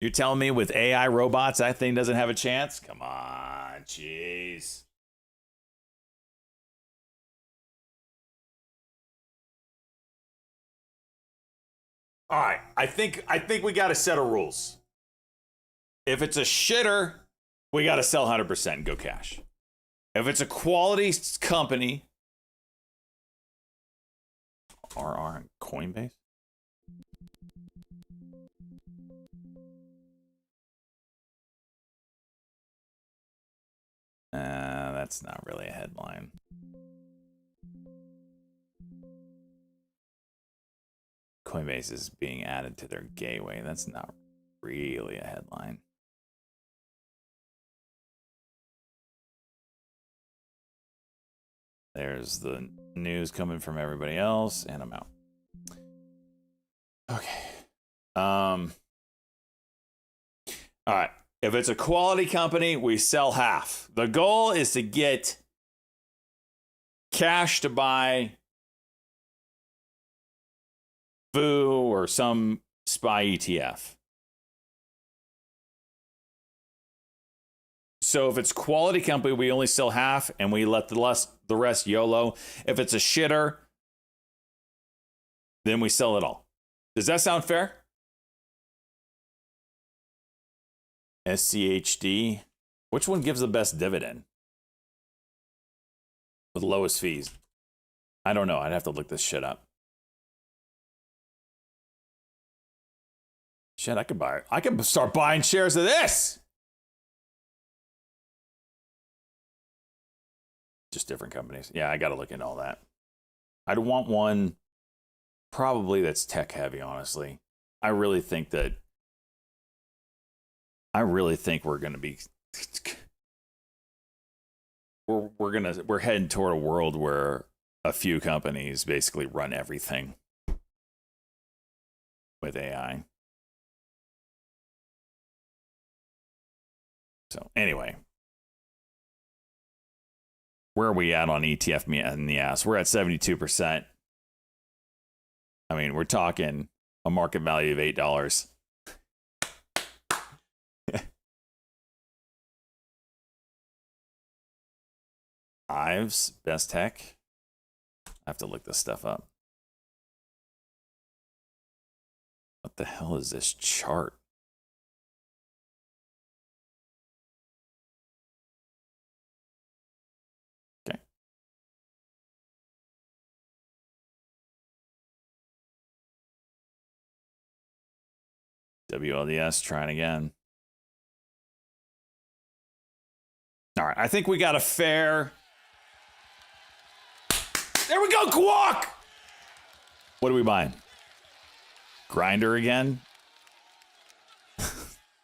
You're telling me with AI robots, that thing doesn't have a chance? Come on, jeez. All right, I think we got a set of rules. If it's a shitter, we got to sell 100% and go cash. If it's a quality company, RR on Coinbase. That's not really a headline. Coinbase is being added to their gateway. That's not really a headline. There's the news coming from everybody else, and I'm out. Okay. All right. If it's a quality company, we sell half. The goal is to get cash to buy VOO or some SPY ETF. So if it's quality company, we only sell half and we let the rest YOLO. If it's a shitter, then we sell it all. Does that sound fair? SCHD. Which one gives the best dividend? With lowest fees? I don't know. I'd have to look this shit up. Shit, I could start buying shares of this. Just different companies. Yeah, I got to look into all that. I'd want one probably that's tech heavy, honestly. I really think we're going to be we're heading toward a world where a few companies basically run everything. with AI. So anyway, where are we at on ETF in the ass? We're at 72%. I mean, we're talking a market value of $8. Ives, best tech. I have to look this stuff up. What the hell is this chart? Okay. WLDS, trying again. All right, I think we got a fair. There we go, Guac! What are we buying? Grinder again?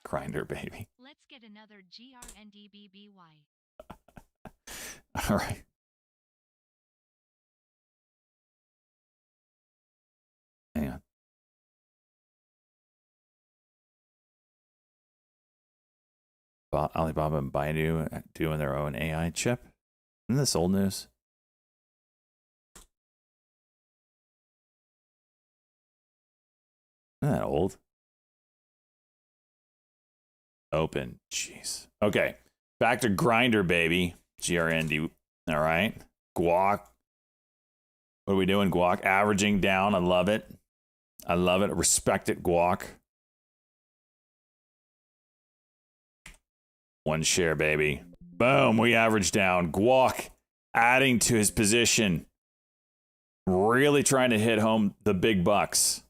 Grinder, baby. Let's get another GRNDBBY. All right. Hang on. Alibaba and Baidu doing their own AI chip. Isn't this old news? Isn't that old? Open. Jeez. Okay. Back to Grinder, baby. GRND. All right. Guac. What are we doing, Guac? Averaging down. I love it. I love it. Respect it, Guac. One share, baby. Boom. We average down. Guac adding to his position. Really trying to hit home the big bucks.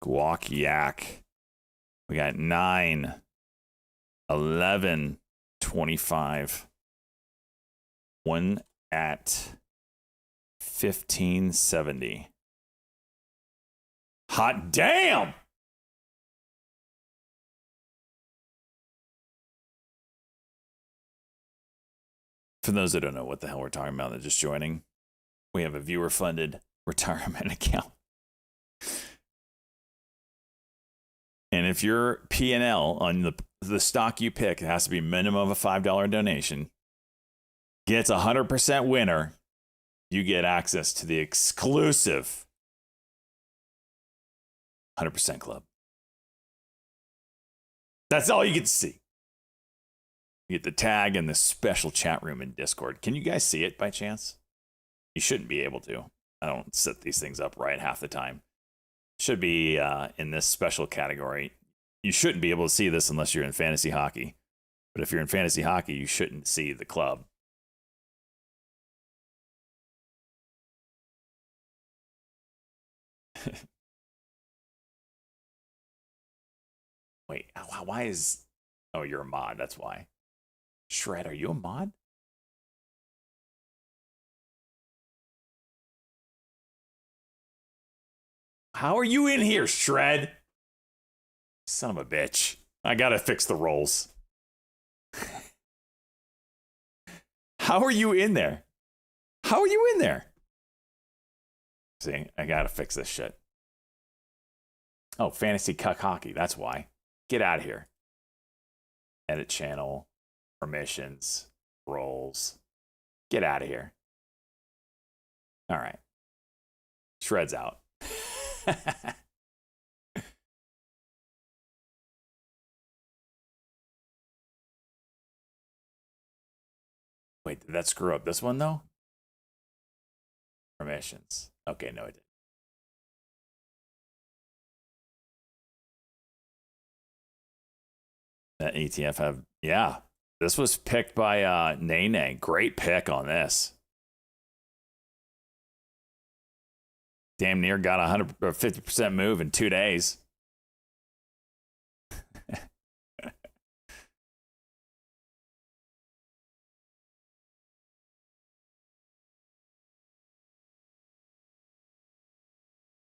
Guac yak. We got 9, 11, 25. One at 1570. Hot damn! For those that don't know what the hell we're talking about, that just joining, we have a viewer-funded retirement account. And if your P&L on the stock you pick, it has to be minimum of a $5 donation, gets 100% winner, you get access to the exclusive 100% club. That's all you get to see. You get the tag and the special chat room in Discord. Can you guys see it by chance? You shouldn't be able to. I don't set these things up right half the time. Should be in this special category. You shouldn't be able to see this unless you're in fantasy hockey. But if you're in fantasy hockey, you shouldn't see the club. Wait, why is... Oh, you're a mod, that's why. Shred, are you a mod? How are you in here, Shred? Son of a bitch. I gotta fix the roles. How are you in there? How are you in there? See, I gotta fix this shit. Oh, Fantasy Cuck Hockey, that's why. Get out of here. Edit channel, permissions, roles. Get out of here. All right. Shred's out. Wait, did that screw up this one though? Permissions. Okay, no, it didn't. That ETF have, yeah. This was picked by Nene. Great pick on this. Damn near got 100 or 50% move in 2 days.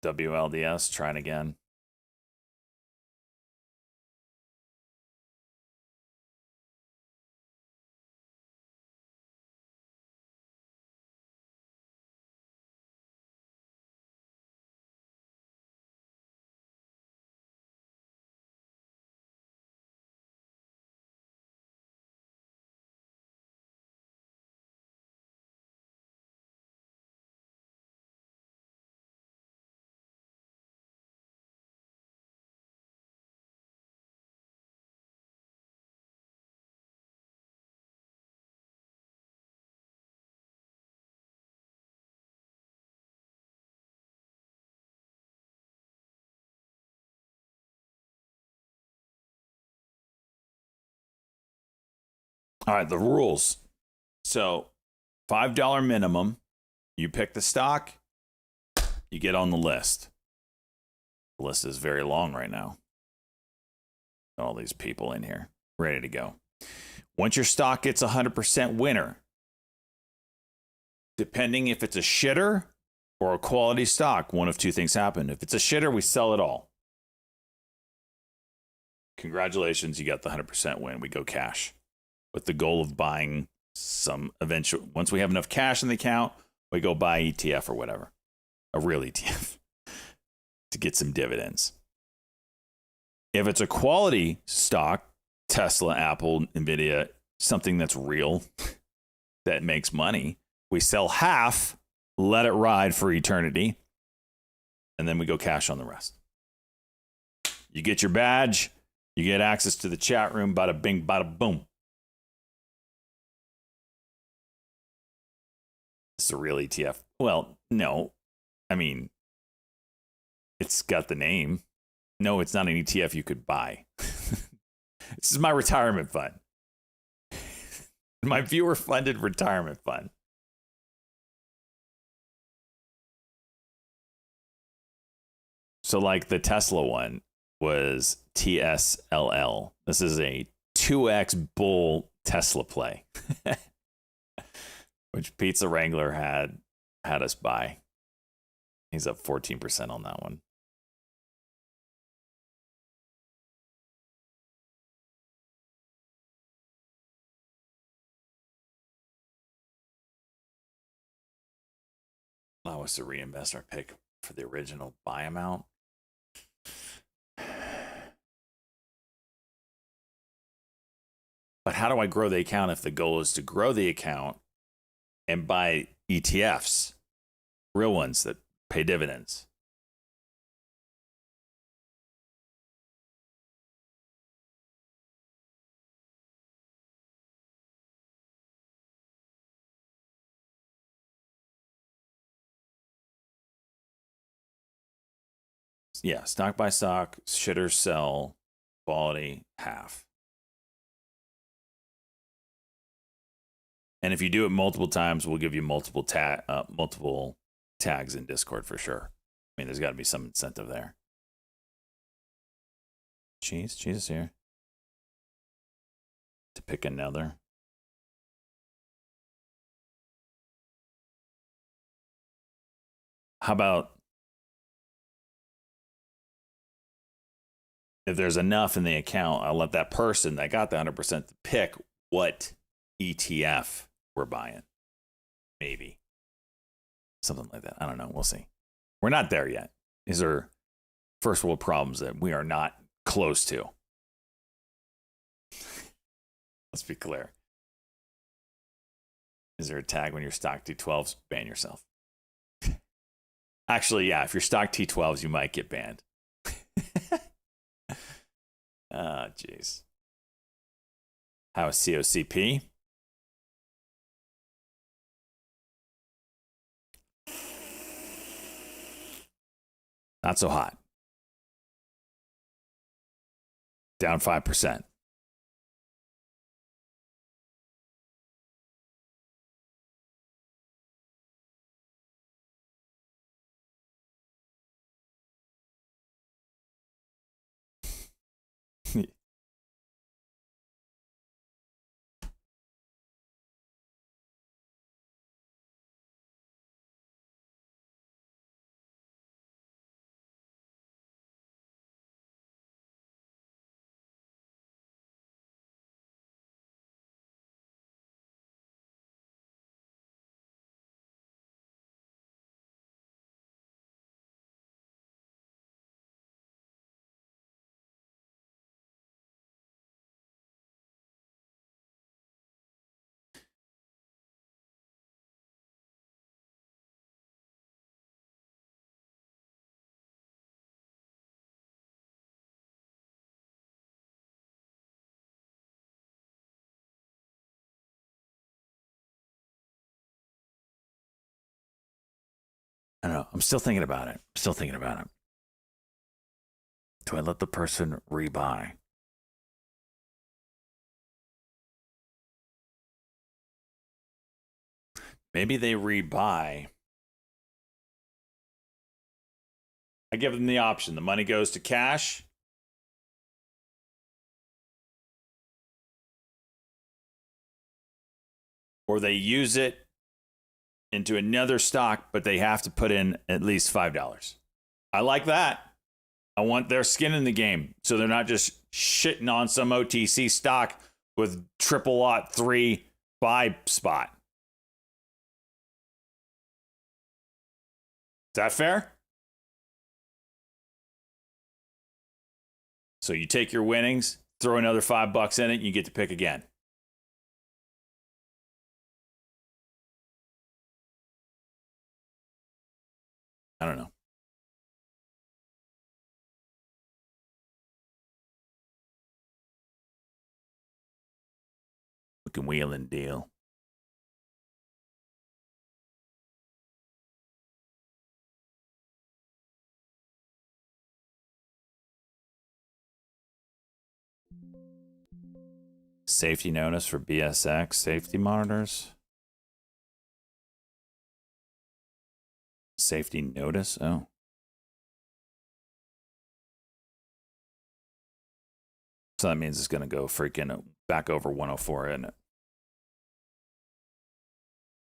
WLDS trying again. All right, the rules. So $5 minimum. You pick the stock, you get on the list. The list is very long right now. All these people in here ready to go. Once your stock gets 100% winner, depending if it's a shitter or a quality stock, one of two things happen. If it's a shitter, we sell it all. Congratulations, you got the 100% win. We go cash with the goal of buying some eventual. Once we have enough cash in the account, we go buy ETF or whatever, a real ETF, to get some dividends. If it's a quality stock, Tesla, Apple, Nvidia, something that's real, that makes money, we sell half, let it ride for eternity, and then we go cash on the rest. You get your badge, you get access to the chat room, bada bing, bada boom. It's a real ETF. Well, no. I mean, it's got the name. No, it's not an ETF you could buy. This is my retirement fund. My viewer-funded retirement fund. So like the Tesla one was TSLL. This is a 2x bull Tesla play. Which Pizza Wrangler had us buy. He's up 14% on that one. Allow us to reinvest our pick for the original buy amount. But how do I grow the account if the goal is to grow the account and buy ETFs, real ones that pay dividends? Yeah, stock by stock, shitter sell, quality half. And if you do it multiple times, we'll give you multiple tags in Discord for sure. I mean, there's got to be some incentive there. Cheese is here. To pick another. How about if there's enough in the account, I'll let that person that got the 100% pick what ETF we're buying. Maybe. Something like that. I don't know. We'll see. We're not there yet. These are first world problems that we are not close to. Let's be clear. Is there a tag when you're stock T12s? Ban yourself. Actually, yeah, if you're stock T12s, you might get banned. Ah, jeez. How is COCP? Not so hot. Down 5%. I don't know. I'm still thinking about it. Do I let the person rebuy? Maybe they rebuy. I give them the option. The money goes to cash. Or they use it into another stock, but they have to put in at least $5. I like that. I want their skin in the game, so they're not just shitting on some OTC stock with triple lot 3 buy spot. Is that fair? So you take your winnings, throw another $5 in it, and you get to pick again. I don't know. We can wheel and deal. Safety notice for BSX safety monitors. Safety notice? Oh. So that means it's going to go freaking back over 104, isn't it?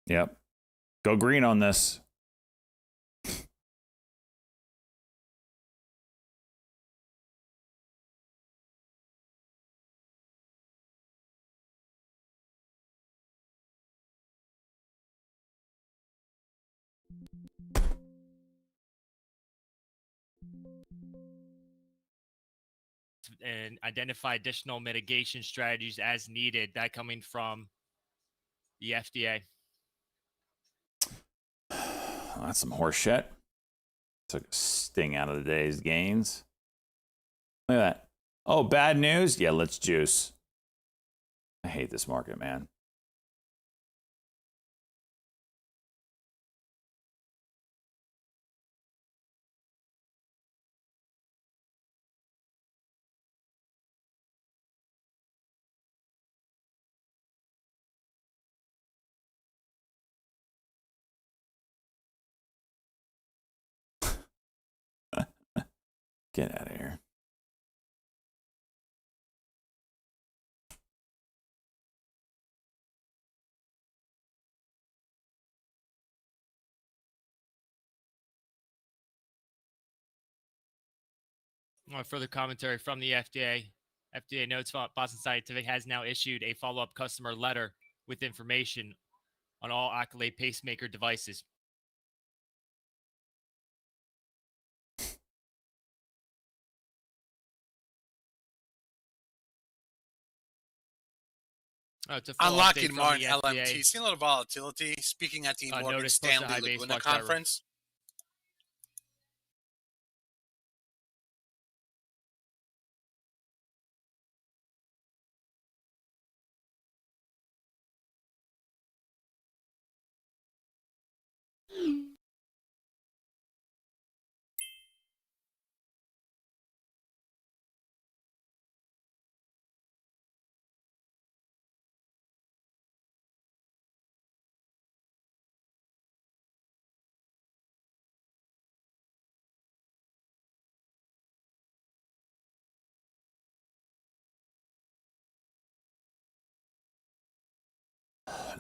Yep. Go green on this. And identify additional mitigation strategies as needed. That coming from the FDA. That's some horse shit. Took a sting out of the day's gains. Look at that. Oh, bad news? Yeah, let's juice. I hate this market, man. Get out of here. Further commentary from the FDA. FDA notes Boston Scientific has now issued a follow-up customer letter with information on all Accolade pacemaker devices. Unlocking Martin LMT. Seen a lot of volatility. Speaking at the Morgan Stanley Laguna conference.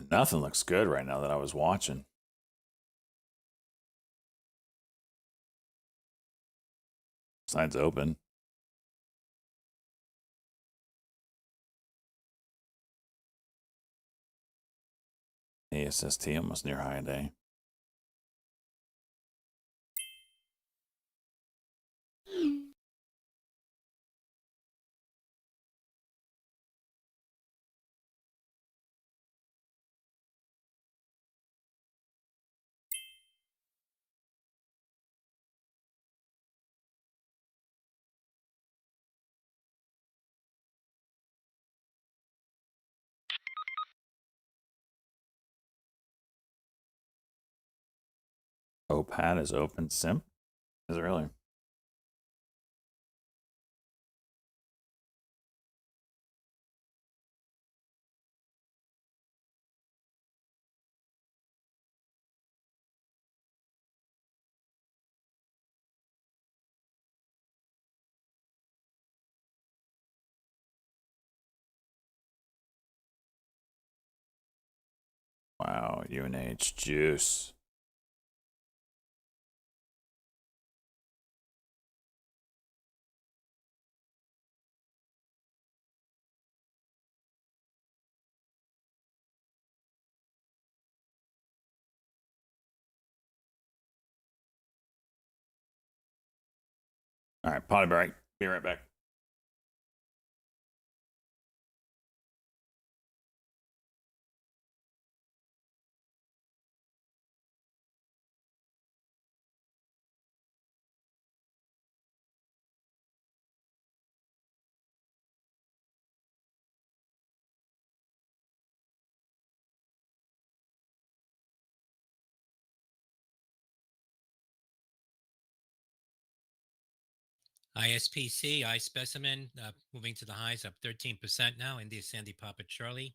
Nothing looks good right now that I was watching. Side's open. ASST almost near high day. OPAD is open. Simp? Is it really? Wow, UNH juice. All right, potty break. Be right back. ISPC, I specimen, moving to the highs, up 13% now. India Sandy Papa Charlie.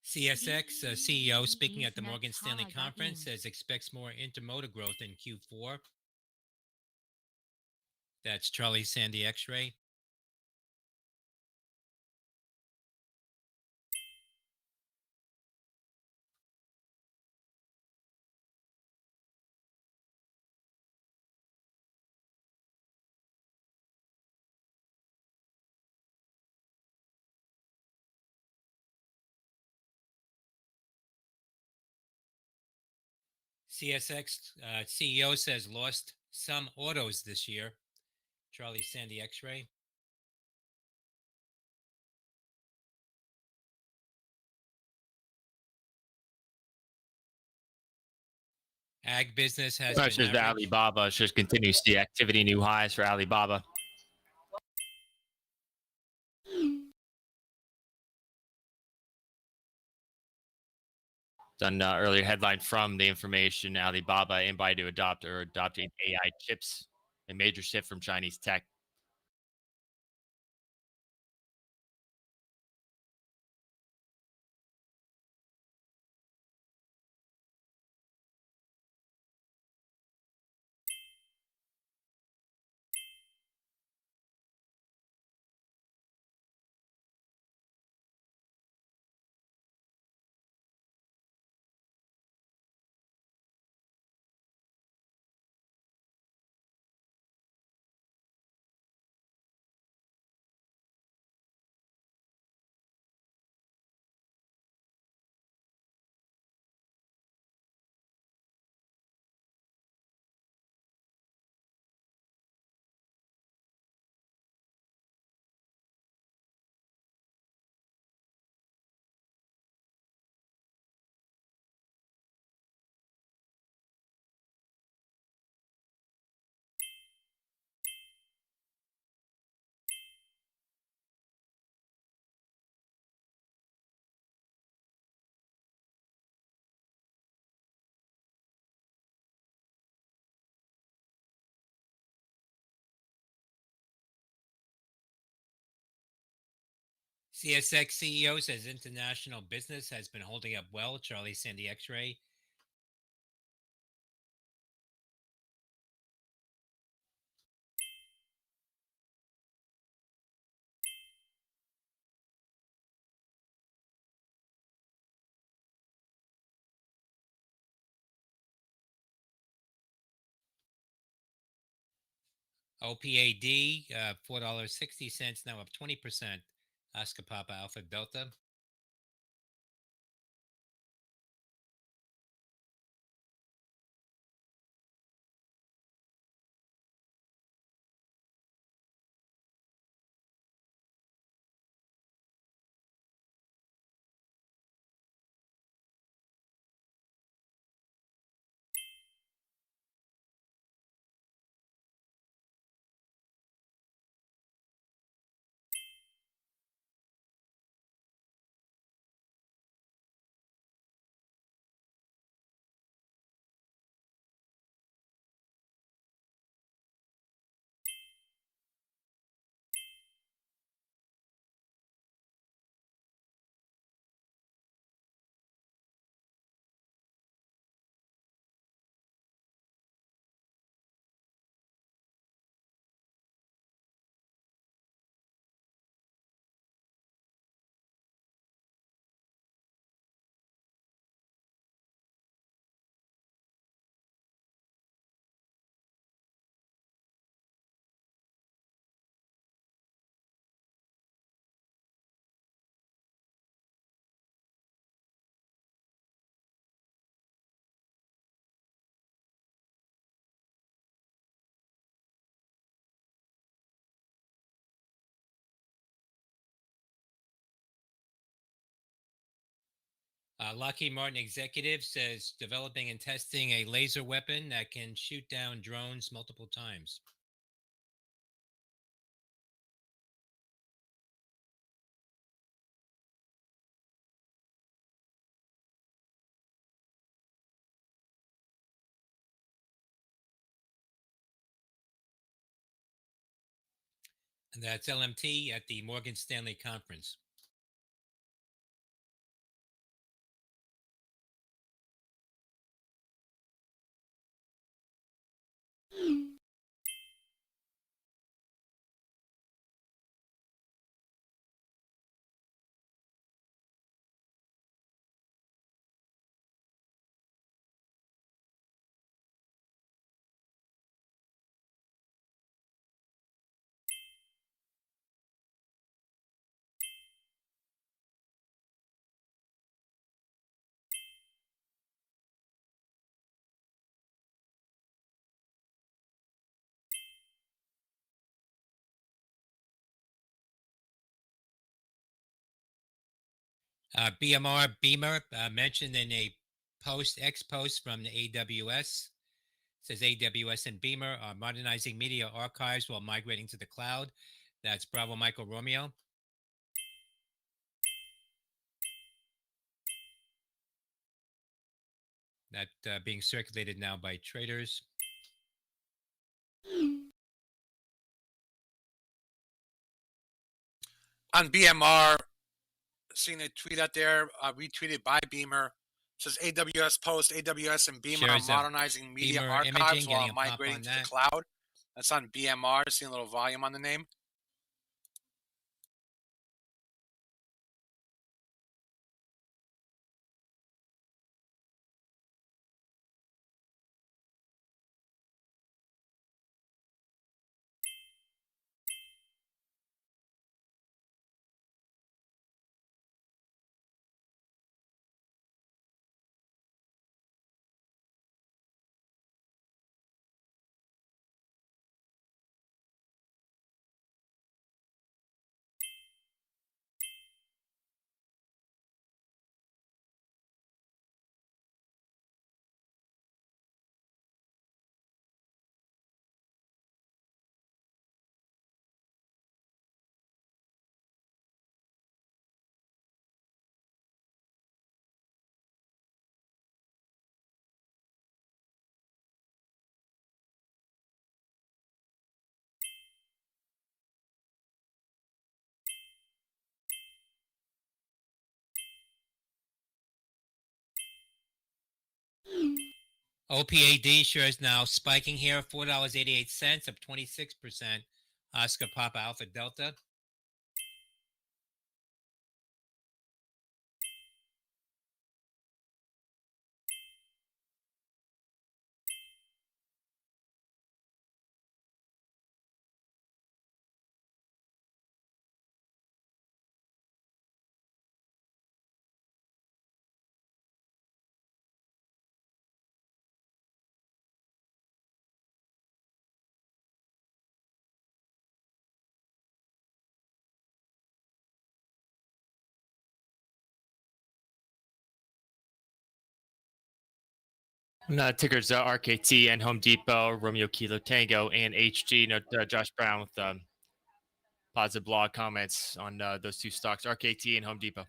CSX CEO speaking at the Morgan Stanley conference says expects more intermodal growth in Q4. That's Charlie Sandy X-ray. CSX CEO says lost some autos this year. Charlie Sandy X-ray. Ag business has been average. Alibaba should continue to see activity new highs for Alibaba. Done earlier headline from the information Alibaba and Baidu adopting AI chips, a major shift from Chinese tech. CSX CEO says international business has been holding up well. Charlie Sandy X-ray. OPAD, $4.60, now up 20%. Oscar Papa Alpha Delta. Lockheed Martin executive says developing and testing a laser weapon that can shoot down drones multiple times. And that's LMT at the Morgan Stanley conference. BMR Beamer mentioned in a ex post from the AWS. Says AWS and Beamer are modernizing media archives while migrating to the cloud. That's Bravo Michael Romeo. That being circulated now by traders. On BMR, seeing a tweet out there, retweeted by Beamer. It says AWS post, AWS and Beamer are modernizing media archives while migrating to the cloud. That's on BMR, seeing a little volume on the name. OPAD shares now spiking here, $4.88, up 26%. Oscar Papa Alpha Delta. Tickers RKT and Home Depot, Romeo Kilo Tango, and HG. Josh Brown with positive blog comments on those two stocks, RKT and Home Depot.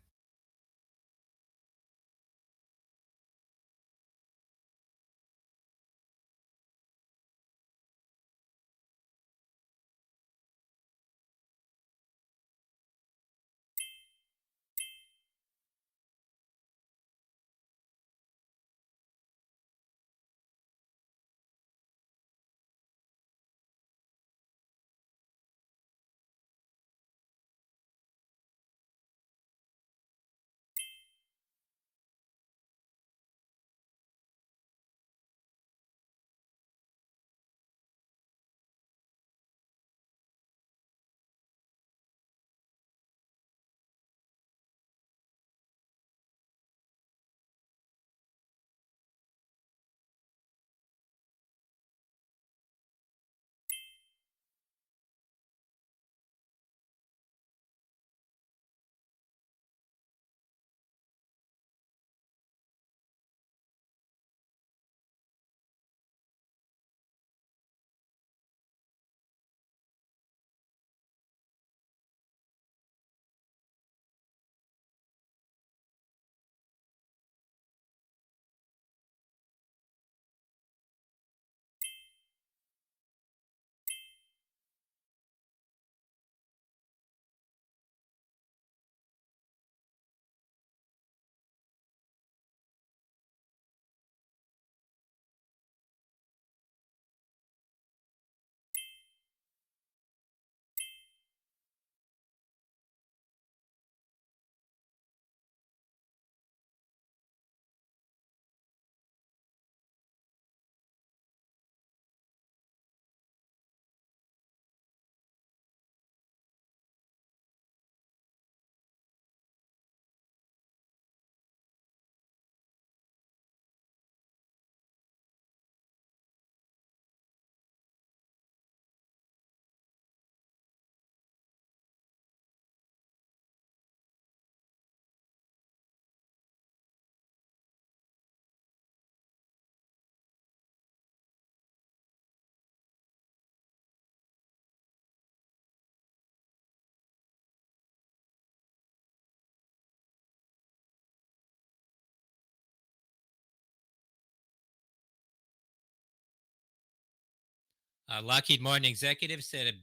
Lockheed Martin executive said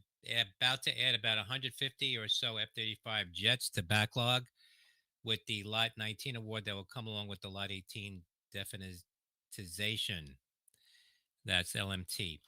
about to add about 150 or so F-35 jets to backlog with the Lot 19 award that will come along with the Lot 18 definitization. That's LMT.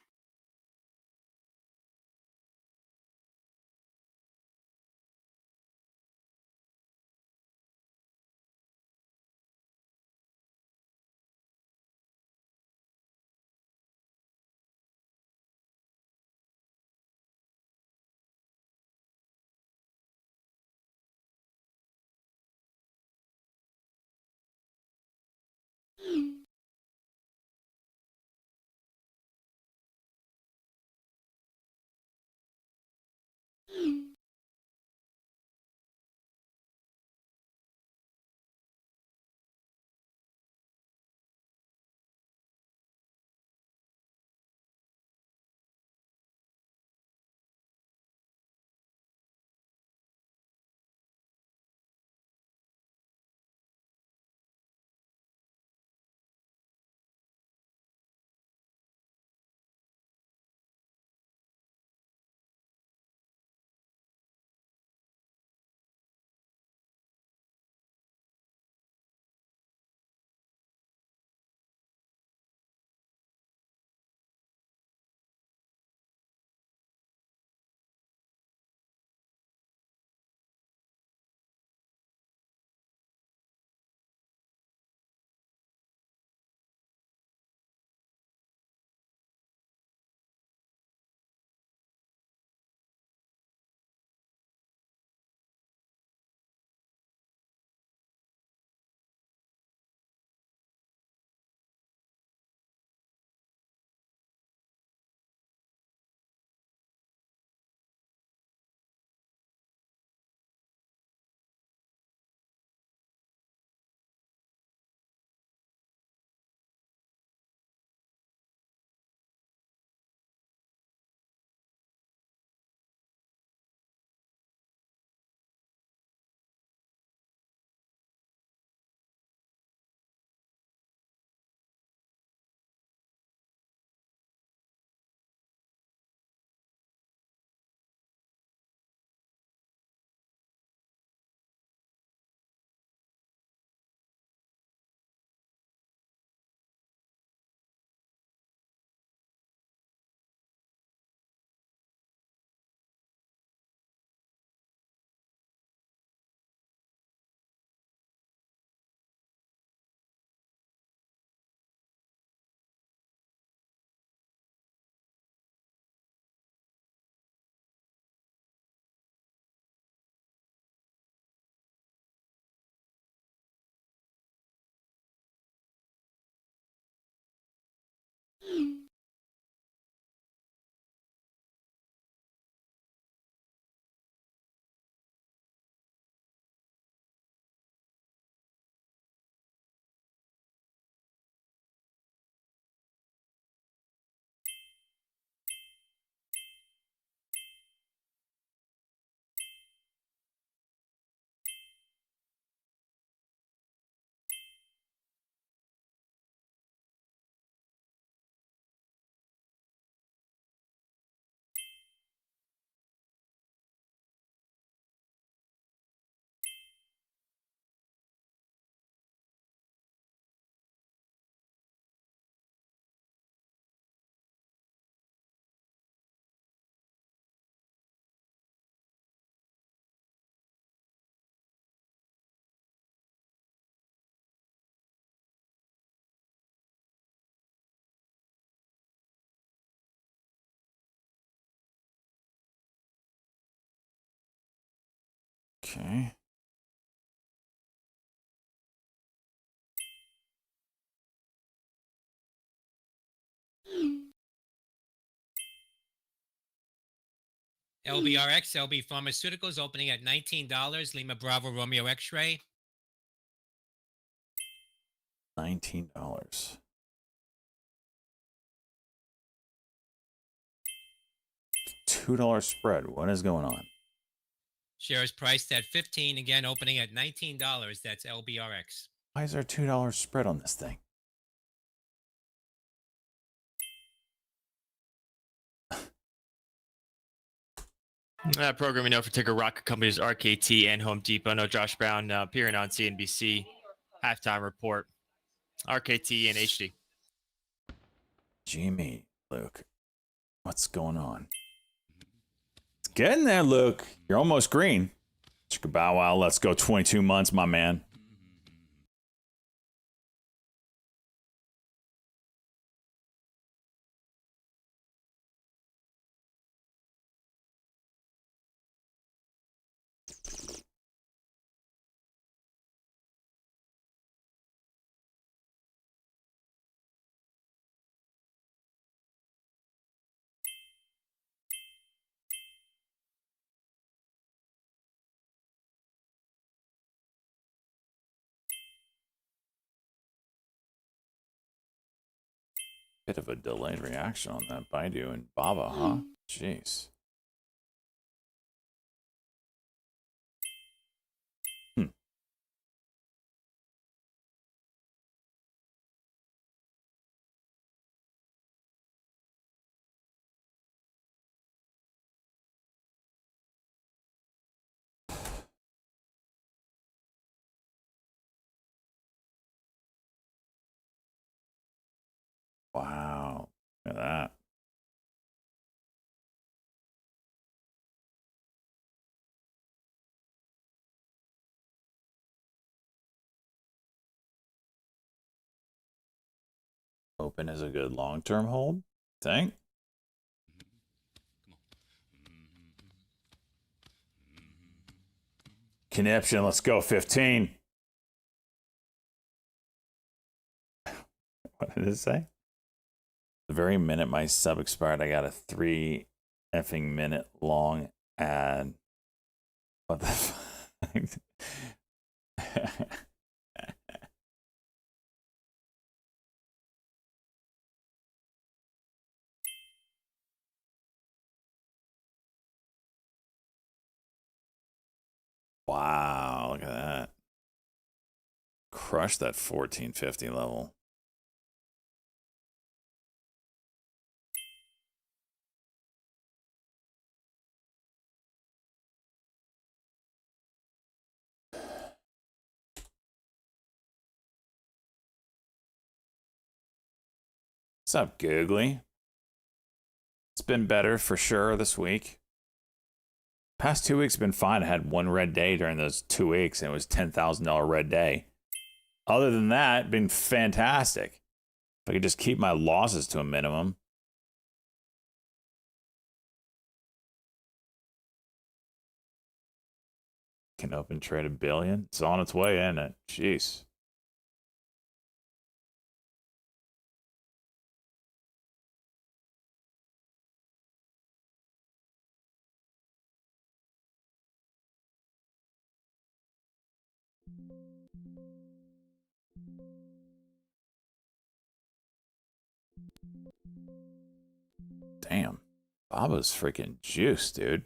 Okay. LBRX, LB Pharmaceuticals opening at $19. Lima Bravo Romeo X-Ray. $19. $2 spread. What is going on? Shares priced at $15. Again, opening at $19. That's LBRX. Why is there a $2 spread on this thing? Programming note for ticker rocket companies RKT and Home Depot. No Josh Brown appearing on CNBC halftime report. RKT and HD. Jimmy, Luke, what's going on? It's getting there, Luke. You're almost green. Chicka bow wow. Let's go 22 months, my man. Bit of a delayed reaction on that Baidu and Baba, huh? Jeez. Wow. Look at that. Open is a good long-term hold, think? Conniption, let's go 15. What did it say? The very minute my sub expired, I got a 3 effing minute long ad. What the fuck? Wow, look at that. Crush that 1450 level. What's up, Googly? It's been better for sure this week. Past 2 weeks have been fine. I had one red day during those 2 weeks, and it was $10,000 red day. Other than that, been fantastic. If I could just keep my losses to a minimum. Can open trade $1 billion. It's on its way, isn't it? Jeez. Damn. Baba's freaking juice, dude.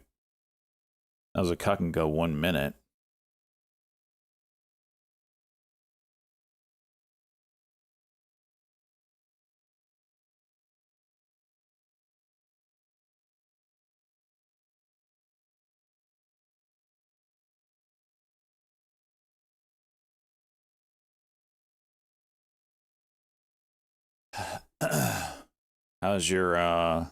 That was a cuck and go 1 minute. How's your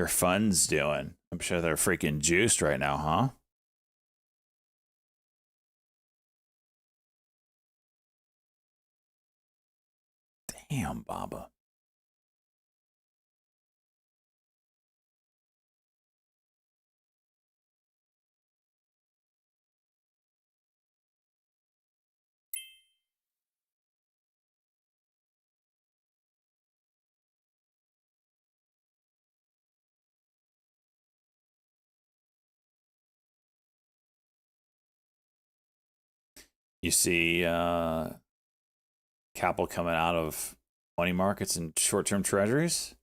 funds doing? I'm sure they're freaking juiced right now, huh? Damn, Baba. You see capital coming out of money markets and short-term treasuries?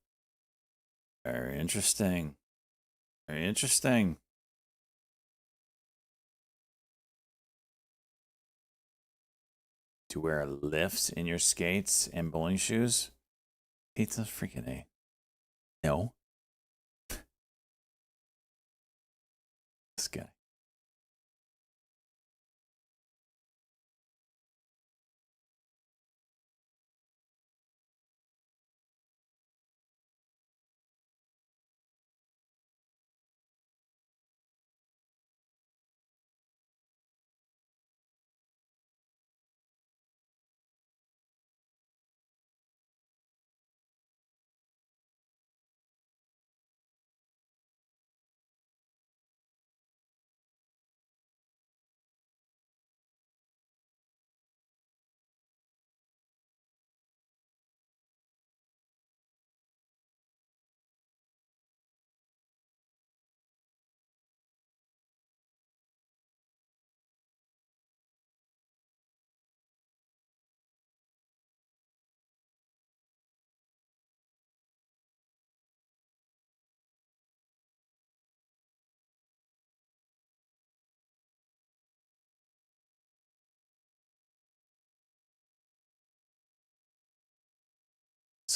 Very interesting. Very interesting. To wear lifts in your skates and bowling shoes? Pizza freaking A. No.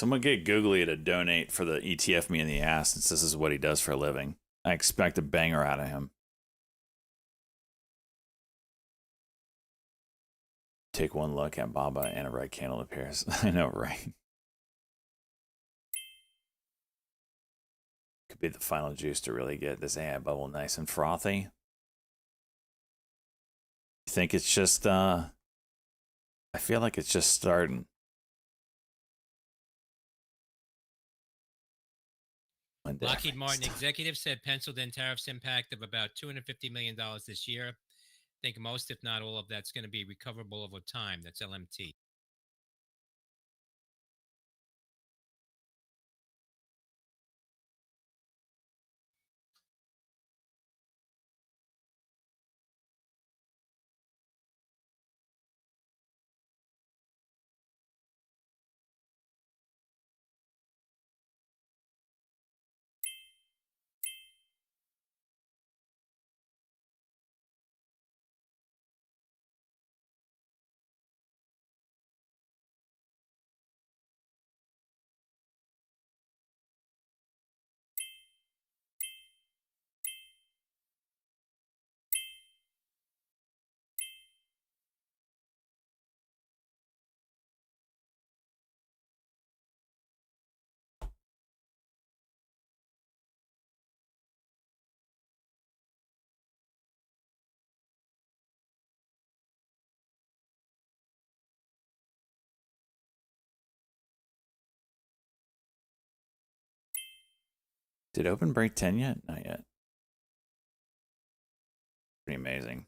Someone get Googly to donate for the ETF me in the ass, since this is what he does for a living. I expect a banger out of him. Take one look at Baba and a red candle appears. I know, right? Could be the final juice to really get this AI bubble nice and frothy. You think it's just, I feel like it's just starting. Lockheed Martin executive said penciled in tariffs impact of about $250 million this year. I think most, if not all of that's going to be recoverable over time. That's LMT. Did Open break 10 yet? Not yet. Pretty amazing.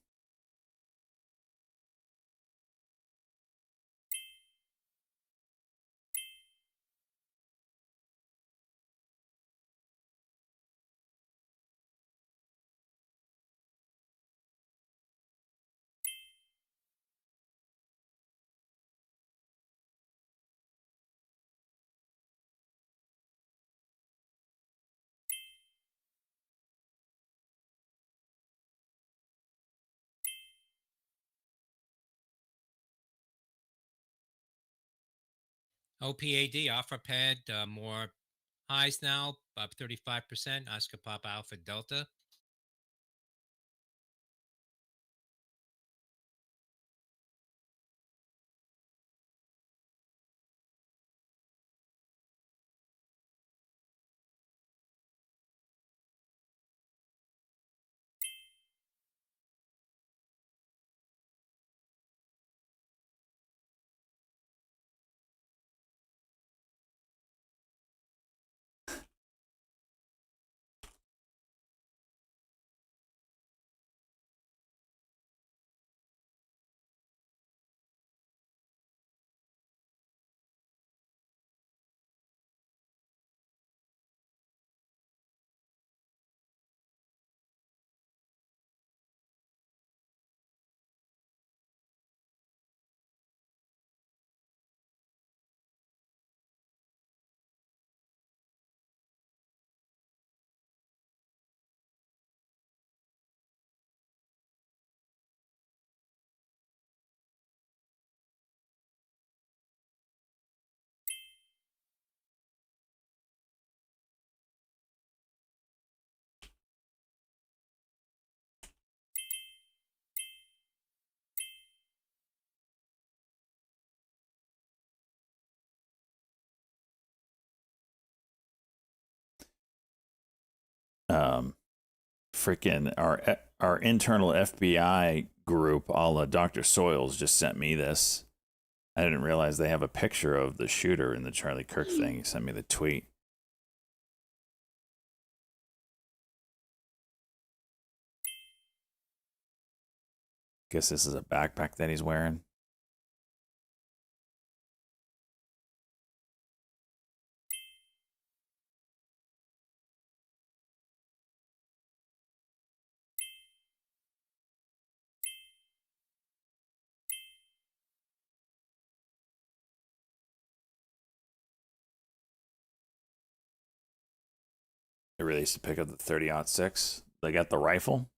OPAD, OfferPad, more highs now, up 35%. Oscar Papa Alpha Delta. Freaking our internal FBI group, a la Dr. Soils, just sent me this. I didn't realize they have a picture of the shooter in the Charlie Kirk thing. He sent me the tweet. Guess this is a backpack that he's wearing. They released a pick of the 30-06. They got the rifle.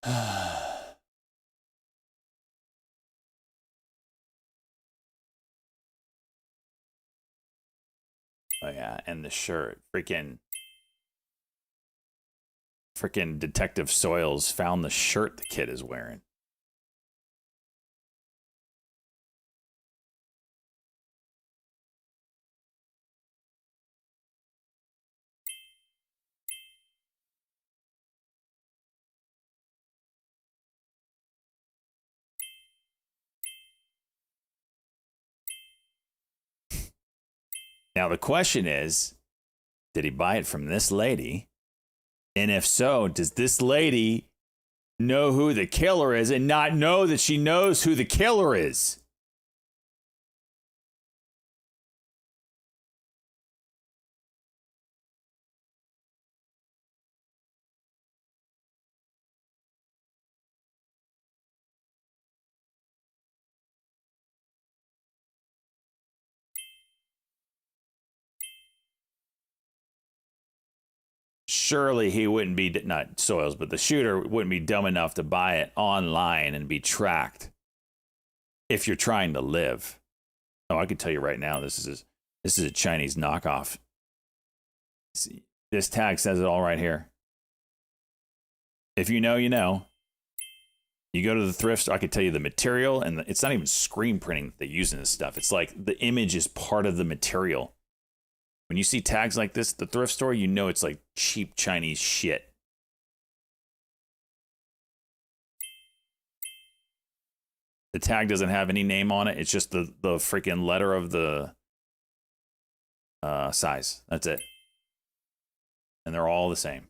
Oh yeah, and the shirt. Freaking Detective Soils found the shirt the kid is wearing. Now the question is, did he buy it from this lady? And if so, does this lady know who the killer is and not know that she knows who the killer is? Surely he wouldn't be, not Soils, but the shooter wouldn't be dumb enough to buy it online and be tracked if you're trying to live. Oh, I can tell you right now, this is a Chinese knockoff. See, this tag says it all right here. If you know, you know. You go to the thrift store, I could tell you the material, and it's not even screen printing that they use in this stuff. It's like the image is part of the material. When you see tags like this at the thrift store, you know it's like cheap Chinese shit. The tag doesn't have any name on it. It's just the freaking letter of the size. That's it. And they're all the same.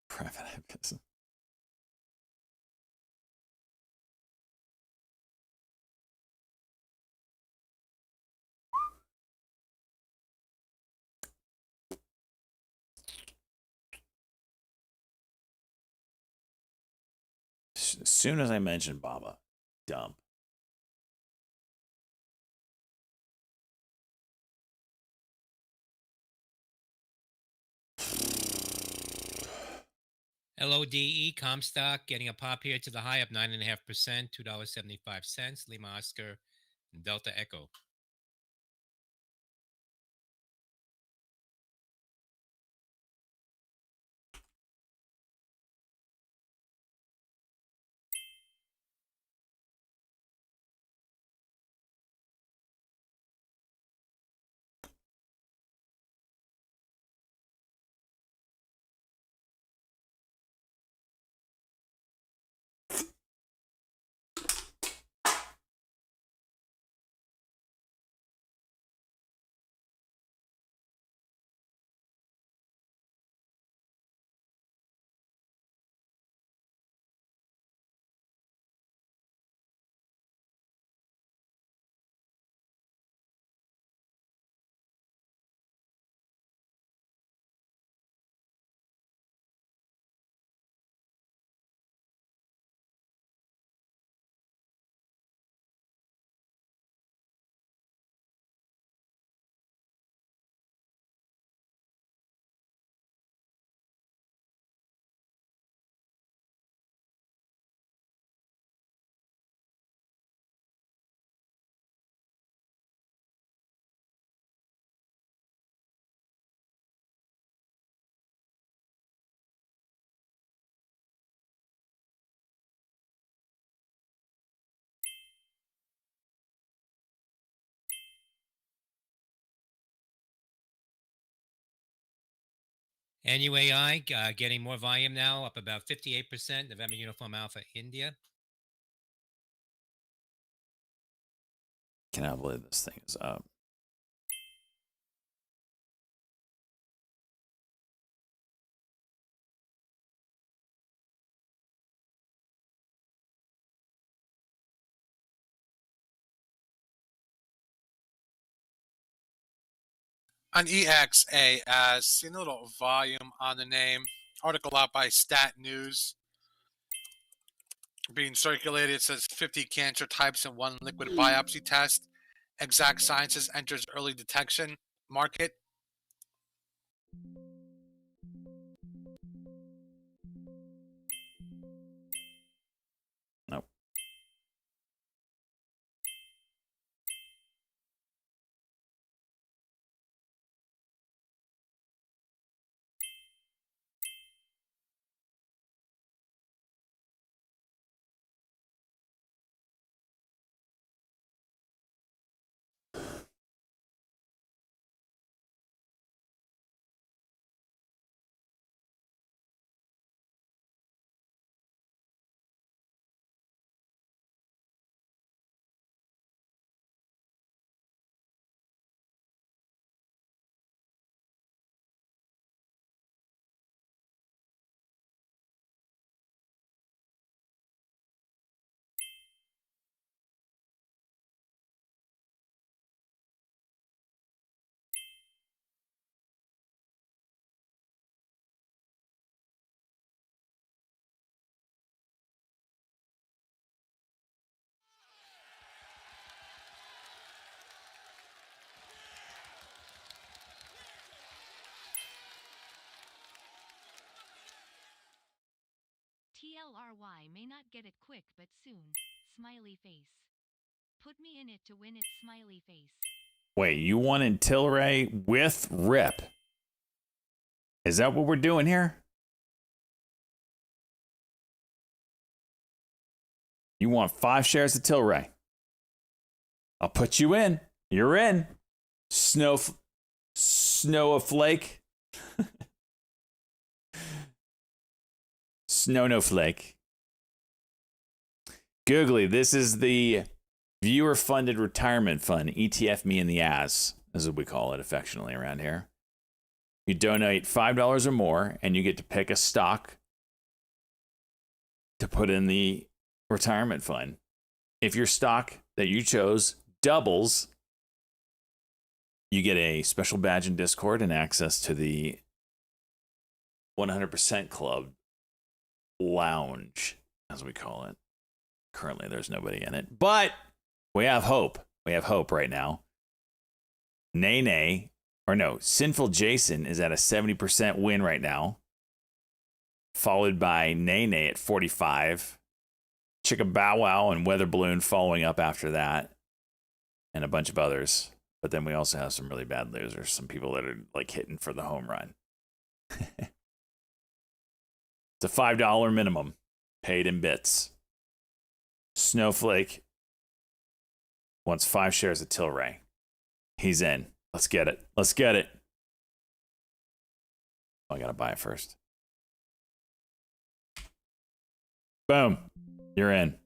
Private business. As soon as I mentioned Baba, dump. LODE Comstock getting a pop here to the high of 9.5%, $2.75. Lima Oscar Delta Echo. NUAI getting more volume now, up about 58%. November Uniform Alpha India. Cannot believe this thing is up. on EXA as seen a little volume on the name. Article out by Stat News. Being circulated, it says 50 cancer types in one liquid biopsy test. Exact Sciences enters early detection market. Nope. TLRY may not get it quick but soon. Smiley face. Put me in it to win it. Smiley face. Wait, you wanted Tilray with Rip? Is that what we're doing here? You want 5 shares of Tilray? I'll put you in. You're in. Snowflake. Snowflake. Googly, this is the viewer-funded retirement fund, ETF me in the ass, is what we call it affectionately around here. You donate $5 or more, and you get to pick a stock to put in the retirement fund. If your stock that you chose doubles, you get a special badge in Discord and access to the 100% Club Lounge, as we call it. Currently, there's nobody in it, but we have hope. We have hope right now. Sinful Jason is at a 70% win right now, followed by Nene at 45. Chicka Bow Wow and Weather Balloon following up after that, and a bunch of others. But then we also have some really bad losers, some people that are like hitting for the home run. It's a $5 minimum, paid in bits. Snowflake wants 5 shares of Tilray. He's in. Let's get it. Let's get it. Oh, I gotta buy it first. Boom. You're in.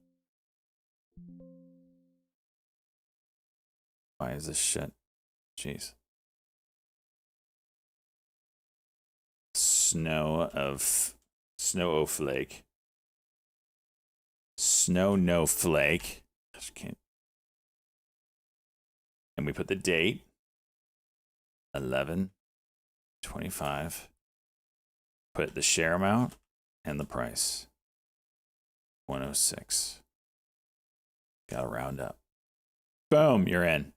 Why is this shit? Jeez. Snowflake. Snowflake. I just can't. And we put the date. 11/25. Put the share amount and the price. 106. Gotta round up. Boom, you're in.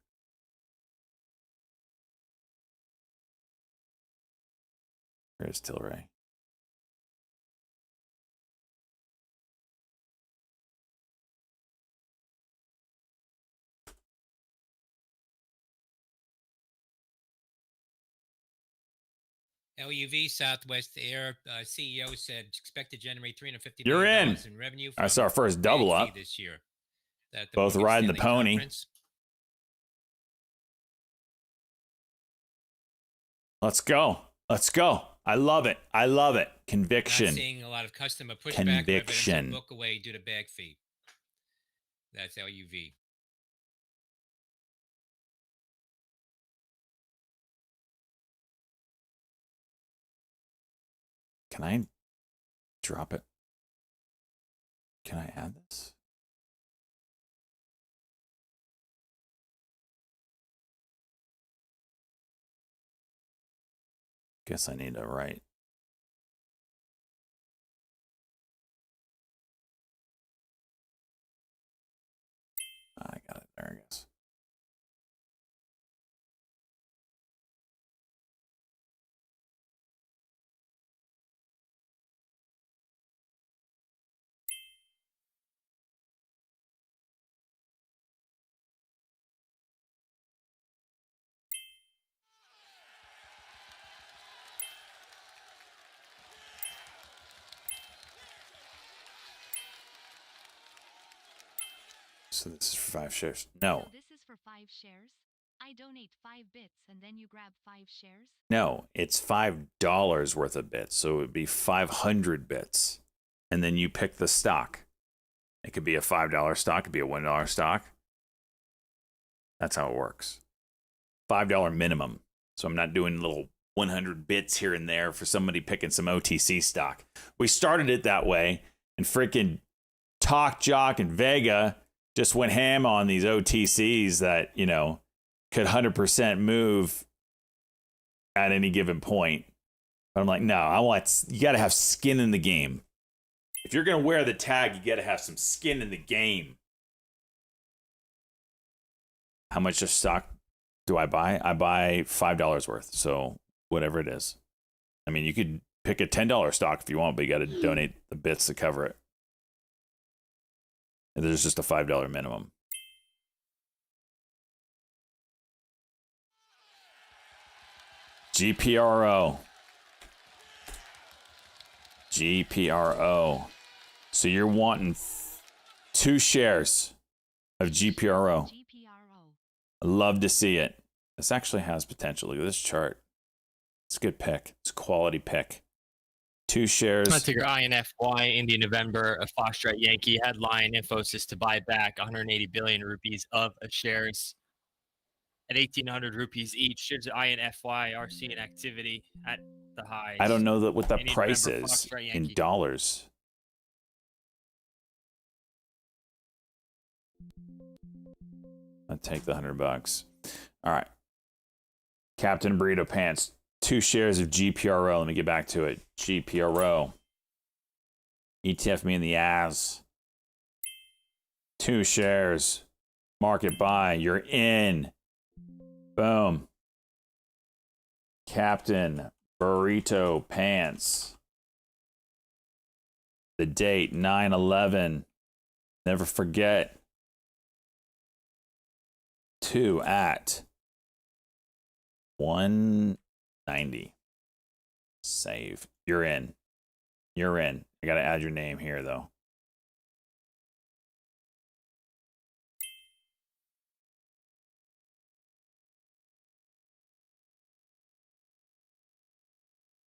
Here's Tilray. LUV Southwest Air CEO said expect to generate $350 You're million in. in revenue. That's our first double up this year. Both riding the pony. Conference. Let's go. Let's go. I love it. I love it. Conviction. Not seeing a lot of customer pushback. Conviction. Book away due to bag fee. That's LUV. Can I drop it? Can I add this? Guess I need to write. I got it there, I guess. So this is for 5 shares. No. So this is for 5 shares? I donate 5 bits and then you grab 5 shares? No, it's $5 worth of bits. So it would be 500 bits. And then you pick the stock. It could be a $5 stock, it could be a $1 stock. That's how it works. $5 minimum. So I'm not doing little 100 bits here and there for somebody picking some OTC stock. We started it that way, and freaking Talk, Jock, and Vega just went ham on these OTCs that, you know, could 100% move at any given point. But I'm like, no, you got to have skin in the game. If you're going to wear the tag, you got to have some skin in the game. How much of stock do I buy? I buy $5 worth. So whatever it is. I mean, you could pick a $10 stock if you want, but you got to donate the bits to cover it. And there's just a $5 minimum. GPRO. GPRO. So you're wanting 2 shares of GPRO. I love to see it. This actually has potential. Look at this chart. It's a good pick. It's a quality pick. 2 shares. I ticker INFY, India November, a Foxtrot Yankee headline, Infosys to buy back 180 billion rupees of shares at 1,800 rupees each. Shares of INFY are seeing activity at the highs. I don't know what that India price November, is Foxtrot in Yankee. dollars. I'll take the $100. All right. Captain Burrito Pants. 2 shares of GPRO. Let me get back to it. GPRO. ETF me in the ass. 2 shares. Market buy. You're in. Boom. Captain Burrito Pants. The date 9/11. Never forget. 2 at 190. Save. You're in. You're in. I got to add your name here, though.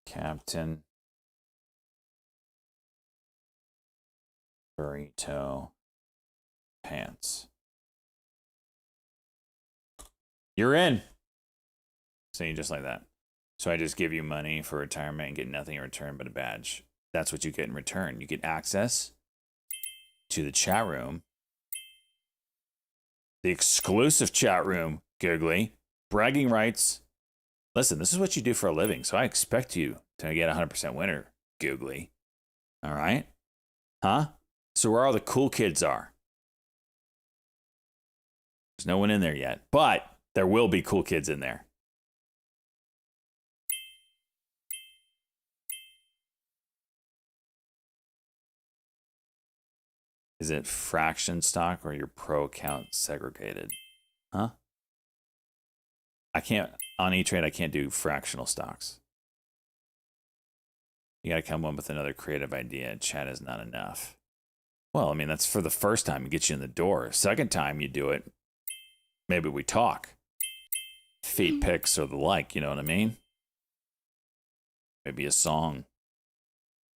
Captain Burrito Pants. You're in. So just like that. So I just give you money for retirement and get nothing in return but a badge. That's what you get in return. You get access to the chat room, the exclusive chat room, Googly, bragging rights. Listen, this is what you do for a living, so I expect you to get 100% winner, Googly. All right? Huh? So where all the cool kids are. There's no one in there yet, but there will be cool kids in there. Is it fraction stock or your pro account segregated? Huh? I can't, on E-Trade, I can't do fractional stocks. You got to come up with another creative idea. Chat is not enough. Well, I mean, that's for the first time to get you in the door. Second time you do it, maybe we talk. Feet pics or the like, you know what I mean? Maybe a song.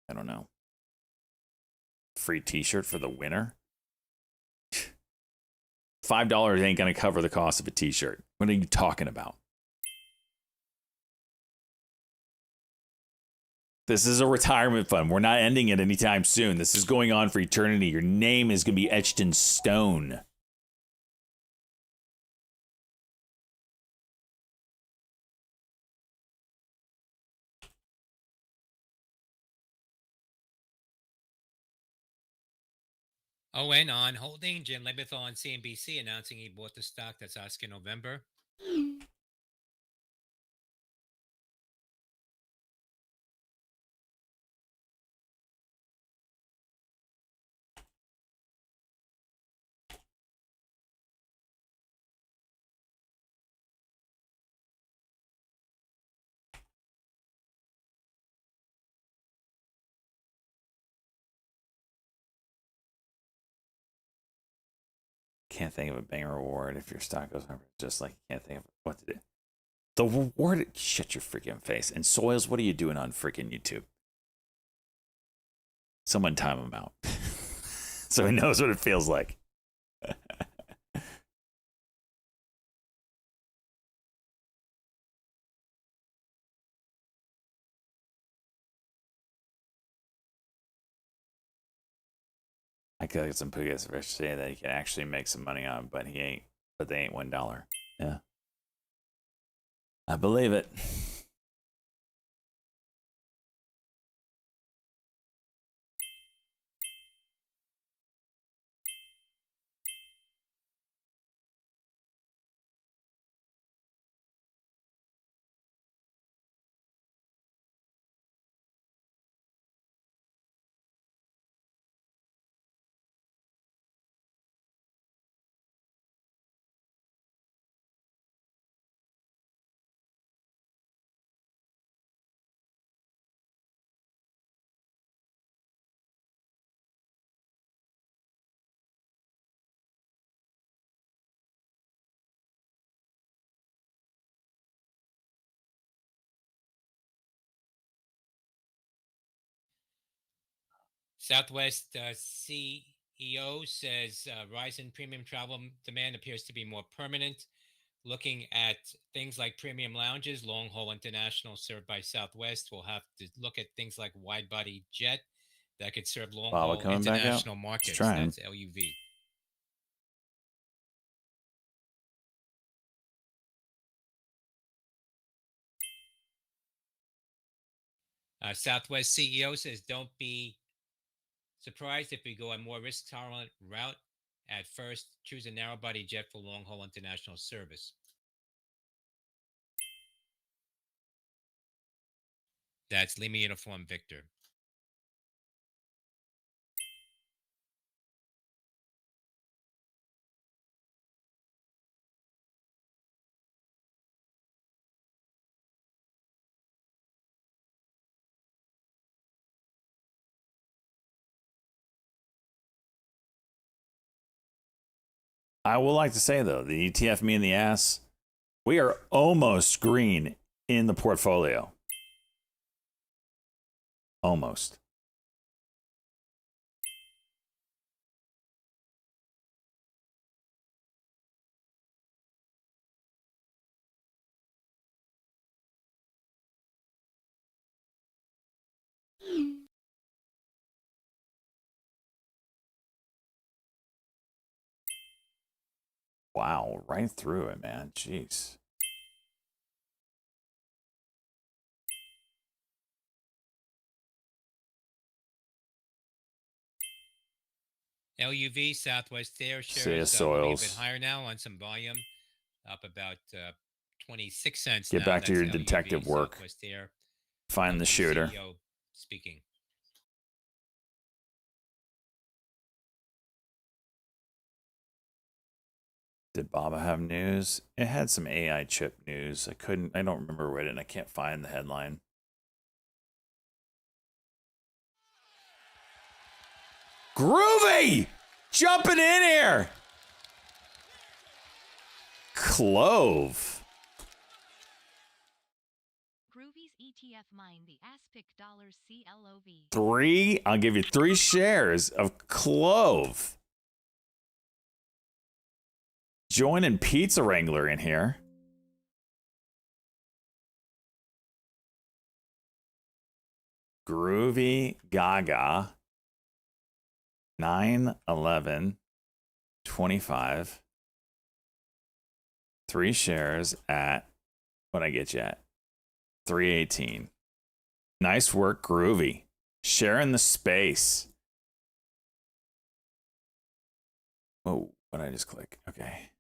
I don't know. Free t-shirt for the winner? $5 ain't going to cover the cost of a t-shirt. What are you talking about? This is a retirement fund. We're not ending it anytime soon. This is going on for eternity. Your name is going to be etched in stone. Owen on holding. Jim Lebenthal on CNBC announcing he bought the stock. That's Oscar November. Can't think of a banger reward if your stock goes over. Just like you can't think of what to do. The reward, shut your freaking face. And Soils, what are you doing on freaking YouTube? Someone time him out so he knows what it feels like. I could get some Pugas Rich say that he can actually make some money on, but he ain't. But they ain't $1. Yeah, I believe it. Southwest CEO says rise in premium travel demand appears to be more permanent. Looking at things like premium lounges, long haul international served by Southwest, we'll have to look at things like wide body jet that could serve long haul international markets. That's LUV. Southwest CEO says don't be surprised if we go a more risk tolerant route. At first, choose a narrow body jet for long haul international service. That's Lima Uniform Victor. I would like to say, though, the ETF me in the ass, we are almost green in the portfolio. Almost. Wow, right through it, man. Jeez. LUV, Southwest Air shares a little bit higher now on some volume, up about 26 cents. Get back to your detective work. Southwest Air. Find the shooter. CEO speaking. Did Baba have news? It had some AI chip news. I don't remember what it, and I can't find the headline. Groovy! Jumping in here! Clove. Groovy's ETF mine the Aspic dollars CLOV. 3, I'll give you 3 shares of Clove. Joining Pizza Wrangler in here. Groovy Gaga. 9/11/25. 3 shares at, what I get you at? 318. Nice work, Groovy. Sharing the space. Oh, what did I just click? Okay.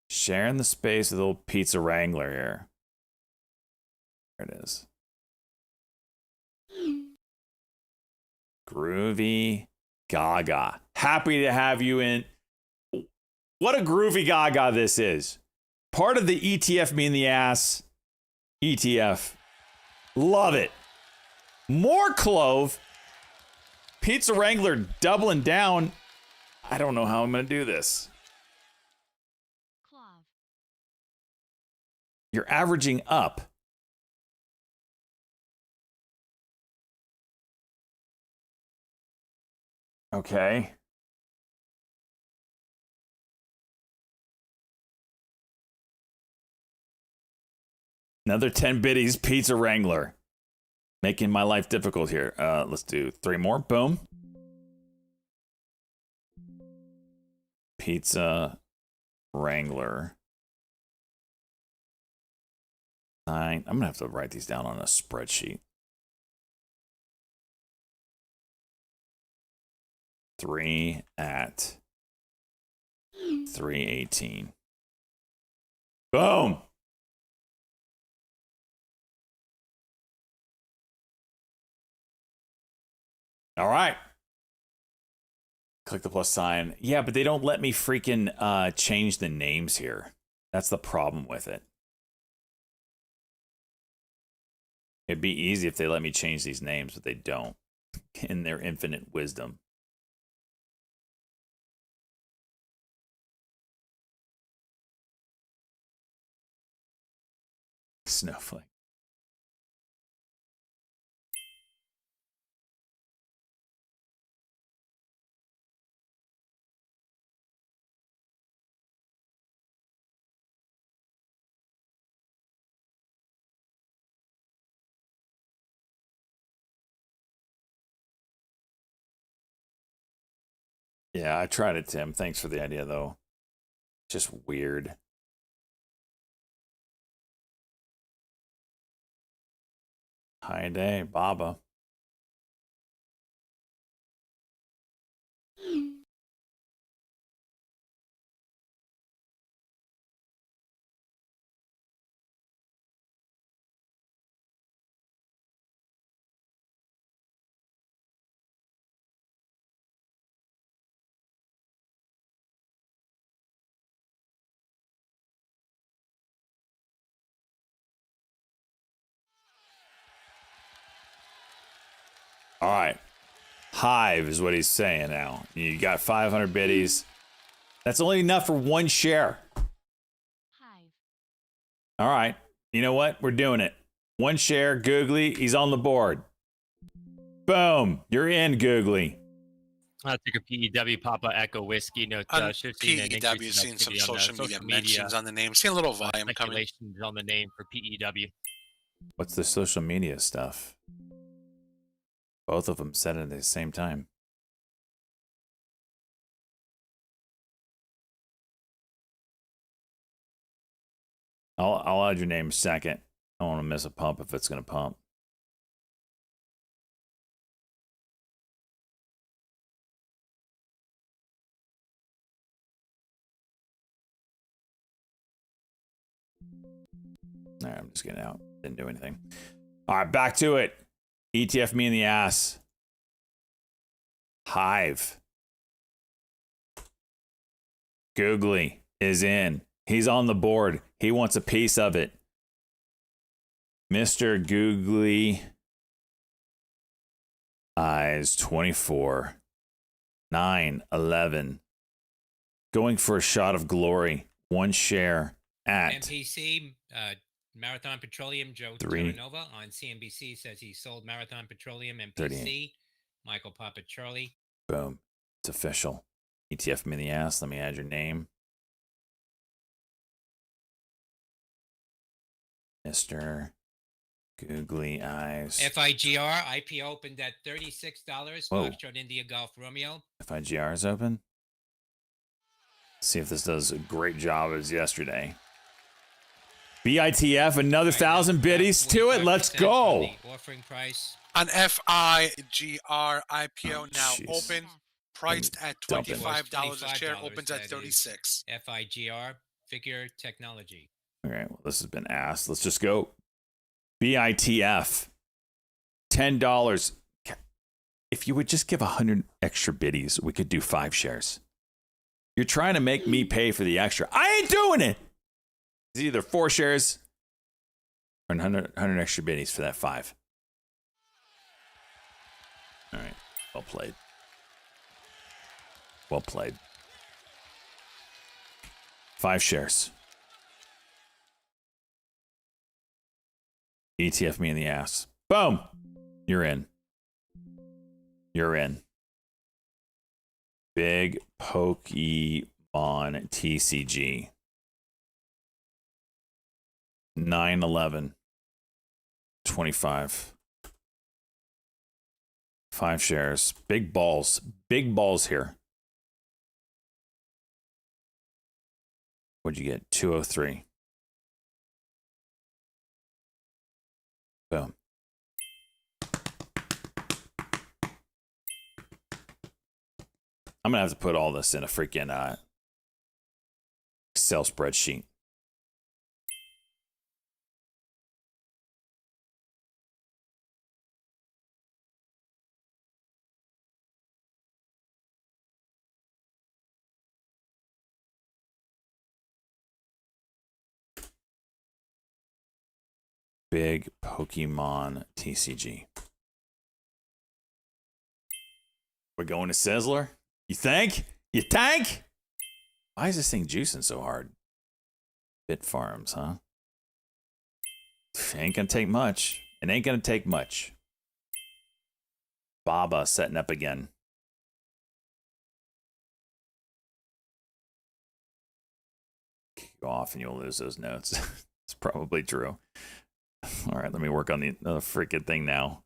Sharing the space with old Pizza Wrangler here. There it is. Groovy Gaga. Happy to have you in. What a groovy Gaga this is. Part of the ETF me in the ass ETF. Love it. More clove. Pizza Wrangler doubling down. I don't know how I'm going to do this. Clove. You're averaging up. Okay. Another 10 biddies, Pizza Wrangler. Making my life difficult here. Let's do 3 more. Boom. Pizza Wrangler. 9. I'm going to have to write these down on a spreadsheet. 3 at 318. Boom. All right. Click the plus sign. Yeah, but they don't let me freaking change the names here. That's the problem with it. It'd be easy if they let me change these names, but they don't. In their infinite wisdom. Snowflake. Yeah, I tried it, Tim. Thanks for the idea, though. Just weird. Hi day, Baba. All right. Hive is what he's saying now. You got 500 biddies. That's only enough for 1 share. Hive. All right. You know what? We're doing it. 1 share, Googly. He's on the board. Boom. You're in, Googly. I'll take a PEW Papa Echo Whiskey. No, PEW, seen some social media mentions on the name. Seen a little volume coming. On the name for PEW. What's the social media stuff? Both of them said it at the same time. I'll add your name second. I don't want to miss a pump if it's going to pump. All right, I'm just getting out. Didn't do anything. All right, back to it. ETF me in the ass. Hive. Googly is in. He's on the board. He wants a piece of it. Mr. Googly Eyes 24. 9/11. Going for a shot of glory. 1 share at MPC, Marathon Petroleum, Joe 3. Terranova on CNBC says he sold Marathon Petroleum, MPC. 38. Michael Papa Charlie. Boom. It's official. ETF me in the ass. Let me add your name. Mr. Googly Eyes. FIGR, IPO opened at $36. Whoa. Foxtrot India Golf Romeo. FIGR is open. See if this does a great job as yesterday. BITF, another 1,000 biddies to it. Let's go. Offering price. On FIGR IPO now jeez. open. priced at dump it. $25 a share, $25, opens at that is 36. FIGR, Figure Technology. All right, well, this has been asked. Let's just go. BITF, $10. If you would just give 100 extra biddies, we could do 5 shares. You're trying to make me pay for the extra. I ain't doing it. It's either 4 shares or 100 extra biddies for that 5. All right, well played. Well played. 5 shares. ETF me in the ass. Boom. You're in. You're in. Big Pokemon TCG. 9/11. 25. 5 shares. Big balls. Big balls here. What'd you get? 203. Boom. I'm going to have to put all this in a freaking Excel spreadsheet. Big Pokemon TCG. We're going to Sizzler? You think? You think? Why is this thing juicing so hard? Bit Farms, huh? Ain't gonna take much. It ain't gonna take much. Baba setting up again. Go off and you'll lose those notes. It's probably true. All right, let me work on the freaking thing now.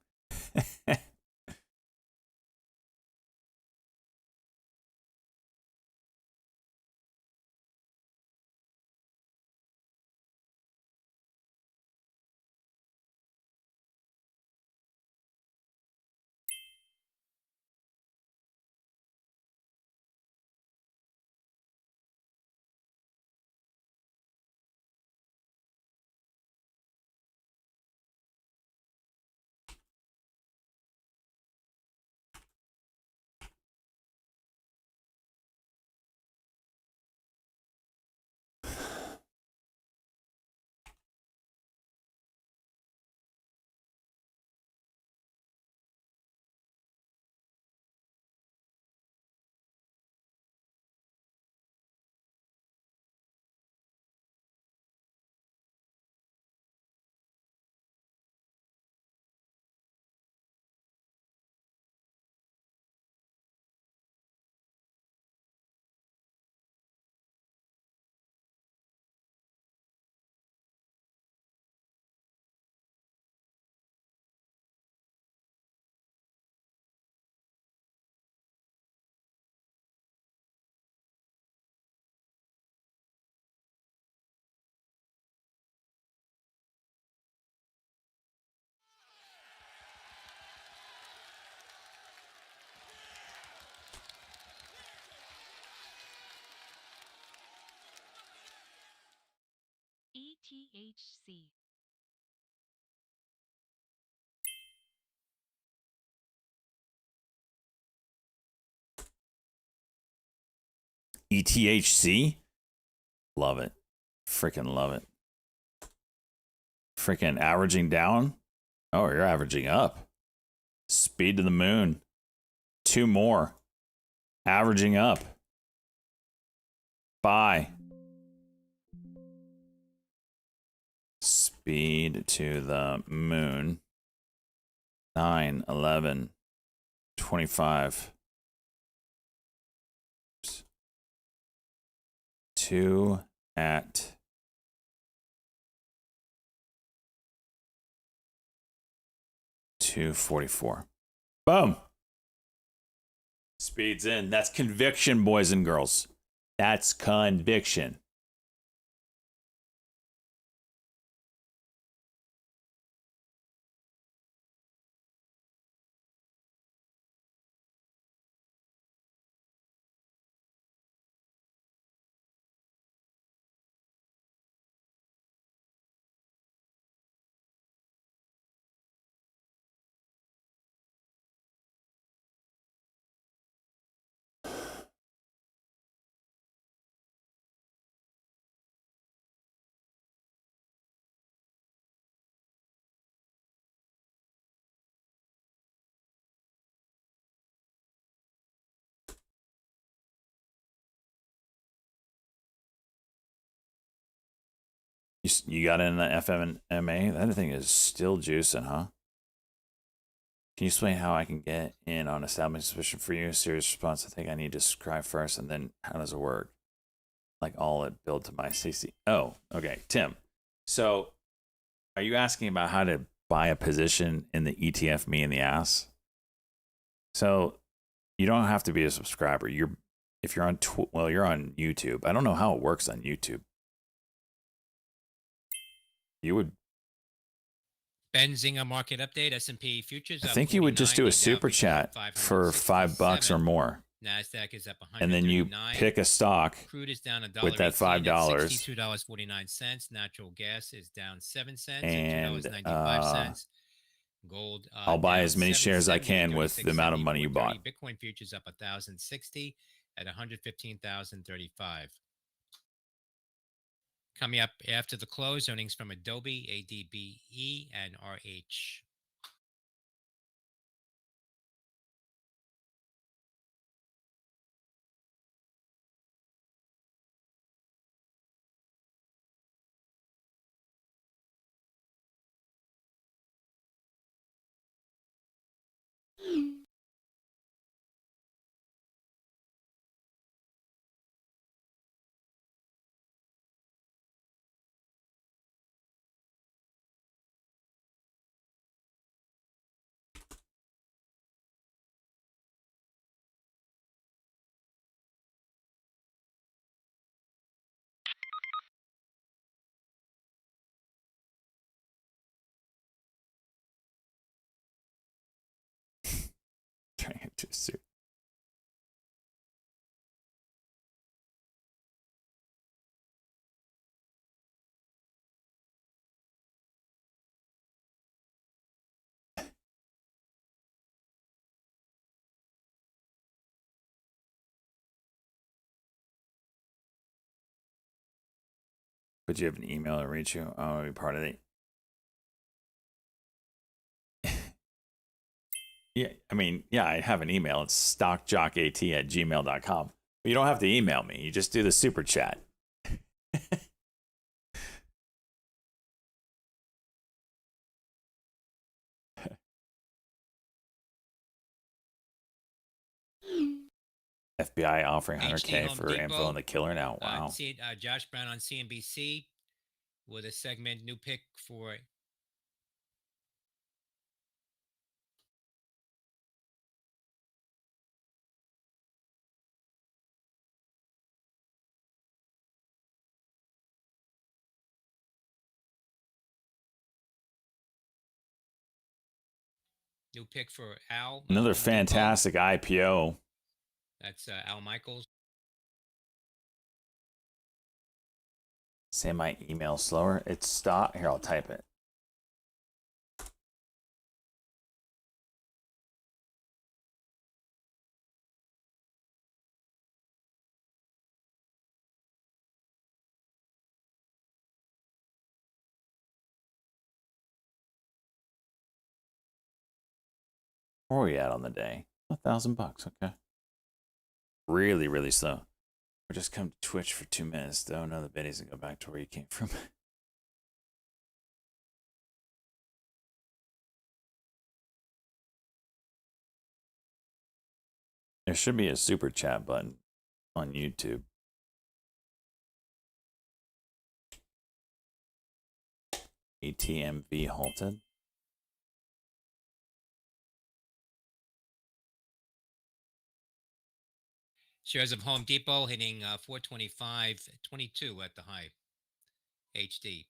ETHC. ETHC? Love it. Freaking love it. Freaking averaging down? Oh, you're averaging up. Speed to the moon. 2 more. Averaging up. Buy. Speed to the moon. 9, 11, 25. 2 at 244. Boom. Speeds in. That's conviction, boys and girls. That's conviction. You got in the FMMA? That thing is still juicing, huh? Can you explain how I can get in on establishing suspicion for you? Serious response. I think I need to subscribe first, and then how does it work? Like all it build to my CC. Oh, okay. Tim. So are you asking about how to buy a position in the ETF me in the ass? So you don't have to be a subscriber. If you're on you're on YouTube. I don't know how it works on YouTube. You would Benzinger market update. S&P futures. I think you would just do a super chat for $5 or more. Nasdaq is up 100. And then you pick a stock. Crude is down with that $5. $62.49. Natural gas is down 7 cents and $2.95. Gold. I'll buy as many shares as I can with the amount of money you bought. Bitcoin futures up 1,060 at 115,035. Coming up after the close, earnings from Adobe, ADBE, and RH. Trying to suit. But you have an email to reach you? Oh, be part of it. Yeah, I mean, yeah, I have an email. It's stockjockat@gmail.com. But you don't have to email me. You just do the super chat. FBI offering $100K for info on the killer now. Wow. Josh Brown on CNBC with a segment new pick for Al. Another fantastic IPO. That's Al Michaels. Say my email slower. It's stop. Here, I'll type it. Where are we at on the day? $1,000. Okay. Really, really slow. Or just come to Twitch for 2 minutes. Don't know the videos and go back to where you came from. There should be a super chat button on YouTube. ATMV halted. Shares of Home Depot hitting 425.22 at the high. HD.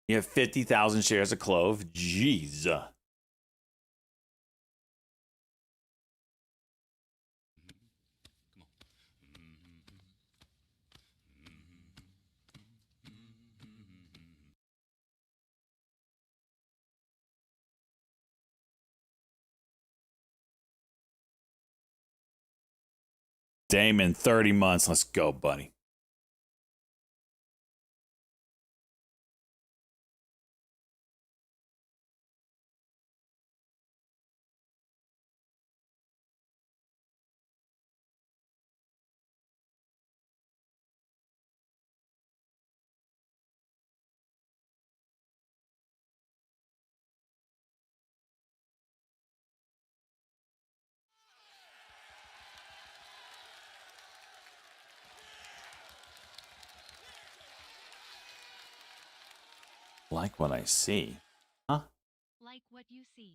You have 50,000 shares of Clove. Jeez. Damon, 30 months. Let's go, buddy. Like what I see. Huh? Like what you see.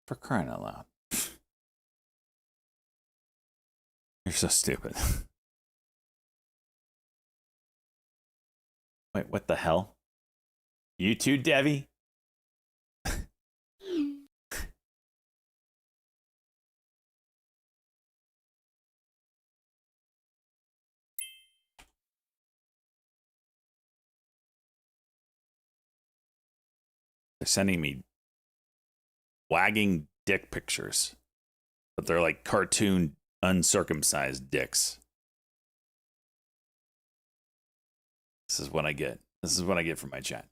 For crying out loud. You're so stupid. Wait, what the hell? You too, Debbie? They're sending me wagging dick pictures, but they're like cartoon uncircumcised dicks. This is what I get. This is what I get from my chat.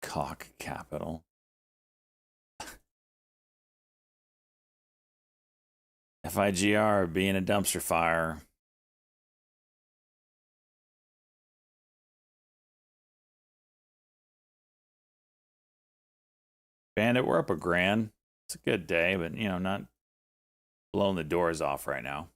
Cock capital. FIGR being a dumpster fire. Bandit, we're up $1,000. It's a good day, but you know, not blowing the doors off right now.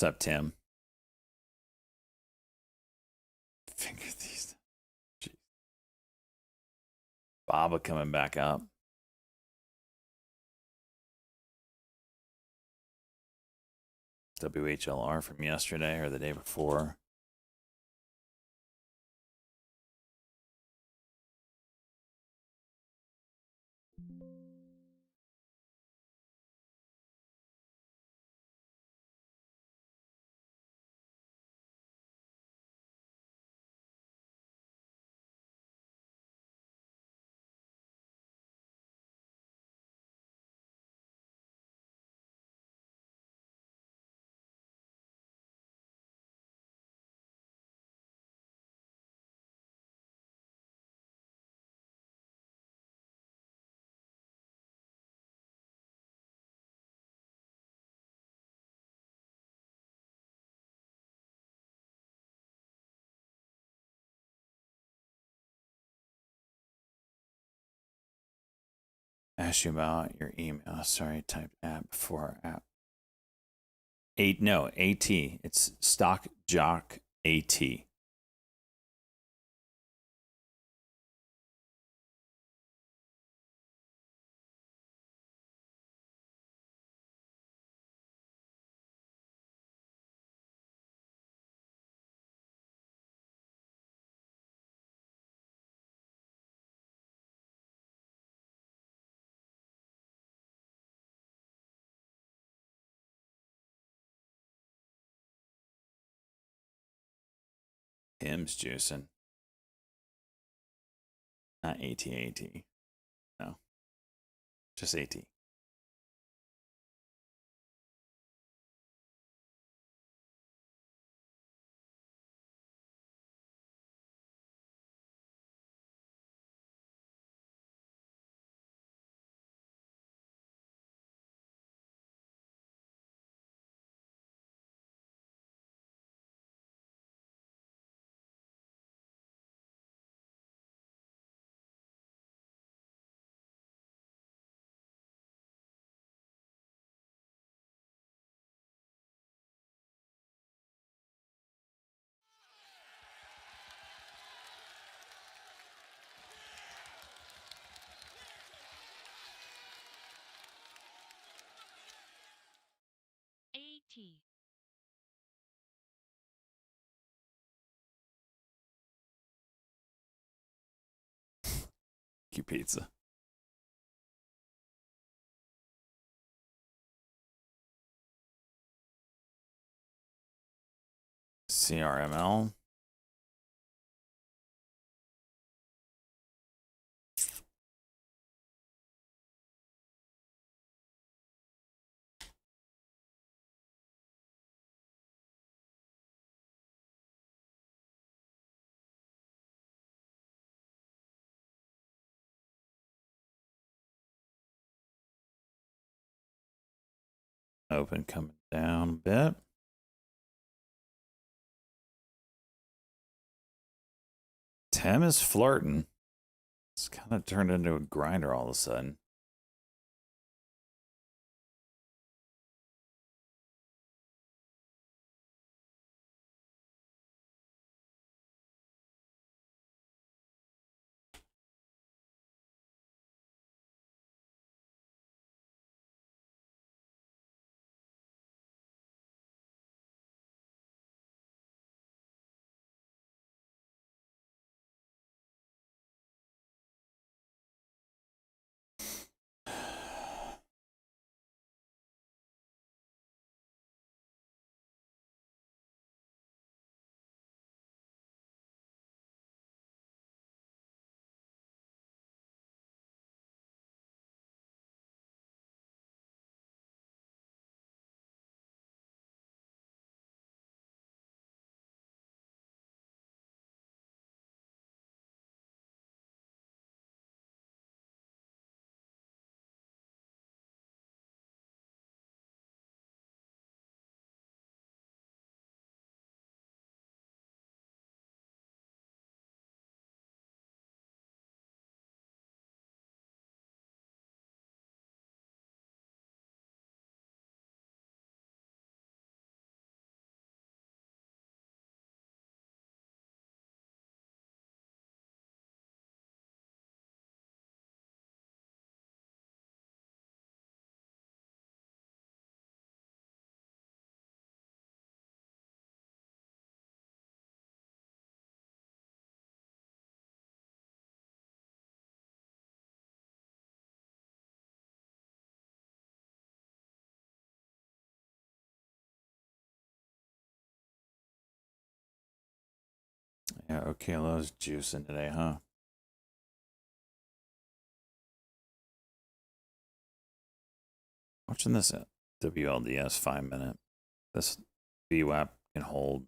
What's up, Tim? Finger these. Jeez. Baba coming back up. WHLR from yesterday or the day before. Ask you about your email. Sorry, I typed app before app. AT. It's Stock Jock AT. Tim's juicing. Not AT. No. Just AT. AT. Pizza. CRML. Open coming down a bit. Tim is flirting. It's kind of turned into a grinder all of a sudden. Yeah, okay, Lowe's juicing today, huh? Watching this WLDS 5-minute. This VWAP can hold.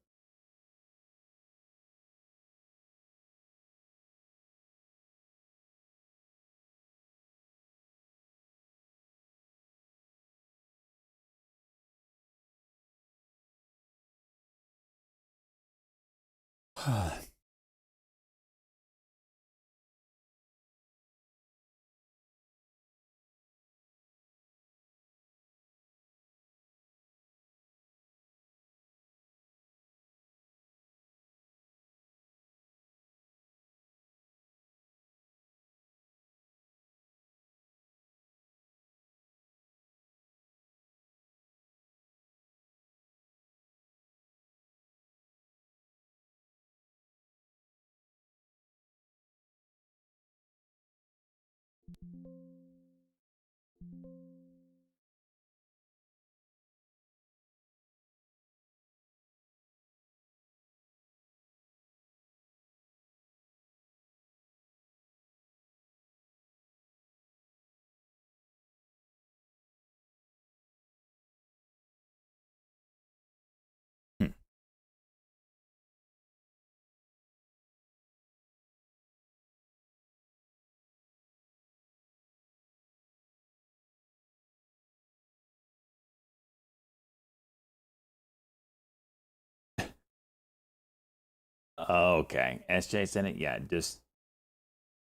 Okay, SJ's in it. Yeah, just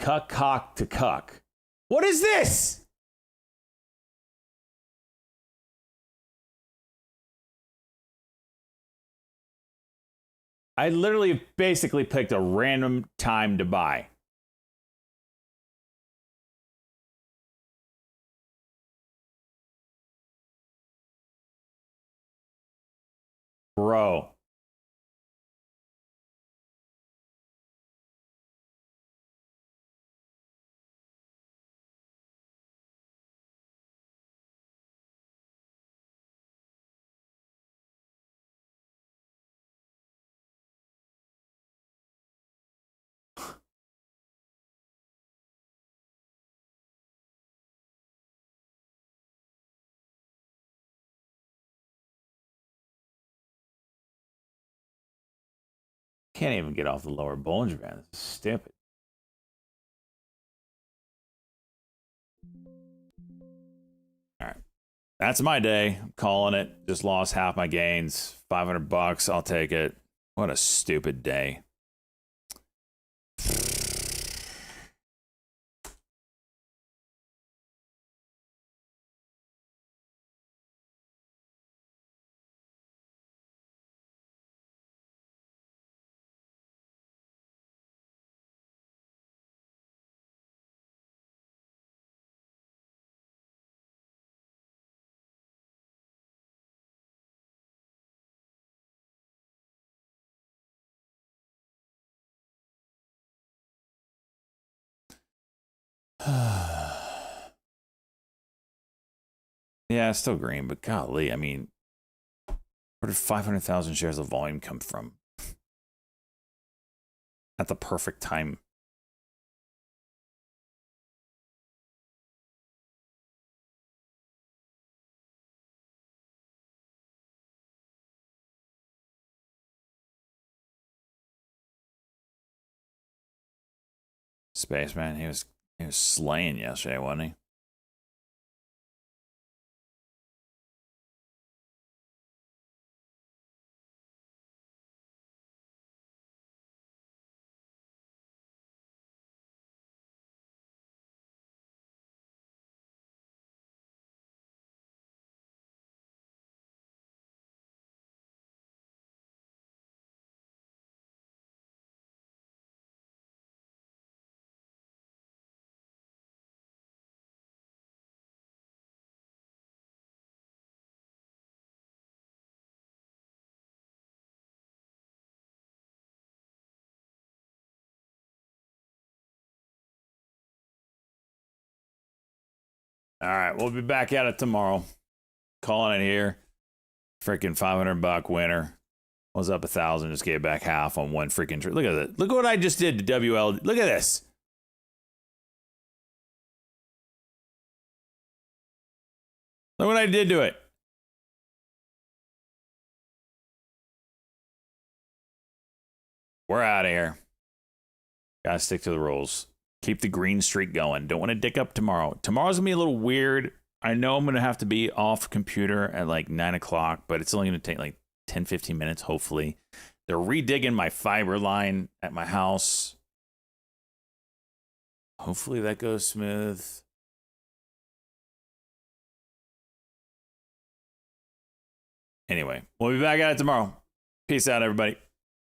cuck cock to cuck. What is this? I literally basically picked a random time to buy. Bro. Can't even get off the lower Bollinger Band. This is stupid. All right. That's my day. I'm calling it. Just lost half my gains. $500. I'll take it. What a stupid day. Yeah, it's still green, but golly, I mean, where did 500,000 shares of volume come from? At the perfect time. Spaceman, he was slaying yesterday, wasn't he? All right, we'll be back at it tomorrow. Calling it here. Freaking $500 winner. Was up 1,000, just gave back half on one freaking trade. Look at it. Look at what I just did to WL. Look at this. Look what I did to it. We're out of here. Gotta stick to the rules. Keep the green streak going. Don't want to dick up tomorrow. Tomorrow's gonna be a little weird. I know I'm gonna have to be off computer at like 9 o'clock, but it's only gonna take like 10, 15 minutes, hopefully. They're redigging my fiber line at my house. Hopefully that goes smooth. Anyway, we'll be back at it tomorrow. Peace out, everybody.